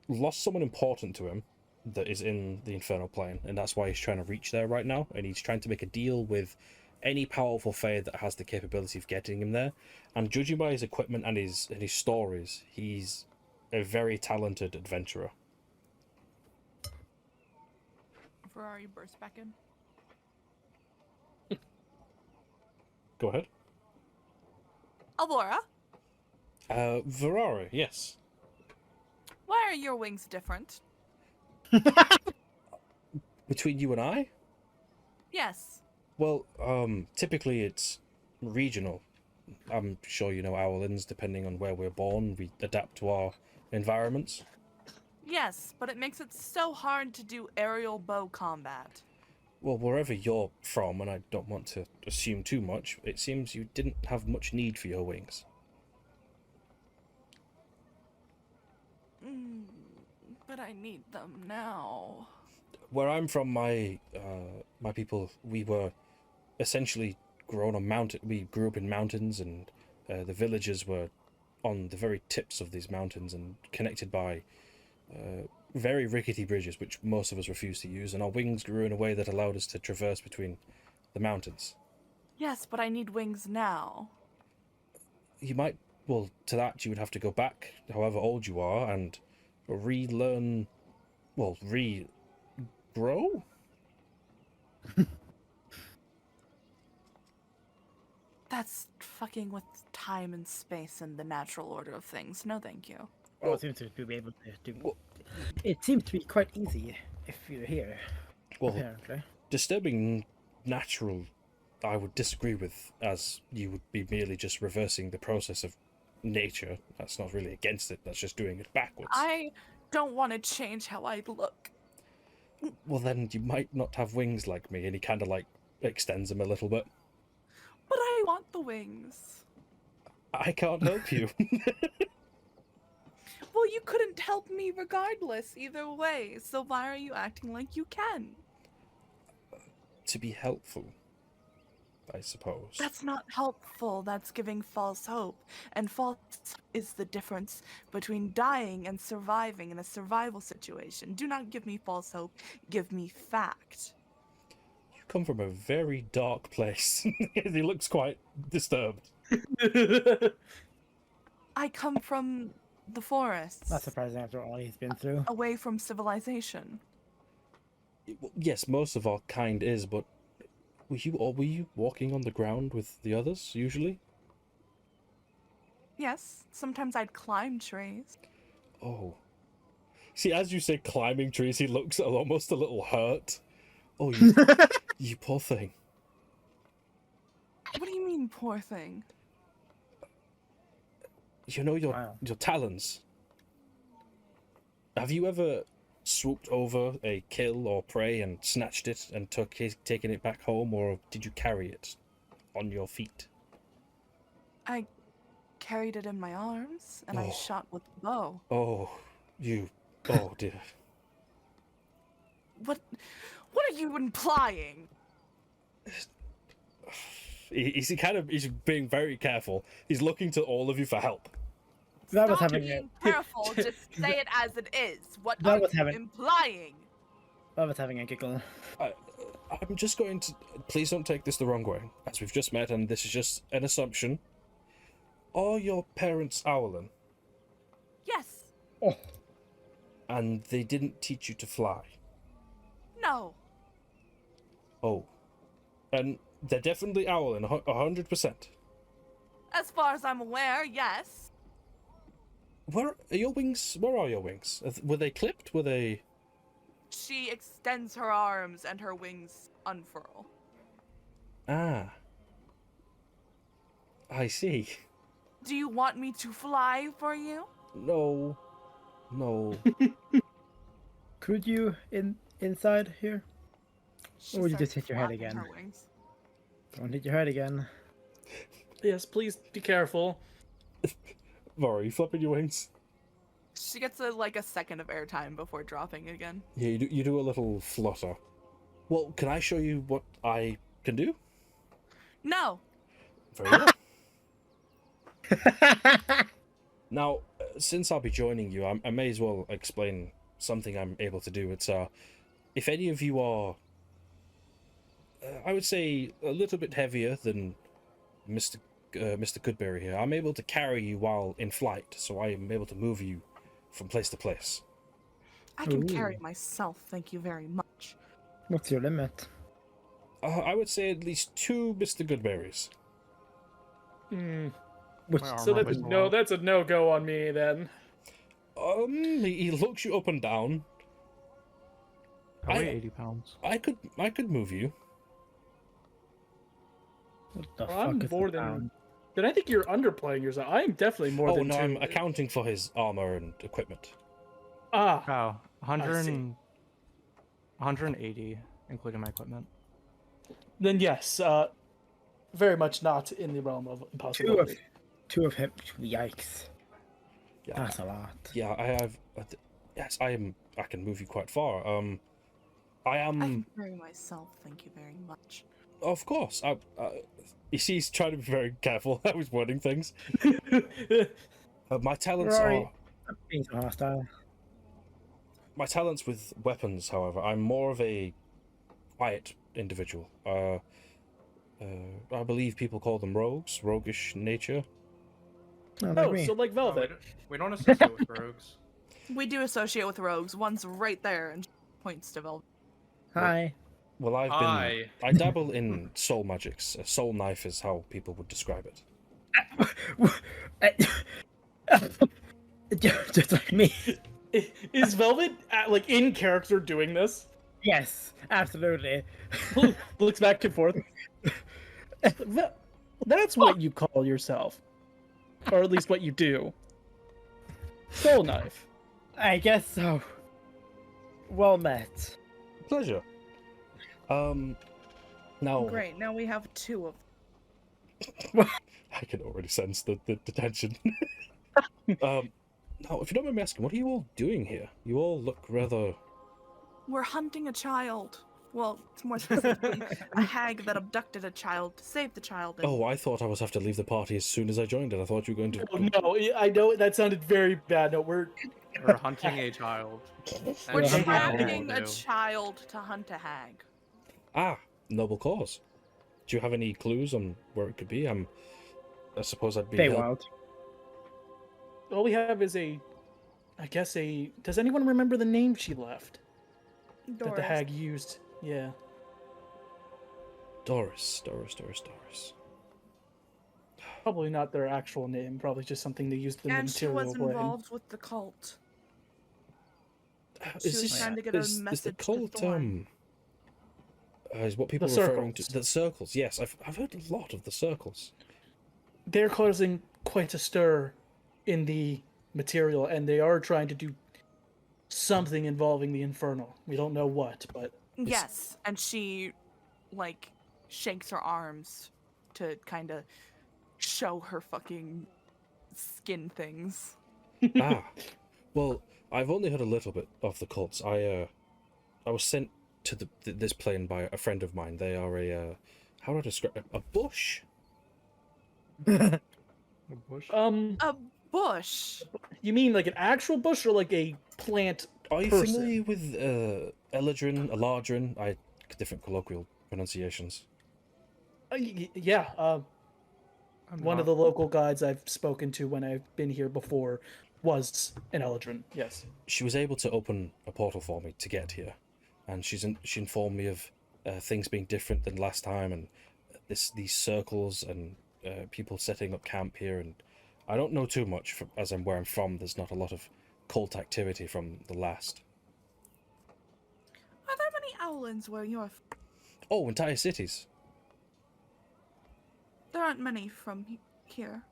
lost someone important to him that is in the Infernal Plane, and that's why he's trying to reach there right now, and he's trying to make a deal with any powerful Fae that has the capability of getting him there. And judging by his equipment and his stories, he's a very talented adventurer. Ferrari burst back in. Go ahead. Alvora, Ferrari, yes. why are your wings different? Between you and I? Yes. Well, typically it's regional. I'm sure you know owlins, depending on where we're born, we adapt to our environments. Yes, but it makes it so hard to do aerial bow combat. Well, wherever you're from, and I don't want to assume too much, it seems you didn't have much need for your wings. But I need them now. Where I'm from, my people, we were essentially grown on mountain. We grew up in mountains, and the villages were on the very tips of these mountains and connected by very rickety bridges, which most of us refused to use, and our wings grew in a way that allowed us to traverse between the mountains. Yes, but I need wings now. You might, well, to that you would have to go back, however old you are, and relearn, well, regrow? That's fucking with time and space and the natural order of things. No, thank you. Well, it seems to be able to do. It seems to be quite easy if you're here. Well, Apparently. disturbing natural, I would disagree with, as you would be merely just reversing the process of nature. That's not really against it, that's just doing it backwards. I don't want to change how I look. Well, then you might not have wings like me, and he kind of like extends them a little bit. But I want the wings. I can't help you. Well, you couldn't help me regardless either way, so why are you acting like you can? To be helpful, I suppose. That's not helpful, that's giving false hope. And false is the difference between dying and surviving in a survival situation. Do not give me false hope, give me fact. You come from a very dark place. He looks quite disturbed. I come from the forests. Not surprising after all he's been through. Away from civilization. Yes, most of our kind is, but were you walking on the ground with the others, usually? Yes, sometimes I'd climb trees. Oh. See, as you say climbing trees, he looks almost a little hurt. Oh, you, you poor thing. What do you mean, poor thing? You know your Wow. your talons. Have you ever swooped over a kill or prey and snatched it and taken it back home, or did you carry it on your feet? I carried it in my arms, and I Oh. shot with the bow. Oh, you. Oh dear. What are you implying? He's being very careful. He's looking to all of you for help. That was Stop having a being careful, just say it as it is. What That are was you having- implying? that was having a giggle. I'm just going to. Please don't take this the wrong way, as we've just met, and this is just an assumption. Are your parents owlin? Yes. Oh, And they didn't teach you to fly? No. Oh. And they're definitely owlin, 100%. As far as I'm aware, yes. Where are your wings? Where are your wings? Were they clipped? Were they... She extends her arms and her wings unfurl. Ah. I see. Do you want me to fly for you? No. No. could you inside here? She Or would you starts just hit your head flapping again? her wings. Don't hit your head again. Yes, please be careful. Vori, you flapping your wings? She gets a second of airtime before dropping again. Yeah, you do a little flutter. Well, can I show you what I can do? No. Very well. Now, since I'll be joining you, I may as well explain something I'm able to do. It's, if any of you are, I would say, a little bit heavier than Mr. Goodberry here, I'm able to carry you while in flight, so I am able to move you from place to place. I can Ooh. carry myself, thank you very much. What's your limit? I would say at least 2 Mr. Goodberries. Which My So armor that's was no, that's a no-go on me then. He looks you up and down. I weigh 80 pounds. I could move you. What the Well, I'm fuck is more the than. pound? Then I think you're underplaying yourself. I am definitely more Oh than no, two. I'm accounting for his armor and equipment. Ah, Oh, 100 see. 180, including my equipment. then yes, very much not in the realm of impossibility. Two of him. Yikes. Yeah, That's a lot. yeah. I have. Yes, I am. I can move you quite far. I I am. can carry myself. Thank you very much. Of course. You see, he's trying to be very careful how he's wording things. My talents Right. are. Being so hostile. My talents with weapons, however, I'm more of a quiet individual. I believe people call them rogues, roguish nature. No, like Oh, me. so like Velvet. We don't associate with rogues. We do associate with rogues. One's right there and points to Velvet. Hi. Well, I've been. Hi. I dabble in soul magics. A soul knife is how people would describe it. Just like me. Is Velvet like in character doing this? Yes, absolutely. Looks back and forth. That's what you call yourself, or at least what you do. Soul knife. I guess so. Well met. Pleasure. Now Great. Now we have two of I can already sense the tension. Now, if you don't mind me asking, what are you all doing here? You all look rather. We're hunting a child. Well, it's more specifically a hag that abducted a child to save the child. And Oh, I thought I was have to leave the party as soon as I joined it. I thought you were going to. Oh, no, I know that sounded very bad. No, we're hunting a child. we're That's what trapping a do. child to hunt a hag. Ah, noble cause. Do you have any clues on where it could be? I suppose I'd be. Feywild. all we have is a. I guess a. Does anyone remember the name she left that the Doris. hag used? Yeah. Doris. Probably not their actual name. Probably just something they used in And the she material was plane. involved with the cult. Is She was this trying to get a is the message to cult Thorn. is what people are The referring to circles. the circles? Yes, I've heard a lot of the circles. They're causing quite a stir in the material, and they are trying to do something involving the infernal. We don't know what, but Yes, and she, like, shakes her arms to kind of show her fucking skin things. Ah, well, I've only heard a little bit of the cults. I was sent to this plane by a friend of mine. They are how do I describe it? A bush? A bush? A bush. you mean like an actual bush or like a plant? Are you person. familiar with Eladrin, Eladrin? Different colloquial pronunciations. Yeah. I'm One not. of the local guides I've spoken to when I've been here before was an Eldrin. Yes. She was able to open a portal for me to get here, and she informed me of things being different than last time, and these circles and people setting up camp here. And I don't know too much as I'm where I'm from. There's not a lot of cult activity from the last. Are there many owlins where you're? Oh, entire cities. There aren't many from here.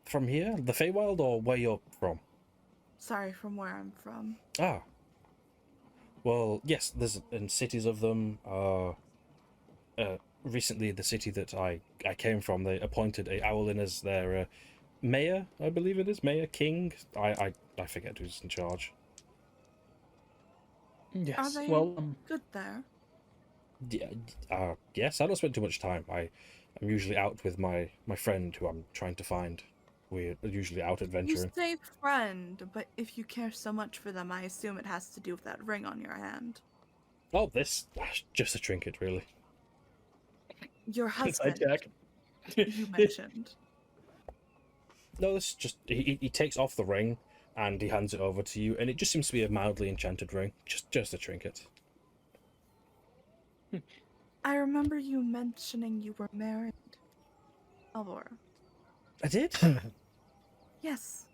From here, the Feywild, or where you're from? Sorry, from where I'm from. Ah. Well, yes, there's in cities of them. Recently, the city that I came from, they appointed a Owlin as their mayor, I believe it is. Mayor, king? I forget who's in charge. Yes. Are they Well, good there? Yeah, yes, I don't spend too much time. I'm usually out with my friend who I'm trying to find. We're usually out You adventuring. say friend, but if you care so much for them, I assume it has to do with that ring on your hand. Oh, this just a trinket, really. Your inside husband, check. you mentioned. No, this is just he takes off the ring and he hands it over to you, and it just seems to be a mildly enchanted ring, just a trinket. I remember you mentioning you were married. Alvor. I did. Yes.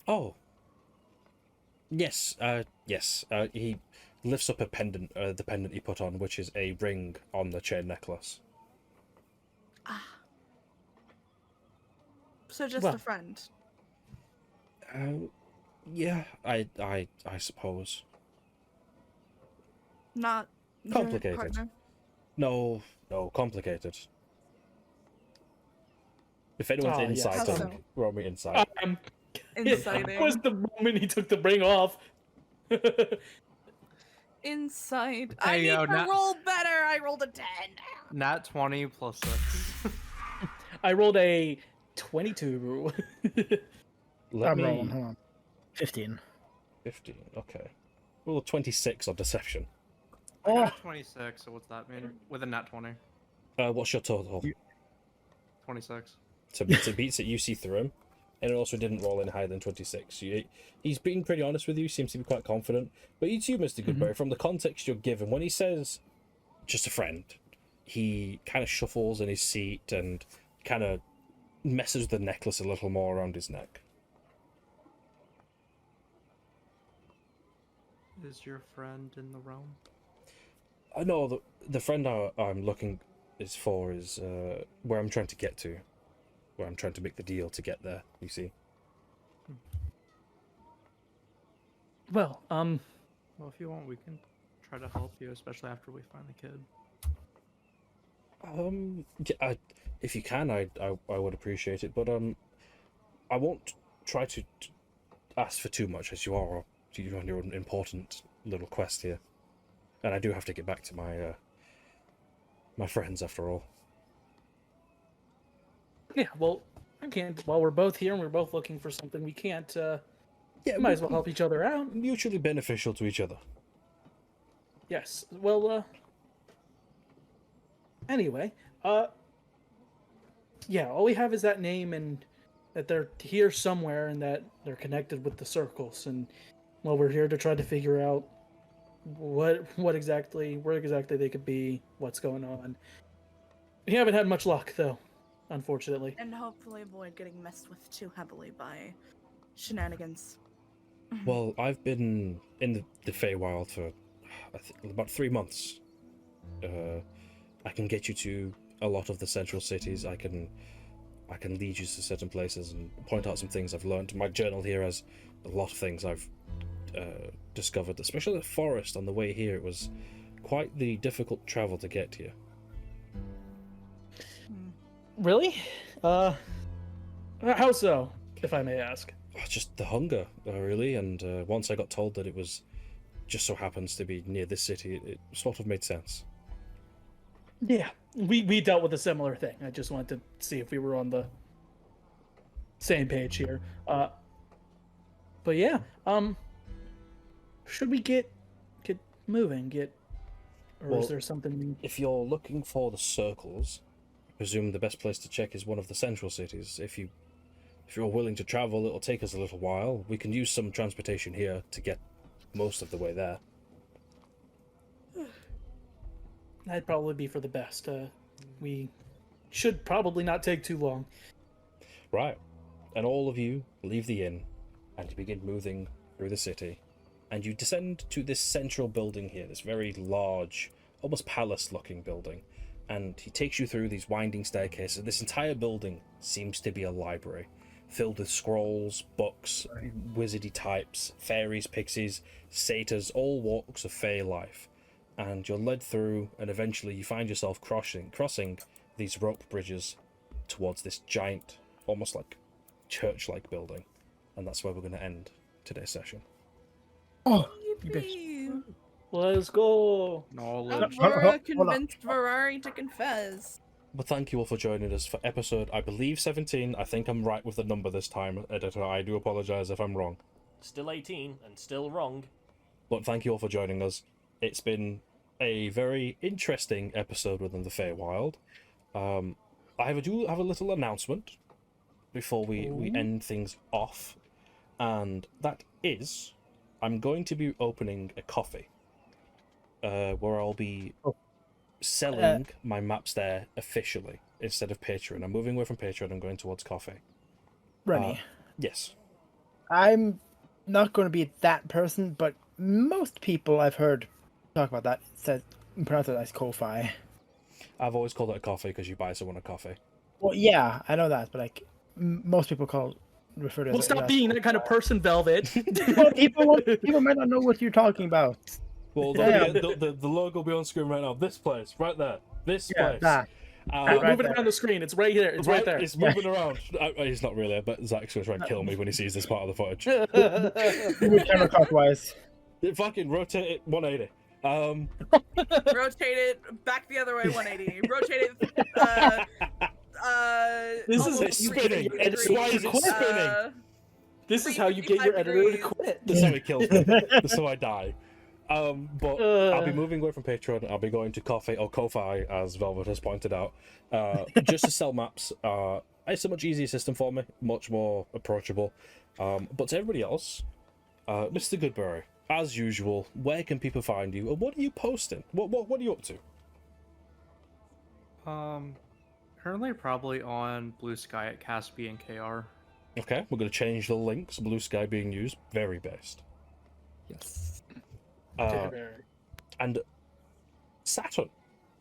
Oh. Yes, yes. He lifts up a pendant, the pendant he put on, which is a ring on the chain necklace. So just Well- a friend. Yeah, I suppose. Not your Complicated. partner. No, complicated. If anyone's Oh, yes. inside, How then so? roll me inside. Inciting. was the moment he took the ring off. Inside. I Hey, need yo, to not- roll better. I rolled a 10. Nat 20 plus 6. I rolled a 22. Let I'm me... rolling. Hold on. 15. 15, okay. Roll a 26 on deception. I Oh, got a 26, so what's that mean? With a nat 20. What's your total? 26. So it beats it, you see through him. And it also didn't roll in higher than 26. He's being pretty honest with you, seems to be quite confident. But you too, Mr. Goodberry, from the context you're given, when he says, just a friend, he kind of shuffles in his seat and kind of messes the necklace a little more around his neck. Is your friend in the realm? I know the friend I'm looking is where I'm trying to get to. Where I'm trying to make the deal to get there, you see. Well, Well, if you want, we can try to help you, especially after we find the kid. Yeah, if you can, I would appreciate it, but I won't try to ask for too much, as you're on your own important little quest here, and I do have to get back to my my friends after all. yeah, well, I can't. While we're both here and we're both looking for something, we can't. Yeah, Might as well help each other out. Mutually beneficial to each other. Yes. Well, anyway, yeah, all we have is that name and that they're here somewhere and that they're connected with the circles. And well, we're here to try to figure out where exactly they could be, what's going on. We haven't had much luck though, unfortunately. And hopefully avoid getting messed with too heavily by shenanigans. Well, I've been in the Feywild for about 3 months. I can get you to a lot of the central cities. I can lead you to certain places and point out some things I've learned. My journal here has a lot of things I've discovered, especially the forest on the way here. It was quite the difficult travel to get here. Really? How so, if I may ask? Just the hunger, really, and once I got told that it was just so happens to be near this city, it sort of made sense. Yeah, we dealt with a similar thing. I just wanted to see if we were on the same page here. But yeah, should we get moving? Or Well, is there something? If you're looking for the circles, I presume the best place to check is one of the central cities. If you're willing to travel, it'll take us a little while. We can use some transportation here to get most of the way there. That'd probably be for the best. We should probably not take too long. Right. And all of you leave the inn and you begin moving through the city. And you descend to this central building here, this very large, almost palace-looking building. And he takes you through these winding staircases. This entire building seems to be a library, filled with scrolls, books, wizardy types, fairies, pixies, satyrs, all walks of fey life. And you're led through, and eventually you find yourself crossing these rope bridges towards this giant, almost like church-like building. And that's where we're going to end today's session. oh, Yippee! Let's go. Knowledge. Aurora hold on. convinced Ferrari to confess. But thank you all for joining us for episode, I believe, 17. I think I'm right with the number this time, editor. I do apologise if I'm wrong. Still 18 and still wrong. But thank you all for joining us. It's been a very interesting episode within the Feywild. I do have a little announcement before we end things off. And that is, I'm going to be opening a coffee. Where I'll be selling my maps there officially instead of Patreon. I'm moving away from Patreon. I'm going towards coffee. Rennie, Yes. I'm not going to be that person, but most people I've heard talk about that says pronounce it as Ko-Fi. I've always called it a coffee because you buy someone a coffee. Well, yeah, I know that, but like most people refer to it Well, as stop being that kind of person, Velvet. Well, people might not know what you're talking about. Well, Yeah. the logo will be on screen right now. This place, right there. This Yeah, place. that. Move Right it there. around the screen. It's right here. It's right there. It's moving around. He's not really, but Zach's going to try and kill me when he sees this part of the footage. Move counterclockwise. Fucking rotate it 180. Rotate it back the other way 180. Rotate it. This is almost It's you spinning. get your It's why is it editor to quit. spinning? This is how you get your 355 editor to degrees. quit. This is how he kills me. This is how I die. But I'll be moving away from Patreon. I'll be going to Coffee or Ko-Fi, as Velvet has pointed out, just to sell maps. It's a much easier system for me, much more approachable. But to everybody else, Mr. Goodberry, as usual, where can people find you, and what are you posting? What are you up to? Currently probably on Blue Sky at Cast BNKR. Okay, we're going to change the links. Blue Sky being used, very based. Yes. And Saturn,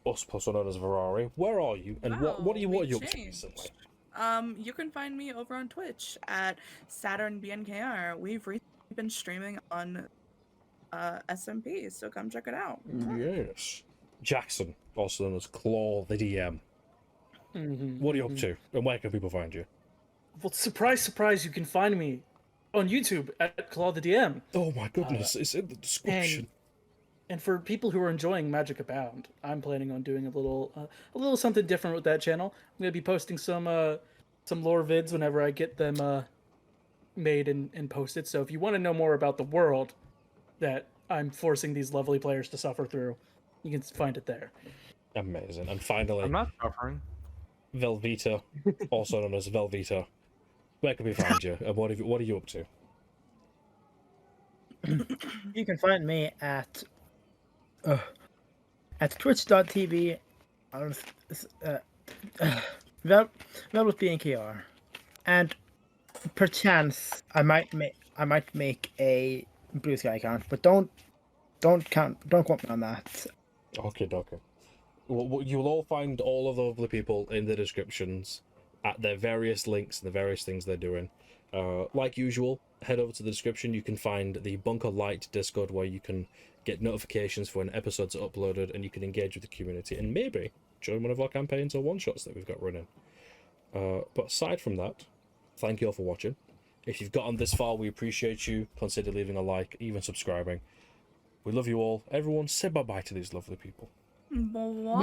also known as Ferrari, where are you, and what are you up to recently? You can find me over on Twitch at Saturn BNKR. We've recently been streaming on SMP, so come check it out. Yes. Jackson, also known as Claw the DM. What are you up to, and where can people find you? Well, surprise, surprise, you can find me on YouTube at Claw the DM. Oh my goodness, it's in the description. And for people who are enjoying Magic Abound, I'm planning on doing a little something different with that channel. I'm gonna be posting some lore vids whenever I get them made and posted. So if you want to know more about the world that I'm forcing these lovely players to suffer through, you can find it there. Amazing. And finally, I'm not suffering. Velveeta, also known as Velveeta. Where can we find you, and what are you up to? You can find me at twitch.tv Velvet BNKR, and perchance I might make a Blue Sky account, but don't quote me on that. Okay. Well, you'll all find all of the lovely people in the descriptions at their various links and the various things they're doing. Like usual, head over to the description. You can find the Bunker Light Discord, where you can get notifications for when episodes are uploaded, and you can engage with the community and maybe join one of our campaigns or one-shots that we've got running. But aside from that, thank you all for watching. If you've gotten this far, we appreciate you. Consider leaving a like, even subscribing. We love you all. Everyone, say bye-bye to these lovely people. Bye.